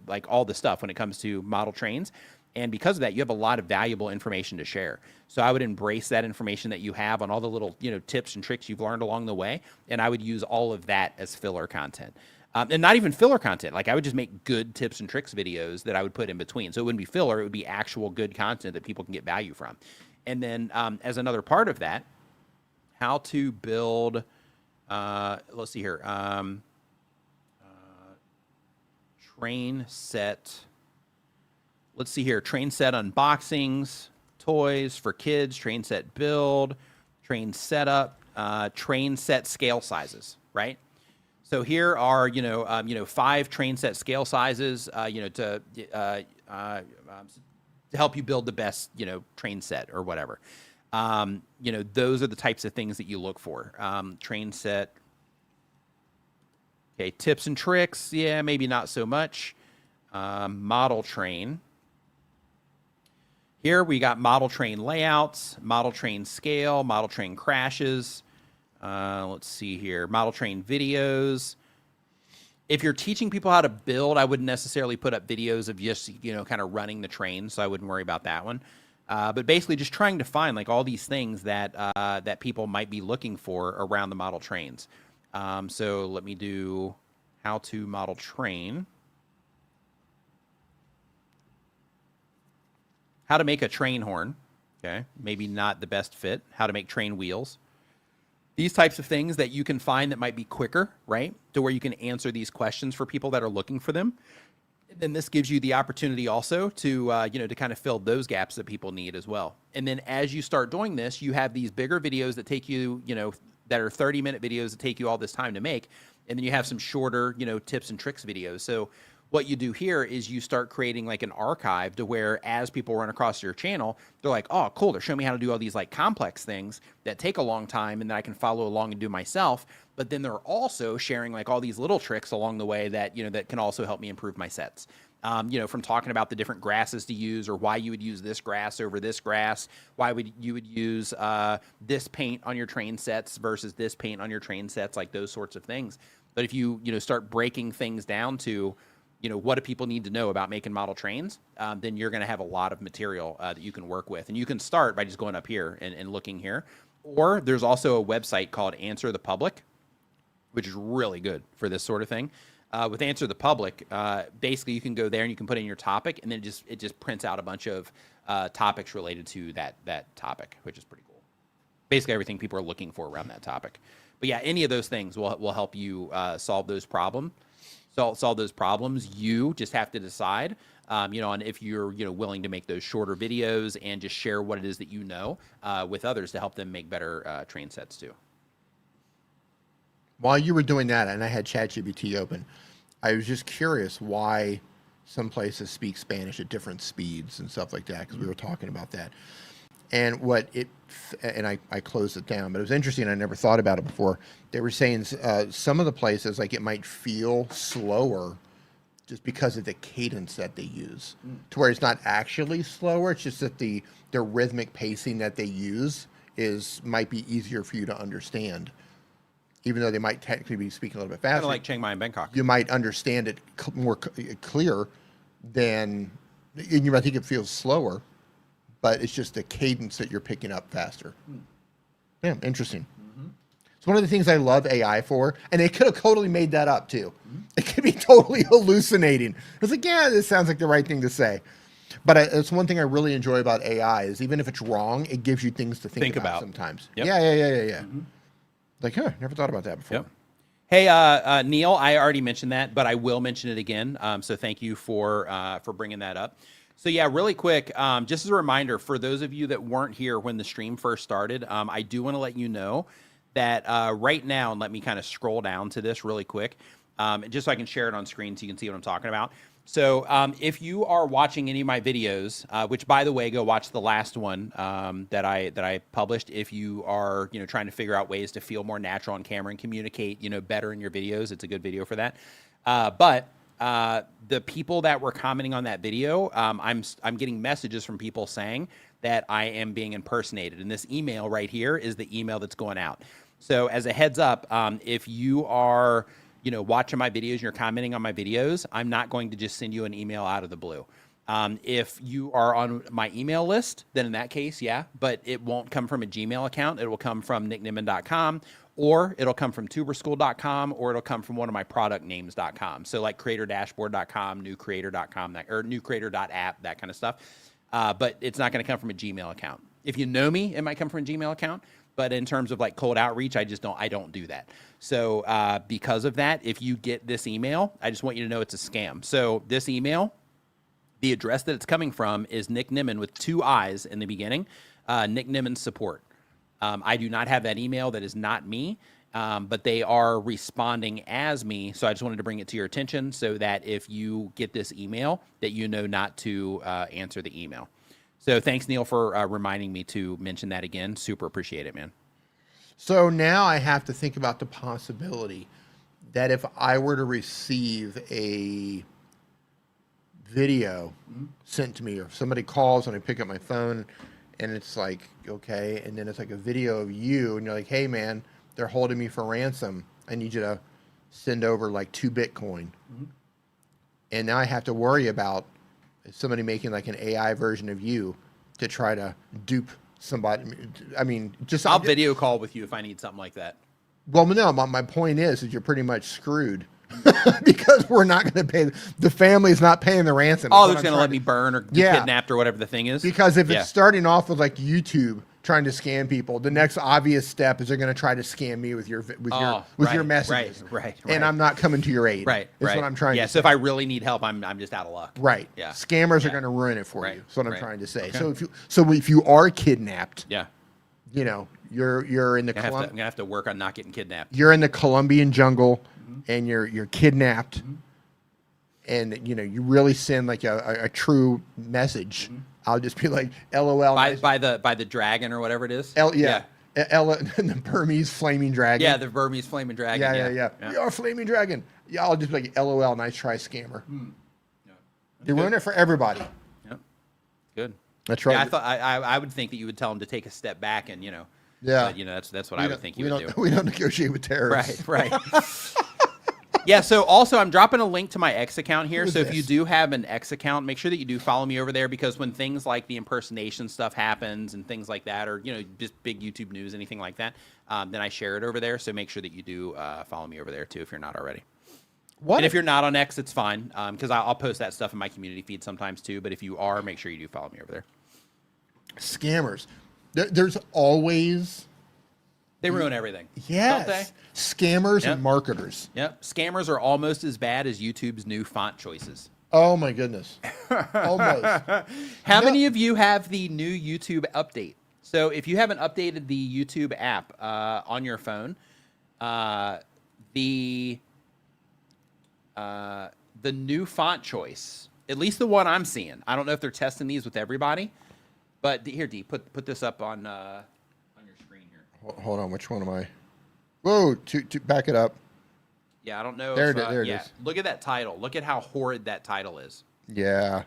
like all the stuff when it comes to model trains. And because of that, you have a lot of valuable information to share. So I would embrace that information that you have on all the little, tips and tricks you've learned along the way. And I would use all of that as filler content. And not even filler content. Like I would just make good tips and tricks videos that I would put in between. So it wouldn't be filler. It would be actual good content that people can get value from. And then as another part of that, how to build, let's see here, train set. Let's see here, train set unboxings, toys for kids, train set build, train setup, train set scale sizes, right? So here are, 5 train set scale sizes, to help you build the best, train set or whatever. Those are the types of things that you look for. Train set Okay, tips and tricks. Yeah, maybe not so much. Model train. Here we got model train layouts, model train scale, model train crashes. Let's see here. Model train videos. If you're teaching people how to build, I wouldn't necessarily put up videos of just, kind of running the train, so I wouldn't worry about that one. But basically just trying to find like all these things that that people might be looking for around the model trains. So let me do how to model train. How to make a train horn. Okay, maybe not the best fit. How to make train wheels. These types of things that you can find that might be quicker, right? To where you can answer these questions for people that are looking for them. And then this gives you the opportunity also to, to kind of fill those gaps that people need as well. And then as you start doing this, you have these bigger videos that take you, that are 30-minute videos that take you all this time to make. And then you have some shorter, tips and tricks videos. So what you do here is you start creating like an archive to where as people run across your channel, they're like, oh, cool. They're showing me how to do all these like complex things that take a long time and that I can follow along and do myself. But then they're also sharing like all these little tricks along the way that, that can also help me improve my sets. From talking about the different grasses to use or why you would use this grass over this grass, why you would use this paint on your train sets versus this paint on your train sets, like those sorts of things. But if you, start breaking things down to, what do people need to know about making model trains, then you're going to have a lot of material that you can work with. And you can start by just going up here and looking here. Or there's also a website called Answer the Public, which is really good for this sort of thing. With Answer the Public, basically you can go there and you can put in your topic, and then it just prints out a bunch of topics related to that topic, which is pretty cool. Basically everything people are looking for around that topic. But yeah, any of those things will help you solve those problems. Solve those problems. You just have to decide, on if you're, willing to make those shorter videos and just share what it is that with others to help them make better train sets too. While you were doing that, and I had ChatGPT open, I was just curious why some places speak Spanish at different speeds and stuff like that, because we were talking about that. And I closed it down, but it was interesting. I never thought about it before. They were saying some of the places, like it might feel slower just because of the cadence that they use, to where it's not actually slower. It's just that the rhythmic pacing that they use might be easier for you to understand. Even though they might technically be speaking a little bit faster. Kind of like Chiang Mai and Bangkok. You might understand it more clear than, and you might think it feels slower, but it's just the cadence that you're picking up faster. Yeah, interesting. It's one of the things I love AI for, and it could have totally made that up too. It could be totally hallucinating. It's like, yeah, this sounds like the right thing to say. But it's one thing I really enjoy about AI is even if it's wrong, it gives you things to think about sometimes. Yep. Yeah. Like, never thought about that before. Yep. Hey, Neil, I already mentioned that, but I will mention it again. So thank you for bringing that up. So yeah, really quick, just as a reminder for those of you that weren't here when the stream first started, I do want to let you know that right now, and let me kind of scroll down to this really quick, just so I can share it on screen so you can see what I'm talking about. So if you are watching any of my videos, which by the way, go watch the last one that I published. If you are trying to figure out ways to feel more natural on camera and communicate better in your videos, it's a good video for that. But the people that were commenting on that video, I'm getting messages from people saying that I am being impersonated, and this email right here is the email that's going out. So as a heads up, if you are watching my videos and you're commenting on my videos, I'm not going to just send you an email out of the blue. If you are on my email list, then in that case, yeah, but it won't come from a Gmail account. It will come from nickniman.com, or it'll come from tuberschool.com, or it'll come from one of my product names.com. So like creatordashboard.com, newcreator.com, or newcreator.app, that kind of stuff. But it's not going to come from a Gmail account. If you know me, it might come from a Gmail account. But in terms of like cold outreach, I don't do that. So because of that, if you get this email, I just want you to know it's a scam. So this email, the address that it's coming from is Nick Nimmin with 2 I's in the beginning, Nick Nimmin support. I do not have that email. That is not me, but they are responding as me. So I just wanted to bring it to your attention so that if you get this email, that you know not to answer the email. So thanks, Neil, for reminding me to mention that again. Super appreciate it, man. So now I have to think about the possibility that if I were to receive a video sent to me, or if somebody calls and I pick up my phone and it's like, okay, and then it's like a video of you and you're like, hey man, they're holding me for ransom. I need you to send over like 2 Bitcoin. And now I have to worry about somebody making like an AI version of you to try to dupe somebody. I mean, just I'll video call with you if I need something like that. Well, no, my point is you're pretty much screwed because we're not going to pay. The family's not paying the ransom. Oh, they're going to let me burn or get kidnapped or whatever the thing is. Because if it's starting off with like YouTube trying to scam people, the next obvious step is they're going to try to scam me with your messages. Right. And I'm not coming to your aid. Right. That's what I'm trying to say. Yeah, so if I really need help, I'm just out of luck. Right. Yeah. Scammers are going to ruin it for you. That's what I'm trying to say. Okay. So if you are kidnapped, yeah, you know, you're in the I'm going to have to work on not getting kidnapped. You're in the Colombian jungle and you're kidnapped and you know, you really send like a true message. I'll just be like, LOL. By the dragon or whatever it is. The Burmese flaming dragon. Yeah, the Burmese flaming dragon. Yeah. We are flaming dragon. Yeah, I'll just be like, LOL, nice try, scammer. They ruin it for everybody. Yep. Good. That's right. Yeah, I thought I would think that you would tell them to take a step back and, you know. Yeah. But, you know, that's what I would think you would do. We don't negotiate with terrorists. Right. Yeah, so also I'm dropping a link to my X account here. So if you do have an X account, make sure that you do follow me over there, because when things like the impersonation stuff happens and things like that, or, you know, just big YouTube news, anything like that, then I share it over there. So make sure that you do follow me over there too if you're not already. And if you're not on X, it's fine, because I'll post that stuff in my community feed sometimes too. But if you are, make sure you do follow me over there. Scammers. There's always... They ruin everything. Yes. Don't they? Scammers and marketers. Yep. Scammers are almost as bad as YouTube's new font choices. Oh, my goodness. Almost. How many of you have the new YouTube update? So if you haven't updated the YouTube app on your phone, the new font choice, at least the one I'm seeing, I don't know if they're testing these with everybody, but here, D, put this up on your screen here. Hold on, which one am I? Whoa, to back it up. Yeah, I don't know. There it is. Look at that title. Look at how horrid that title is. Yeah.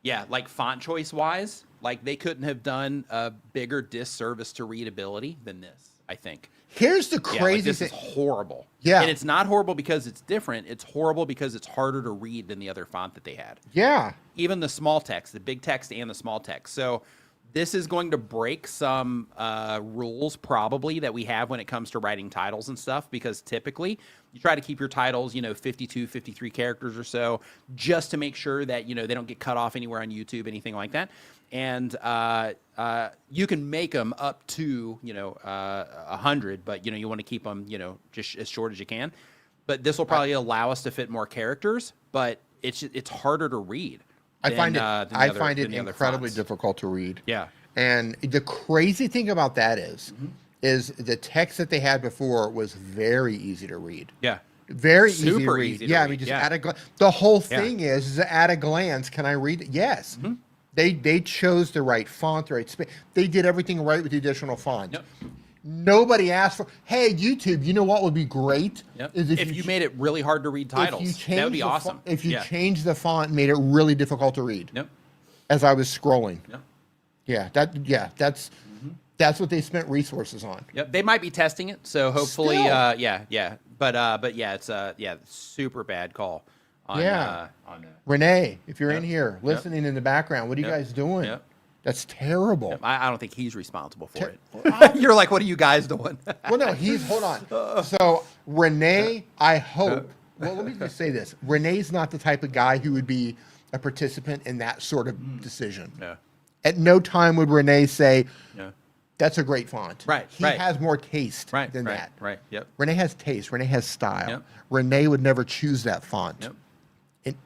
Yeah, like font choice wise, like they couldn't have done a bigger disservice to readability than this, I think. Here's the crazy thing. This is horrible. Yeah. And it's not horrible because it's different. It's horrible because it's harder to read than the other font that they had. Yeah. Even the small text, the big text and the small text. So this is going to break some rules probably that we have when it comes to writing titles and stuff, because typically you try to keep your titles, 52, 53 characters or so, just to make sure that, they don't get cut off anywhere on YouTube, anything like that. And you can make them up to, 100, but, you want to keep them, just as short as you can. But this will probably allow us to fit more characters, but it's harder to read. I find it incredibly difficult to read. Yeah. And the crazy thing about that is the text that they had before was very easy to read. Yeah. Very Super easy to read. Easy to read. I mean, just at a glance. The whole thing is at a glance, can I read it? Yes. They chose the right font, the right space. They did everything right with the additional font. Yep. Nobody asked for, hey, YouTube, you know what would be great? Yep. Is if you made it really hard to read titles, that would be awesome. If you changed the font and made it really difficult to read. Yep. As I was scrolling. Yep. That's what they spent resources on. Yep. They might be testing it, so hopefully But it's super bad call on Renee, if you're in here listening in the background, what are you guys doing? Yep. That's terrible. I don't think he's responsible for it. You're like, what are you guys doing? Well, no, hold on. So Renee, I hope, well, let me just say this. Renee's not the type of guy who would be a participant in that sort of decision. Yeah. At no time would Renee say, that's a great font. Right. He has more taste than that. Right. Yep. Renee has taste. Renee has style. Yep. Renee would never choose that font. Yep.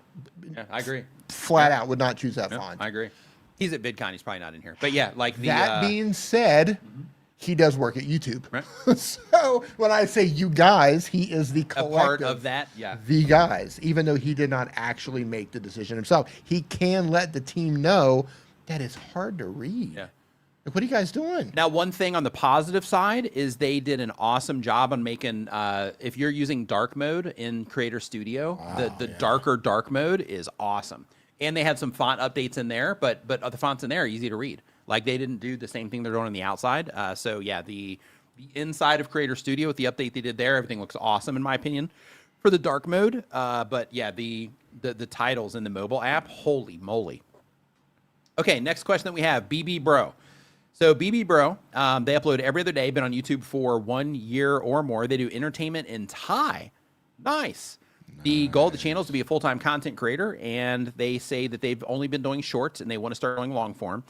I agree. Flat out would not choose that font. I agree. He's at VidCon. He's probably not in here. But yeah, like the... That being said, he does work at YouTube. Right. So when I say you guys, he is the collective. A part of that, The guys, even though he did not actually make the decision himself. He can let the team know that it's hard to read. Yeah. Like, what are you guys doing? Now, one thing on the positive side is they did an awesome job on making, if you're using dark mode in Creator Studio, the darker dark mode is awesome. And they had some font updates in there, but the fonts in there are easy to read. Like, they didn't do the same thing they're doing on the outside. So yeah, the inside of Creator Studio with the update they did there, everything looks awesome in my opinion for the dark mode. But yeah, the titles in the mobile app, holy moly. Okay, next question that we have, BB Bro. So BB Bro, they upload every other day, been on YouTube for 1 year or more. They do entertainment in Thai. Nice. The goal of the channel is to be a full-time content creator, and they say that they've only been doing shorts and they want to start doing long form.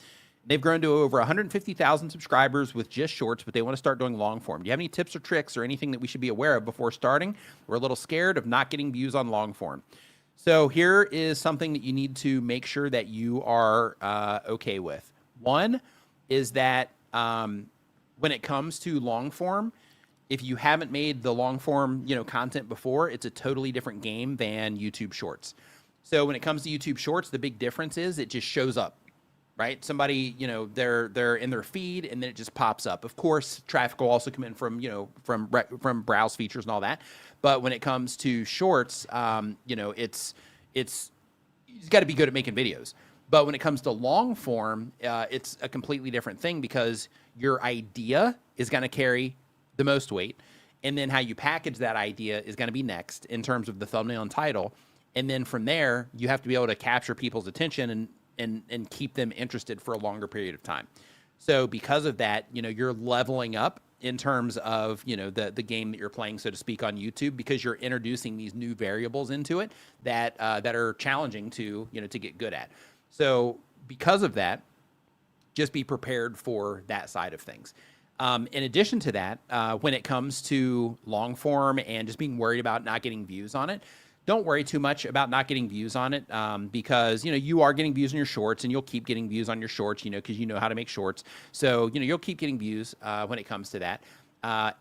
They've grown to over 150,000 subscribers with just shorts, but they want to start doing long form. Do you have any tips or tricks or anything that we should be aware of before starting? We're a little scared of not getting views on long form. So here is something that you need to make sure that you are okay with. One is that when it comes to long form, if you haven't made the long form, content before, it's a totally different game than YouTube Shorts. So when it comes to YouTube Shorts, the big difference is it just shows up, right? Somebody, they're in their feed and then it just pops up. Of course, traffic will also come in from, from browse features and all that. But when it comes to Shorts, it's you've got to be good at making videos. But when it comes to long form, it's a completely different thing because your idea is going to carry the most weight. And then how you package that idea is going to be next in terms of the thumbnail and title. And then from there, you have to be able to capture people's attention and keep them interested for a longer period of time. So because of that, you're leveling up in terms of, the game that you're playing, so to speak, on YouTube, because you're introducing these new variables into it that are challenging to get good at. So because of that, just be prepared for that side of things. In addition to that, when it comes to long form and just being worried about not getting views on it, don't worry too much about not getting views on it because, you are getting views on your shorts and you'll keep getting views on your shorts, because you know how to make shorts. So, you'll keep getting views when it comes to that.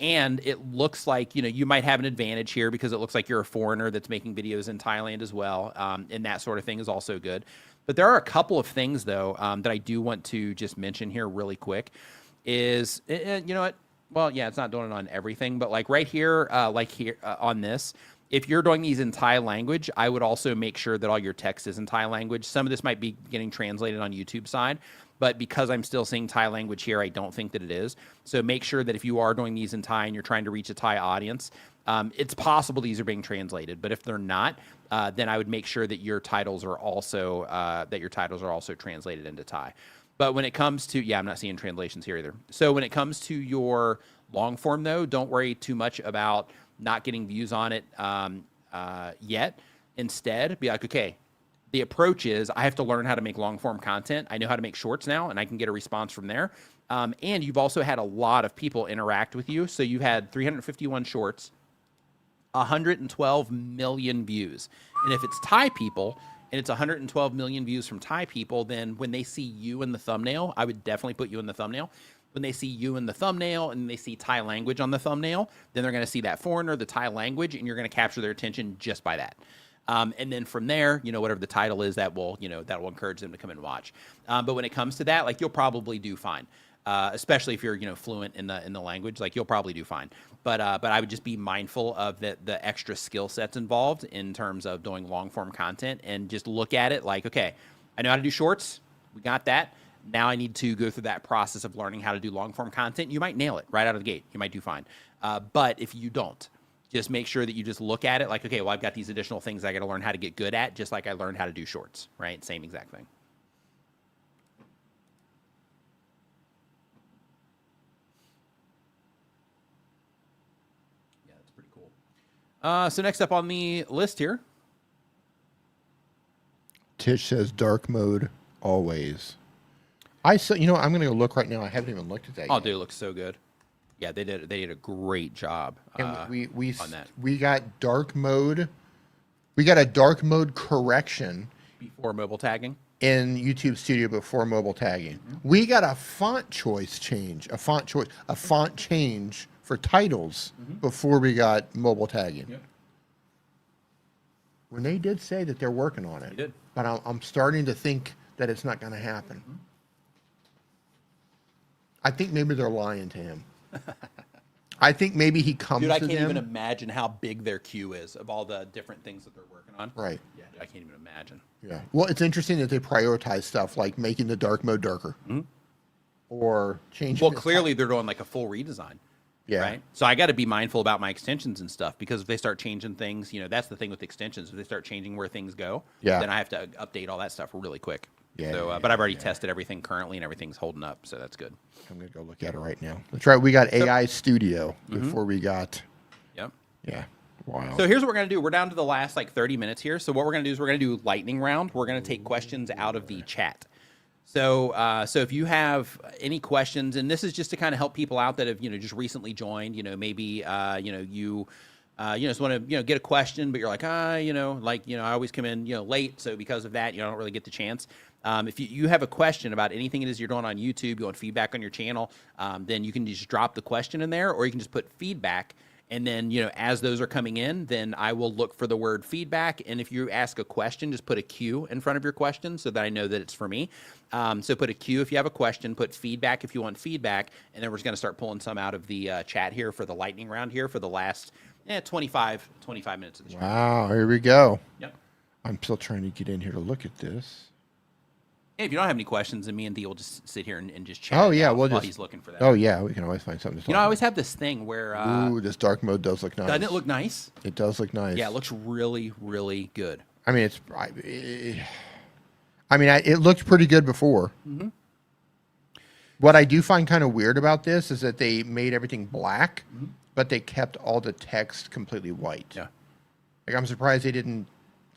And it looks like, you might have an advantage here because it looks like you're a foreigner that's making videos in Thailand as well. And that sort of thing is also good. But there are a couple of things, though, that I do want to just mention here really quick is, you know what? Well, yeah, it's not doing it on everything, but like right here, on this, if you're doing these in Thai language, I would also make sure that all your text is in Thai language. Some of this might be getting translated on YouTube side, but because I'm still seeing Thai language here, I don't think that it is. So make sure that if you are doing these in Thai and you're trying to reach a Thai audience, it's possible these are being translated, but if they're not, then I would make sure that your titles are also translated into Thai. But when it comes to, I'm not seeing translations here either. So when it comes to your long form, though, don't worry too much about not getting views on it yet. Instead, be like, okay, the approach is I have to learn how to make long form content. I know how to make shorts now, and I can get a response from there. And you've also had a lot of people interact with you. So you had 351 shorts, 112 million views. And if it's Thai people, and it's 112 million views from Thai people, then when they see you in the thumbnail, I would definitely put you in the thumbnail. When they see you in the thumbnail and they see Thai language on the thumbnail, then they're going to see that foreigner, the Thai language, and you're going to capture their attention just by that. And then from there, whatever the title is, that will encourage them to come and watch. But when it comes to that, like, you'll probably do fine. Especially if you're, fluent in the language, like, you'll probably do fine. But I would just be mindful of the extra skill sets involved in terms of doing long form content, and just look at it like, okay, I know how to do shorts. We got that. Now I need to go through that process of learning how to do long form content. You might nail it right out of the gate. You might do fine. But if you don't, just make sure that you just look at it like, okay, well, I've got these additional things I got to learn how to get good at, just like I learned how to do shorts, right? Same exact thing. So next up on the list here. Tish says dark mode always. I'm going to go look right now. I haven't even looked at that yet. Oh, dude, it looks so good. Yeah, they did a great job and we on that. We got dark mode. We got a dark mode correction before mobile tagging in YouTube Studio before mobile tagging. Mm-hmm. We got a font change for titles before we got mobile tagging. Yep. When they did say that they're working on it, they did. But I'm starting to think that it's not going to happen. I think maybe they're lying to him. I think maybe he comes to them. Dude, I can't even imagine how big their queue is of all the different things that they're working on. Right. Yeah, dude, I can't even imagine. Yeah. Well, it's interesting that they prioritize stuff like making the dark mode darker. Or changing. Well, clearly they're doing like a full redesign. Yeah. Right. So I got to be mindful about my extensions and stuff because if they start changing things, that's the thing with extensions. If they start changing where things go, then I have to update all that stuff really quick. Yeah. So, but I've already tested everything currently and everything's holding up. So that's good. I'm going to go look at it right now. That's right. We got AI Studio before we got. Yep. Yeah. Wow. So here's what we're going to do. We're down to the last like 30 minutes here. So what we're going to do is we're going to do lightning round. We're going to take questions out of the chat. So, so if you have any questions, and this is just to kind of help people out that have, just recently joined, maybe, you just want to, get a question, but you're like, I always come in, late. So because of that, you don't really get the chance. If you have a question about anything it is you're doing on YouTube, you want feedback on your channel, then you can just drop the question in there, or you can just put feedback. And then, as those are coming in, then I will look for the word feedback. And if you ask a question, just put a Q in front of your question so that I know that it's for me. So put a Q if you have a question, put feedback if you want feedback. And then we're just going to start pulling some out of the chat here for the lightning round here for the last 25 minutes of the show. Wow, here we go. Yep. I'm still trying to get in here to look at this. Hey, if you don't have any questions, then me and Dee will just sit here and just chat. Oh, yeah, while just he's looking for that. Oh, yeah, we can always find something to talk I always have this thing where... Ooh, this dark mode does look nice. Doesn't it look nice? It does look nice. Yeah, it looks really, really good. I mean, it looked pretty good before. What I do find kind of weird about this is that they made everything black, but they kept all the text completely white. Yeah. Like, I'm surprised they didn't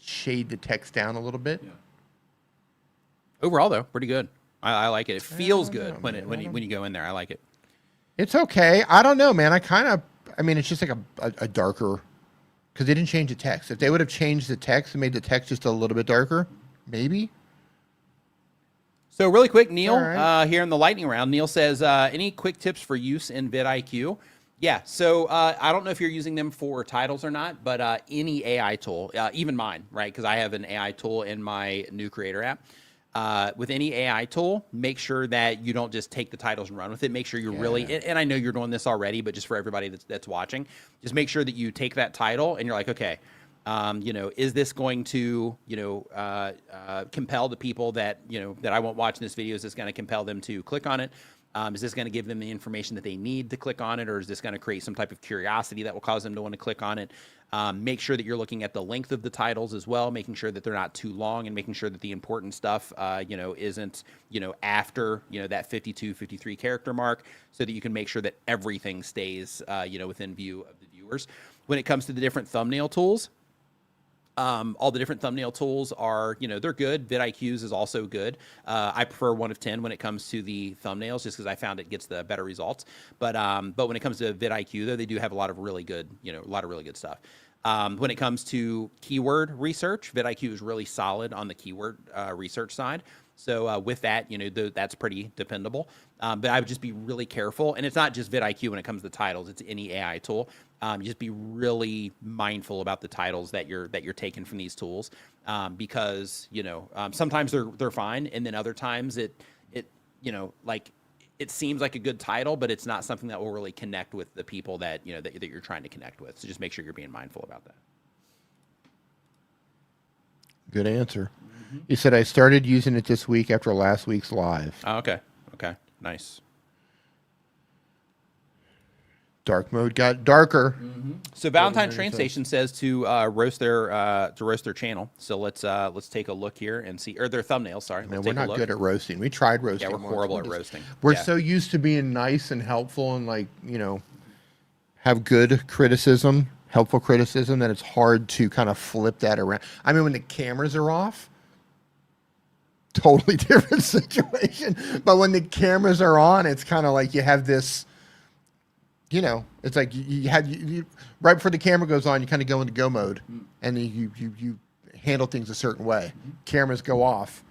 shade the text down a little bit. Yeah. Overall, though, pretty good. I like it. It feels good when you go in there. I like it. It's okay. I don't know, man. It's just like a darker, because they didn't change the text. If they would have changed the text and made the text just a little bit darker, maybe. So really quick, Neil, right. here in the lightning round, Neil says, any quick tips for use in vidIQ? Yeah, so I don't know if you're using them for titles or not, but any AI tool, even mine, right? Because I have an AI tool in my new creator app. With any AI tool, make sure that you don't just take the titles and run with it. Make sure you're really, and I know you're doing this already, but just for everybody that's watching, just make sure that you take that title and you're like, okay, is this going to, compel the people that, that I won't watch this video? Is this going to compel them to click on it? Is this going to give them the information that they need to click on it? Or is this going to create some type of curiosity that will cause them to want to click on it? Make sure that you're looking at the length of the titles as well, making sure that they're not too long and making sure that the important stuff, isn't, after, that 52, 53 character mark, so that you can make sure that everything stays, within view of the viewers. When it comes to the different thumbnail tools, all the different thumbnail tools are, they're good. vidIQ's is also good. I prefer 1 of 10 when it comes to the thumbnails, just because I found it gets the better results. But when it comes to vidIQ, though, they do have a lot of really good, stuff. When it comes to keyword research, vidIQ is really solid on the keyword research side. So with that, that's pretty dependable. But I would just be really careful. And it's not just vidIQ when it comes to titles. It's any AI tool. Just be really mindful about the titles that you're taking from these tools, because sometimes they're fine, and then other times it seems like a good title, but it's not something that will really connect with the people that that you're trying to connect with. So just make sure you're being mindful about that. Good answer. He said, I started using it this week after last week's live. Oh, okay. Nice. Dark mode got darker. So Valentine Train Station says to roast their channel. So let's take a look here and see, or their thumbnails. Sorry, Man, we're not good at roasting. We tried roasting. Yeah, we're horrible at roasting. We're so used to being nice and helpful and have good criticism, helpful criticism, that it's hard to kind of flip that around. I mean, when the cameras are off, totally different situation. But when the cameras are on, it's kind of like you have this. It's like you right before the camera goes on, you kind of go into go mode, and then you handle things a certain way. Cameras go off,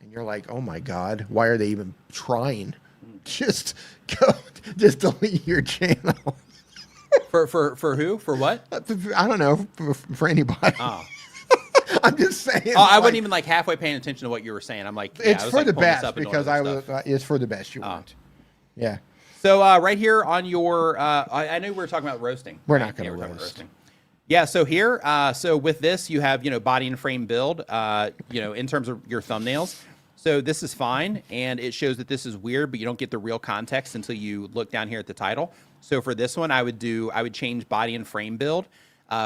and you're like, oh my God, why are they even trying? Just delete your channel. For who? For what? I don't know. For anybody. Oh. I'm just saying. Oh, I wasn't even halfway paying attention to what you were saying. I'm like, it's for the best, because it's for the best you want. Yeah. So right here on your, I know we were talking about roasting. We're right? not going Yeah, to we're talking about roast. roasting. Yeah, so here, so with this, you have, body and frame build, in terms of your thumbnails. So this is fine, and it shows that this is weird, but you don't get the real context until you look down here at the title. So for this one, I would change body and frame build,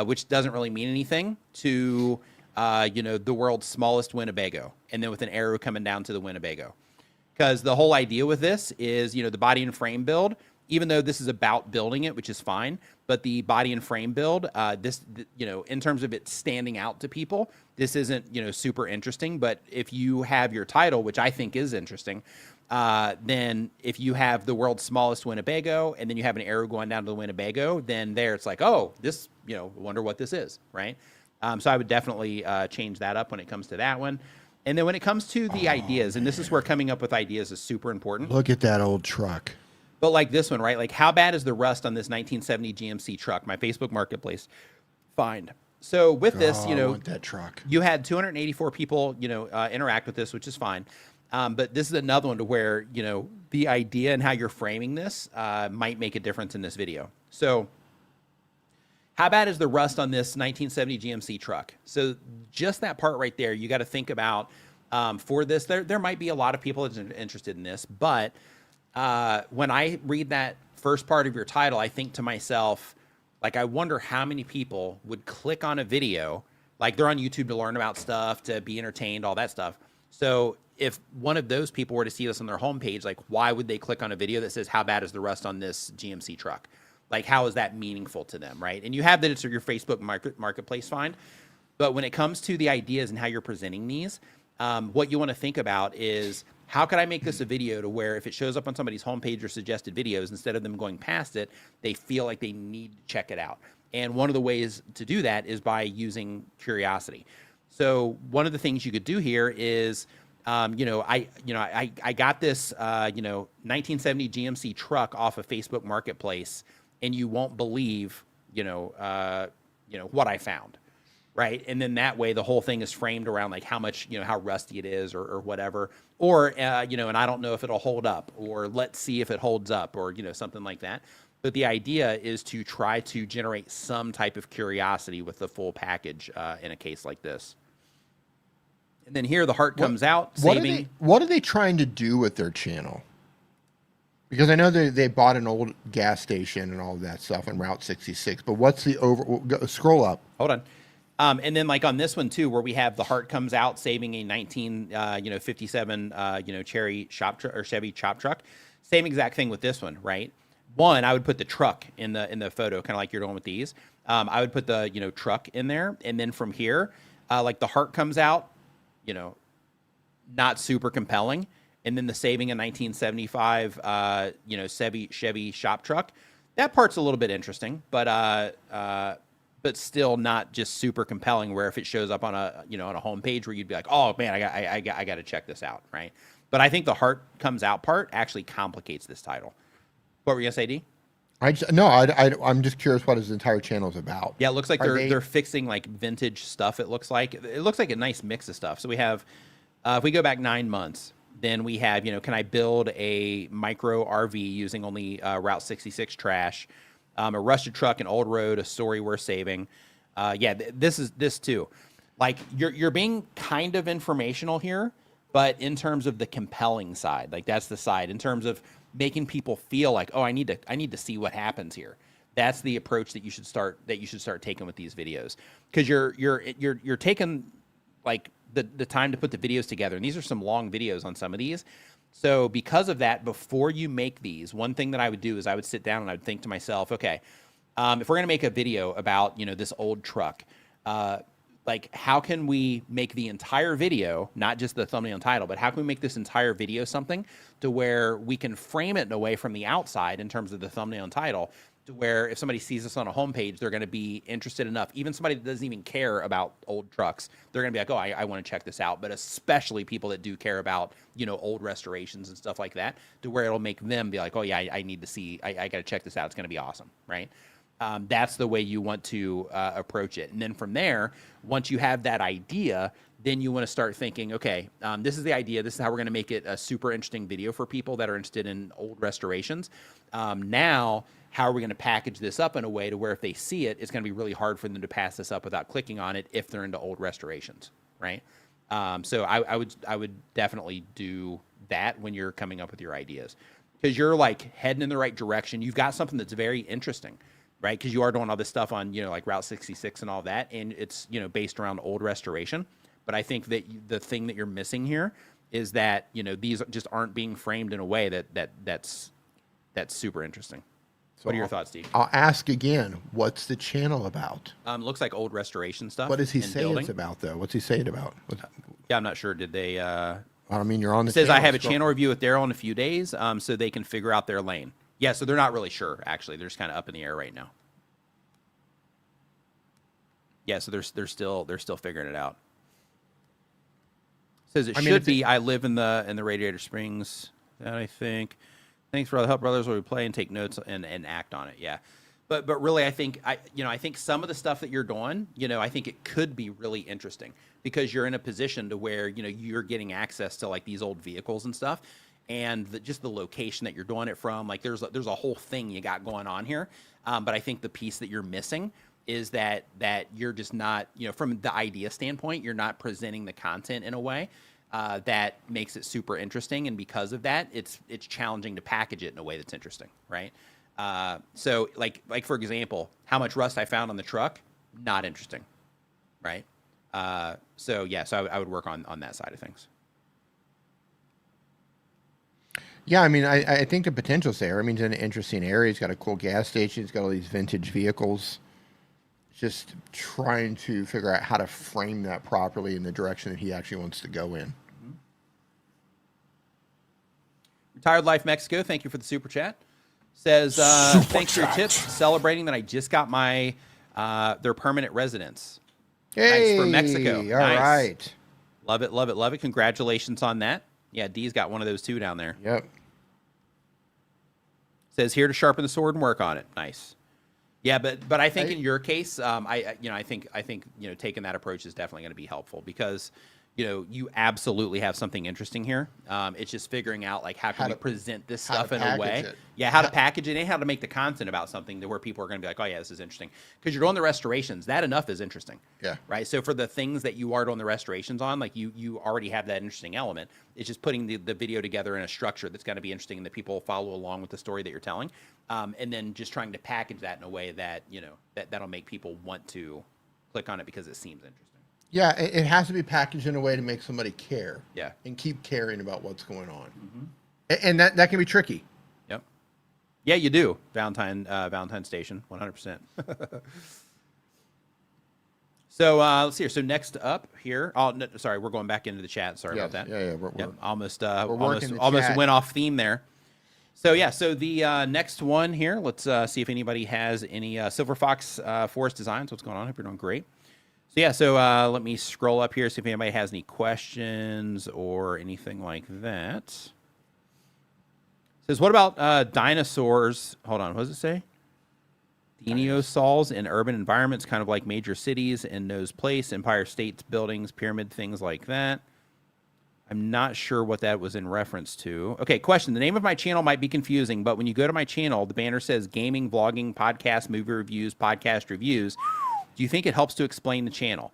which doesn't really mean anything, to, the world's smallest Winnebago, and then with an arrow coming down to the Winnebago. Because the whole idea with this is, the body and frame build, even though this is about building it, which is fine, but the body and frame build, in terms of it standing out to people, this isn't, super interesting. But if you have your title, which I think is interesting, then if you have the world's smallest Winnebago and then you have an arrow going down to the Winnebago, then there it's like, oh, this, wonder what this is, right? So I would definitely change that up when it comes to that one. And then when it comes to the ideas, and this is where coming up with ideas is super important. Look at that old truck. But like this one, right? Like, how bad is the rust on this 1970 GMC truck? My Facebook Marketplace find. So with this, I want that truck. you had 284 people, interact with this, which is fine. But this is another one to where, the idea and how you're framing this might make a difference in this video. So how bad is the rust on this 1970 GMC truck? So just that part right there, you got to think about for this. There might be a lot of people that are interested in this, but when I read that first part of your title, I think to myself, like, I wonder how many people would click on a video, like they're on YouTube to learn about stuff, to be entertained, all that stuff. So if one of those people were to see this on their homepage, like, why would they click on a video that says, how bad is the rust on this GMC truck? Like, how is that meaningful to them, right? And you have that it's your Facebook marketplace find. But when it comes to the ideas and how you're presenting these, what you want to think about is, how could I make this a video to where if it shows up on somebody's homepage or suggested videos, instead of them going past it, they feel like they need to check it out. And one of the ways to do that is by using curiosity. So one of the things you could do here is, I got this, 1970 GMC truck off of Facebook Marketplace, and you won't believe, what I found. Right. And then that way the whole thing is framed around like how much, how rusty it is or whatever. Or, and I don't know if it'll hold up, or let's see if it holds up, or, something like that. But the idea is to try to generate some type of curiosity with the full package in a case like this. And then here the heart comes out. Saving. What are they trying to do with their channel? Because I know they bought an old gas station and all of that stuff on Route 66. But what's the scroll up. Hold on. And then like on this one too, where we have the heart comes out, saving a 1957 Cherry shop truck or Chevy chop truck. Same exact thing with this one, right? One, I would put the truck in the photo, kind of like you're doing with these. I would put the truck in there, and then from here, like the heart comes out, not super compelling, and then the saving a 1975 Chevy shop truck. That part's a little bit interesting, but still not just super compelling, where if it shows up on a on a homepage where you'd be like, oh man, I got to check this out, right? But I think the heart comes out part actually complicates this title. What were you gonna say, D? I'm just curious what his entire channel is about. Yeah, it looks like they're fixing like vintage stuff. It looks like a nice mix of stuff. So we have, if we go back 9 months, then we have can I build a micro RV using only Route 66 trash? A rusted truck, an old road, a story worth saving. This too. Like you're being kind of informational here, but in terms of the compelling side, like that's the side in terms of making people feel like, oh, I need to see what happens here. That's the approach that you should start taking with these videos, because you're taking like the time to put the videos together, and these are some long videos on some of these. So because of that, before you make these, one thing that I would do is I would sit down and I would think to myself, okay, if we're going to make a video about, this old truck, like how can we make the entire video, not just the thumbnail and title, but how can we make this entire video something to where we can frame it in a way from the outside in terms of the thumbnail and title, to where if somebody sees this on a homepage, they're going to be interested enough. Even somebody that doesn't even care about old trucks, they're going to be like, oh, I want to check this out. But especially people that do care about, old restorations and stuff like that, to where it'll make them be like, oh yeah, I need to see, I got to check this out. It's going to be awesome, right? That's the way you want to approach it. And then from there, once you have that idea, then you want to start thinking, okay, this is the idea. This is how we're going to make it a super interesting video for people that are interested in old restorations. Now, how are we going to package this up in a way to where if they see it, it's going to be really hard for them to pass this up without clicking on it if they're into old restorations, right? So I would definitely do that when you're coming up with your ideas, because you're like heading in the right direction. You've got something that's very interesting, right? Because you are doing all this stuff on, like Route 66 and all that, and it's, based around old restoration. But I think that the thing that you're missing here is that, these just aren't being framed in a way that's super interesting. So what are your thoughts, Steve? I'll ask again, what's the channel about? Looks like old restoration stuff. What does he say it's about, though? What's he saying about? Yeah, I'm not sure. Did they... I mean, you're on the It says, I have a channel review with Daryl in a few days, so they can figure out their lane. Yeah, so they're not really sure, actually. They're just kind of up in the air right now. Yeah, so they're still figuring it out. It says it should be, I live in the Radiator Springs, that I think. Thanks for all the help, brothers. Where we play and take notes and act on it. Yeah, but really, I think I think some of the stuff that you're doing, I think it could be really interesting because you're in a position to where you're getting access to like these old vehicles and stuff, and just the location that you're doing it from. Like there's a whole thing you got going on here. But I think the piece that you're missing is that you're just not, from the idea standpoint, you're not presenting the content in a way that makes it super interesting, and because of that, it's challenging to package it in a way that's interesting, right? So like for example, how much rust I found on the truck, not interesting, right? So I would work on that side of things. Yeah, I mean, I think the potential's there. I mean, it's an interesting area. It's got a cool gas station. It's got all these vintage vehicles. Just trying to figure out how to frame that properly in the direction that he actually wants to go in. Mm-hmm. Retired Life Mexico, thank you for the super chat. Says, thanks for your tips. Celebrating that I just got my their permanent residence. Hey, nice, from Mexico. All nice. right. Love it, love it, love it. Congratulations on that. Yeah, D's got one of those too down there. Yep. Says here to sharpen the sword and work on it. Nice. Yeah, but I think in your case, I think taking that approach is definitely going to be helpful because you absolutely have something interesting here. It's just figuring out like how can we present this stuff in a way, how to package it and how to make the content about something to where people are going to be like, oh yeah, this is interesting because you're doing the restorations. That enough is interesting. Yeah. Right. So for the things that you are doing the restorations on, like you already have that interesting element. It's just putting the video together in a structure that's going to be interesting and that people follow along with the story that you're telling. And then just trying to package that in a way that, that'll make people want to click on it because it seems interesting. Yeah, it has to be packaged in a way to make somebody care. Yeah. And keep caring about what's going on. Mm-hmm. And that can be tricky. Yep. Yeah, you do. Valentine Station, 100%. So let's see here. So next up here, no, sorry, we're going back into the chat. Sorry about that. Yeah. We're almost chat. went off theme there. So yeah, so the next one here, let's see if anybody has any Silver Fox Forest Designs. What's going on? Hope you're doing great. So yeah, so let me scroll up here, see if anybody has any questions or anything like that. It says, what about dinosaurs? Hold on, what does it say? Dinosaurs in urban environments, kind of like major cities in No's Place, Empire State Buildings, pyramid, things like that. I'm not sure what that was in reference to. Okay, question. The name of my channel might be confusing, but when you go to my channel, the banner says gaming, vlogging, podcast, movie reviews, podcast reviews. Do you think it helps to explain the channel?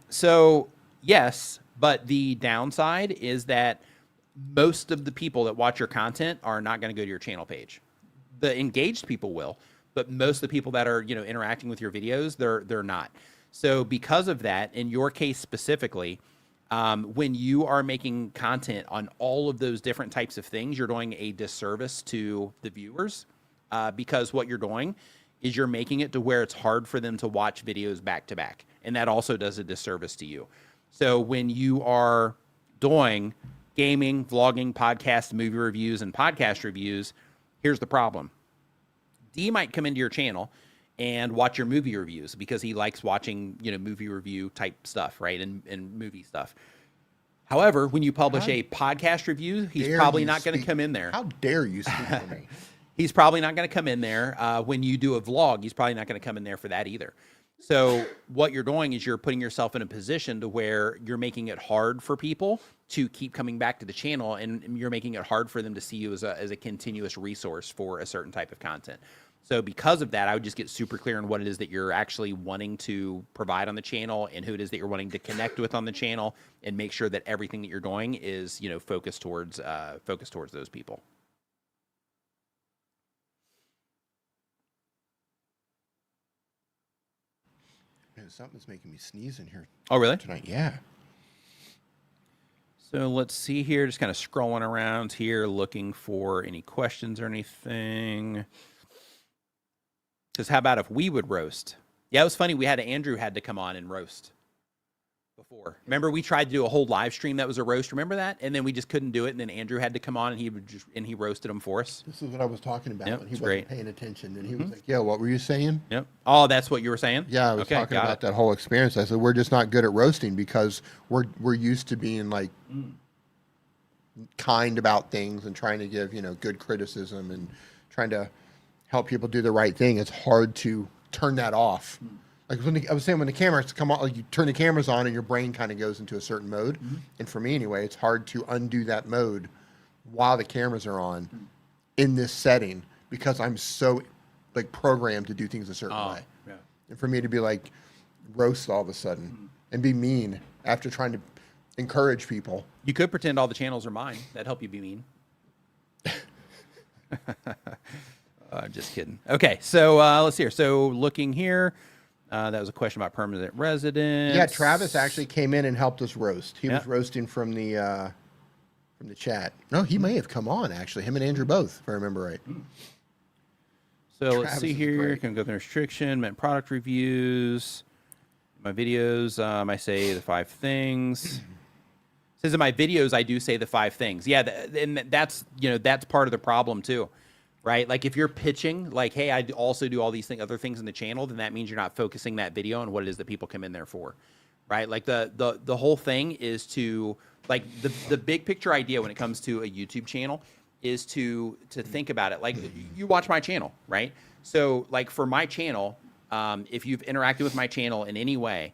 So yes, but the downside is that most of the people that watch your content are not going to go to your channel page. The engaged people will, but most of the people that are, interacting with your videos, they're not. So because of that, in your case specifically, when you are making content on all of those different types of things, you're doing a disservice to the viewers because what you're doing is you're making it to where it's hard for them to watch videos back to back. And that also does a disservice to you. So when you are doing gaming, vlogging, podcast, movie reviews, and podcast reviews, here's the problem. D might come into your channel and watch your movie reviews because he likes watching, movie review type stuff, right? And movie stuff. However, when you publish a podcast review, he's probably not going to come in there. How dare you speak for me? He's probably not going to come in there. When you do a vlog, he's probably not going to come in there for that either. So what you're doing is you're putting yourself in a position to where you're making it hard for people to keep coming back to the channel, and you're making it hard for them to see you as a continuous resource for a certain type of content. So because of that, I would just get super clear on what it is that you're actually wanting to provide on the channel and who it is that you're wanting to connect with on the channel, and make sure that everything that you're doing is, focused towards those people. Man, something's making me sneeze in here. Oh, really? Tonight, yeah. So let's see here, just kind of scrolling around here, looking for any questions or anything. Because how about if we would roast? Yeah, it was funny. Andrew had to come on and roast before. Remember, we tried to do a whole live stream that was a roast. Remember that? And then we just couldn't do it. And then Andrew had to come on, and he roasted them for us. This is what I was talking about. Yep, When he wasn't great. paying attention, and he was like, "Yeah, what were you saying?" Yep. Oh, that's what you were saying? Yeah, I was talking about that whole experience. I said we're just not good at roasting because we're used to being like kind about things and trying to give good criticism and trying to help people do the right thing. It's hard to turn that off. Like I was saying, when the cameras come on, like you turn the cameras on and your brain kind of goes into a certain mode. And for me anyway, it's hard to undo that mode while the cameras are on in this setting because I'm so like programmed to do things a certain way. Yeah. And for me to be like roast all of a sudden and be mean after trying to encourage people. You could pretend all the channels are mine. That'd help you be mean. Just kidding. Okay, so let's see here. So looking here, that was a question about permanent residence. Yeah, Travis actually came in and helped us roast. He was roasting from the chat. No, he may have come on actually. Him and Andrew both, if I remember right. So let's see here. Can go through restriction, meant product reviews. My videos, I say the 5 things. Says in my videos, I do say the 5 things. Yeah, and that's that's part of the problem too. Right? Like if you're pitching like, hey, I also do all these other things in the channel, then that means you're not focusing that video on what it is that people come in there for. Right? Like the whole thing is to like the big picture idea when it comes to a YouTube channel is to think about it. Like you watch my channel, right? So like for my channel, if you've interacted with my channel in any way,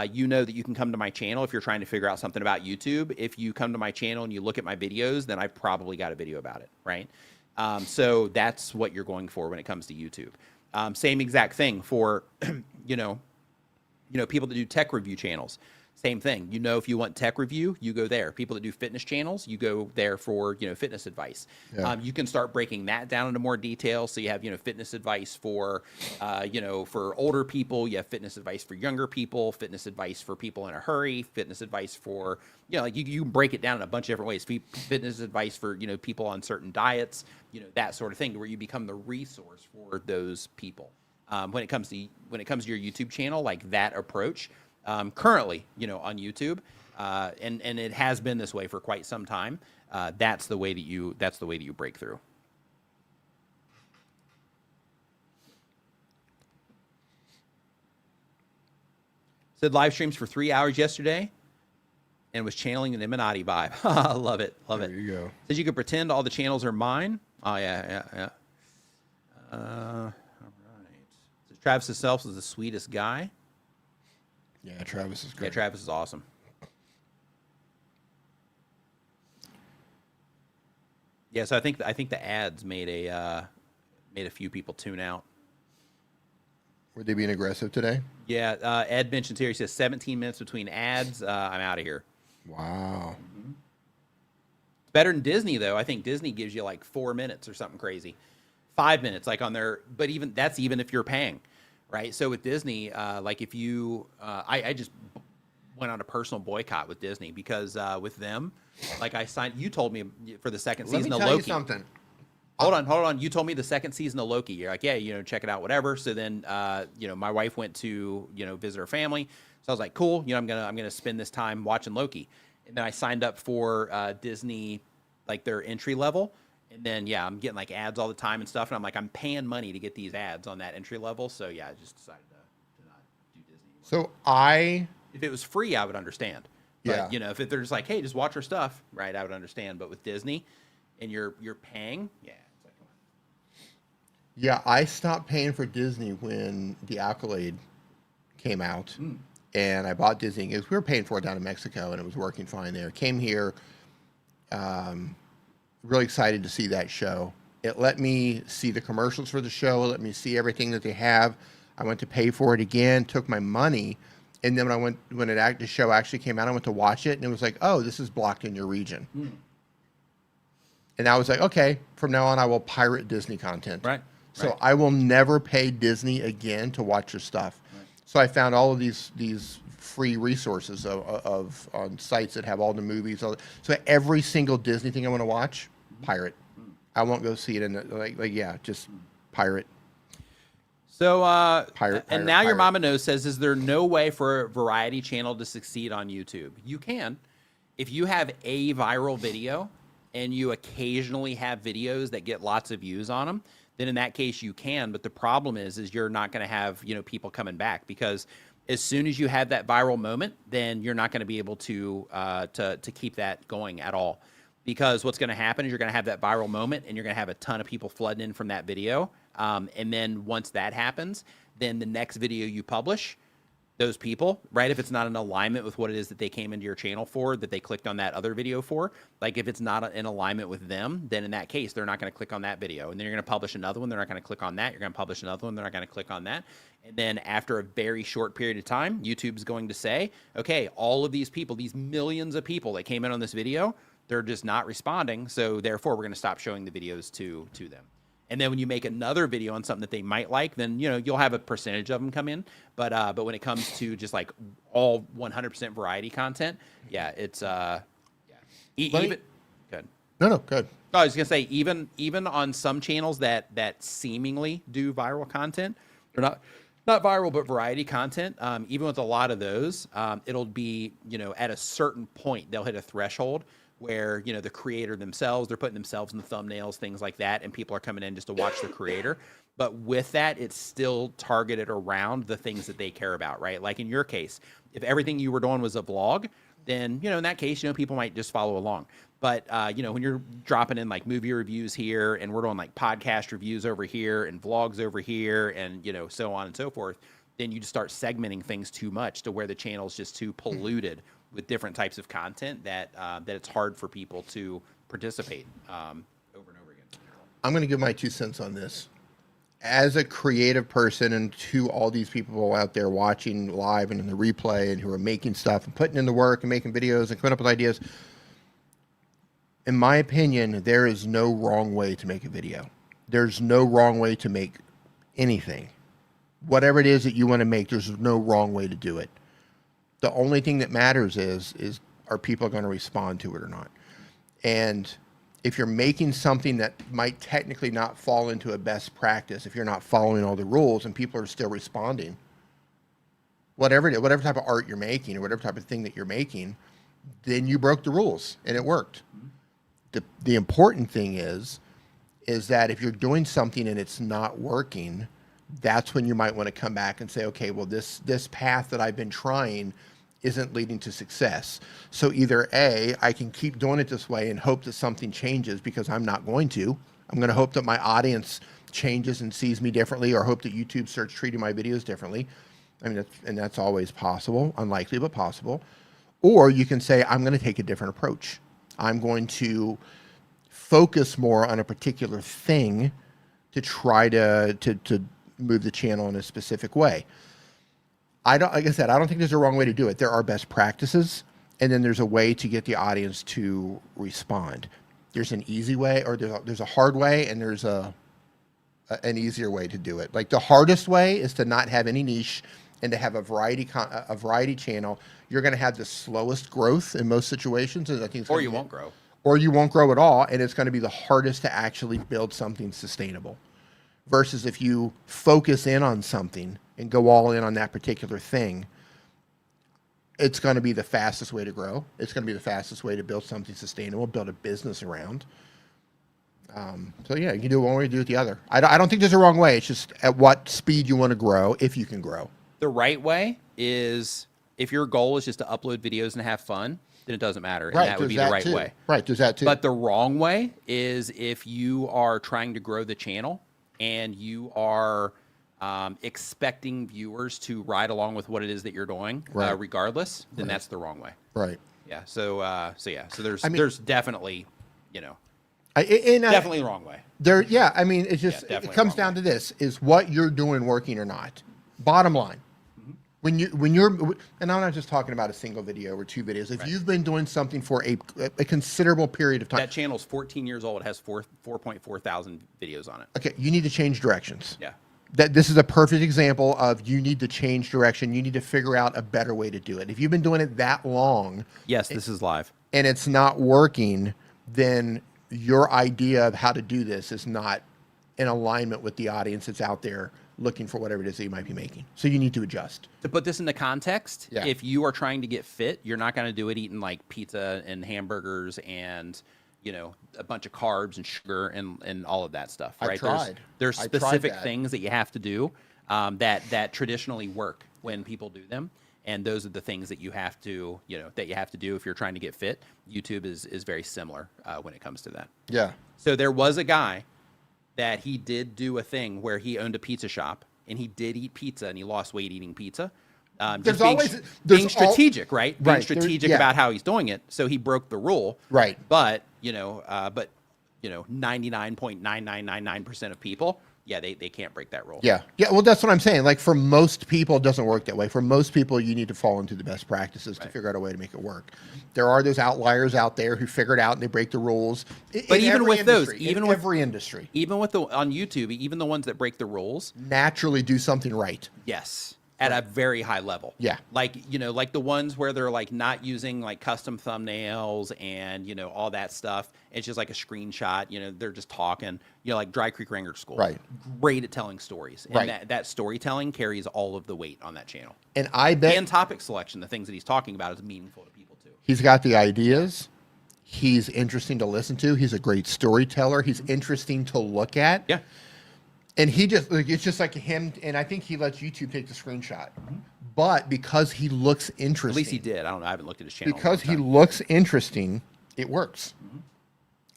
you know that you can come to my channel if you're trying to figure out something about YouTube. If you come to my channel and you look at my videos, then I've probably got a video about it, right? So that's what you're going for when it comes to YouTube. Same exact thing for, people that do tech review channels. Same thing. If you want tech review, you go there. People that do fitness channels, you go there for, fitness advice. Yeah. You can start breaking that down into more detail. So you have, fitness advice for, for older people. You have fitness advice for younger people, fitness advice for people in a hurry, fitness advice for, like you can break it down in a bunch of different ways. Fitness advice for, people on certain diets, that sort of thing, where you become the resource for those people. When it comes to your YouTube channel, like that approach, currently, on YouTube, and it has been this way for quite some time. That's the way that you break through. Said live streams for 3 hours yesterday, and was channeling an Illuminati vibe. I love it, love it. There you go. Says you could pretend all the channels are mine. Oh yeah. All right. Says Travis himself is the sweetest guy. Yeah, Travis is great. Yeah, Travis is awesome. Yeah, so I think the ads made a few people tune out. Were they being aggressive today? Yeah, Ed mentions here. He says 17 minutes between ads. I'm out of here. Wow. Mm-hmm. It's better than Disney though. I think Disney gives you like 4 minutes or something crazy, 5 minutes like on their. But even if you're paying. Right. So with Disney, like if you, I just went on a personal boycott with Disney because with them, like I signed, you told me for the second season of Loki. Let me tell you something. Hold on. You told me the second season of Loki. You're like, yeah, check it out, whatever. So then, my wife went to, visit her family. So I was like, cool. I'm gonna spend this time watching Loki. And then I signed up for Disney, like their entry level. And then, yeah, I'm getting like ads all the time and stuff. And I'm like, I'm paying money to get these ads on that entry level. So yeah, I just decided to not do Disney anymore. If it was free, I would understand. But, yeah. If they're just like, hey, just watch our stuff, right, I would understand. But with Disney and you're paying, yeah. It's like, come on. Yeah, I stopped paying for Disney when the Accolade came out, and I bought Disney because we were paying for it down in Mexico, and it was working fine there. Came here, really excited to see that show. It let me see the commercials for the show. It let me see everything that they have. I went to pay for it again, took my money, and then when the show actually came out, I went to watch it, and it was like, oh, this is blocked in your region. And I was like, okay, from now on, I will pirate Disney content. Right. So I will never pay Disney again to watch your stuff. Right. So I found all of these free resources of on sites that have all the movies. So every single Disney thing I want to watch, pirate. I won't go see it in just pirate. So pirate. And now your mama knows says, is there no way for a variety channel to succeed on YouTube? You can. If you have a viral video and you occasionally have videos that get lots of views on them, then in that case you can. But the problem is you're not going to have, people coming back, because as soon as you have that viral moment, then you're not going to be able to keep that going at all. Because what's going to happen is you're going to have that viral moment and you're going to have a ton of people flooding in from that video. And then once that happens, then the next video you publish, those people, right, if it's not in alignment with what it is that they came into your channel for, that they clicked on that other video for, like if it's not in alignment with them, then in that case, they're not going to click on that video. And then you're going to publish another one. They're not going to click on that. You're going to publish another one. They're not going to click on that. And then after a very short period of time, YouTube's going to say, okay, all of these people, these millions of people that came in on this video, they're just not responding. So therefore, we're going to stop showing the videos to them. And then when you make another video on something that they might like, then you'll have a percentage of them come in. But when it comes to just like all 100% variety content, yeah, it's even good. No, good. I was gonna say even on some channels that seemingly do viral content, they're not viral but variety content. Even with a lot of those, it'll be at a certain point they'll hit a threshold where the creator themselves, they're putting themselves in the thumbnails, things like that, and people are coming in just to watch the creator. But with that, it's still targeted around the things that they care about, right? Like in your case, if everything you were doing was a vlog, then in that case, people might just follow along. But when you're dropping in like movie reviews here, and we're doing like podcast reviews over here and vlogs over here, and so on and so forth, then you just start segmenting things too much to where the channel's just too polluted with different types of content that it's hard for people to participate over and over again. I'm going to give my 2 cents on this. As a creative person, and to all these people out there watching live and in the replay and who are making stuff and putting in the work and making videos and coming up with ideas, in my opinion, there is no wrong way to make a video. There's no wrong way to make anything. Whatever it is that you want to make, there's no wrong way to do it. The only thing that matters is are people going to respond to it or not? And if you're making something that might technically not fall into a best practice, if you're not following all the rules and people are still responding, whatever type of art you're making or whatever type of thing that you're making, then you broke the rules and it worked. The important thing is that if you're doing something and it's not working, that's when you might want to come back and say, okay, well, this path that I've been trying isn't leading to success. So either A, I can keep doing it this way and hope that something changes, because I'm not going to. I'm going to hope that my audience changes and sees me differently, or hope that YouTube starts treating my videos differently. I mean, that's always possible, unlikely, but possible. Or you can say, I'm going to take a different approach. I'm going to focus more on a particular thing to try to move the channel in a specific way. Like I said, I don't think there's a wrong way to do it. There are best practices, and then there's a way to get the audience to respond. There's an easy way, or there's a hard way, and there's an easier way to do it. Like the hardest way is to not have any niche and to have a variety channel. You're going to have the slowest growth in most situations, and I think or you won't grow. Or you won't grow at all, and it's going to be the hardest to actually build something sustainable. Versus if you focus in on something and go all in on that particular thing, it's going to be the fastest way to grow. It's going to be the fastest way to build something sustainable, build a business around. So yeah, you can do it one way, you do it the other. I don't think there's a wrong way. It's just at what speed you want to grow, if you can grow. The right way is, if your goal is just to upload videos and have fun, then it doesn't matter. And that would be the right way. Right, there's that too. But the wrong way is if you are trying to grow the channel and you are expecting viewers to ride along with what it is that you're doing, regardless, then that's the wrong way. Right. Yeah. So there's definitely, definitely the wrong way. I mean, it's just, it comes down to this, is what you're doing working or not? Bottom line. When you're, and I'm not just talking about a single video or 2 videos. If you've been doing something for a considerable period of time. That channel's 14 years old. It has 4.4 thousand videos on it. Okay. You need to change directions. Yeah. This is a perfect example of you need to change direction. You need to figure out a better way to do it. If you've been doing it that long. Yes, this is live. And it's not working, then your idea of how to do this is not in alignment with the audience that's out there looking for whatever it is that you might be making. So you need to adjust. To put this into context, if you are trying to get fit, you're not going to do it eating like pizza and hamburgers and a bunch of carbs and sugar and all of that stuff, right? There's specific things that you have to do that traditionally work when people do them, and those are the things that you have to do if you're trying to get fit. YouTube is very similar when it comes to that. Yeah. So there was a guy that he did do a thing where he owned a pizza shop and he did eat pizza and he lost weight eating pizza. Being strategic, right? Being strategic about how he's doing it. So he broke the rule. Right. But 99.9999% of people, they can't break that rule. Yeah. Yeah. Well, that's what I'm saying. Like for most people, it doesn't work that way. For most people, you need to fall into the best practices to figure out a way to make it work. There are those outliers out there who figure it out and they break the rules. But even with those, even with every industry, even with on YouTube, even the ones that break the rules naturally do something right. Yes. At a very high level. Yeah. Like, like the ones where they're like not using like custom thumbnails and, all that stuff. It's just like a screenshot, they're just talking, like Dry Creek Ranger School. Right. Great at telling stories. And that storytelling carries all of the weight on that channel. And I bet. And topic selection, the things that he's talking about is meaningful to people too. He's got the ideas. He's interesting to listen to. He's a great storyteller. He's interesting to look at. Yeah. And it's just like him, and I think he lets YouTube take the screenshot. But because he looks interesting. At least he did. I don't know. I haven't looked at his channel. Because he looks interesting, it works.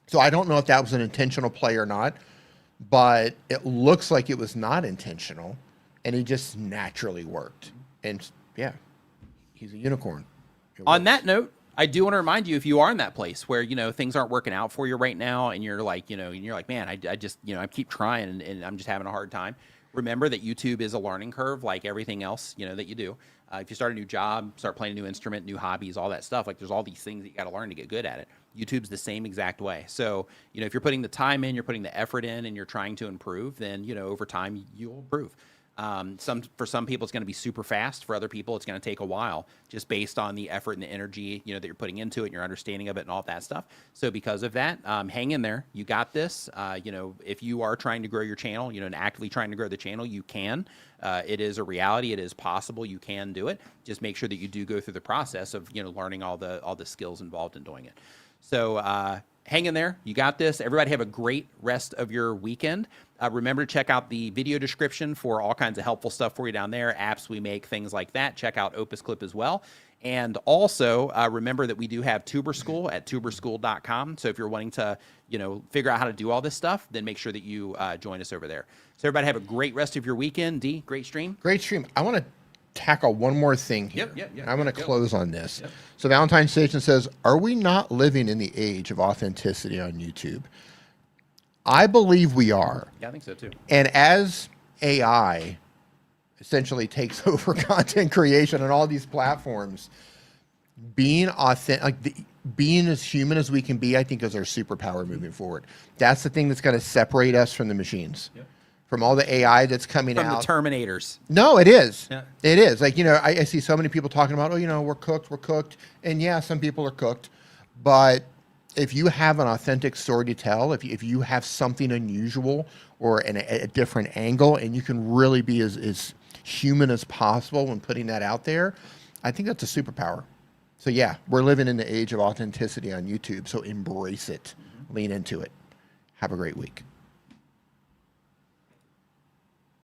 So I don't know if that was an intentional play or not, but it looks like it was not intentional, and he just naturally worked. And yeah, he's a unicorn. On that note, I do want to remind you, if you are in that place where, things aren't working out for you right now and you're like, man, I just, I keep trying and I'm just having a hard time. Remember that YouTube is a learning curve like everything else, that you do. If you start a new job, start playing a new instrument, new hobbies, all that stuff, like there's all these things that you got to learn to get good at it. YouTube's the same exact way. So, if you're putting the time in, you're putting the effort in, and you're trying to improve, then, over time you'll improve. For some people, it's going to be super fast. For other people, it's going to take a while, just based on the effort and the energy, that you're putting into it, and your understanding of it, and all that stuff. So, because of that, hang in there. You got this. If you are trying to grow your channel, and actively trying to grow the channel, you can. It is a reality. It is possible. You can do it. Just make sure that you do go through the process of, learning all the skills involved in doing it. So, hang in there. You got this. Everybody have a great rest of your weekend. Remember to check out the video description for all kinds of helpful stuff for you down there, apps we make, things like that. Check out Opus Clip as well. And also, remember that we do have Tuber School at tuberschool.com. So if you're wanting to, figure out how to do all this stuff, then make sure that you join us over there. So everybody have a great rest of your weekend. D, great stream. Great stream. I want to tackle one more thing here. Yep. I'm going to close on this. Yep. So Valentine Station says, are we not living in the age of authenticity on YouTube? I believe we are. Yeah, I think so too. And as AI essentially takes over content creation on all these platforms, being authentic, being as human as we can be, I think is our superpower moving forward. That's the thing that's going to separate us from the machines. Yep. From all the AI that's coming out. From the Terminators. No, it is. Yeah. It is. Like, I see so many people talking about, we're cooked. And yeah, some people are cooked. But if you have an authentic story to tell, if you have something unusual or a different angle, and you can really be as human as possible when putting that out there, I think that's a superpower. So yeah, we're living in the age of authenticity on YouTube. So embrace it. Lean into it. Have a great week.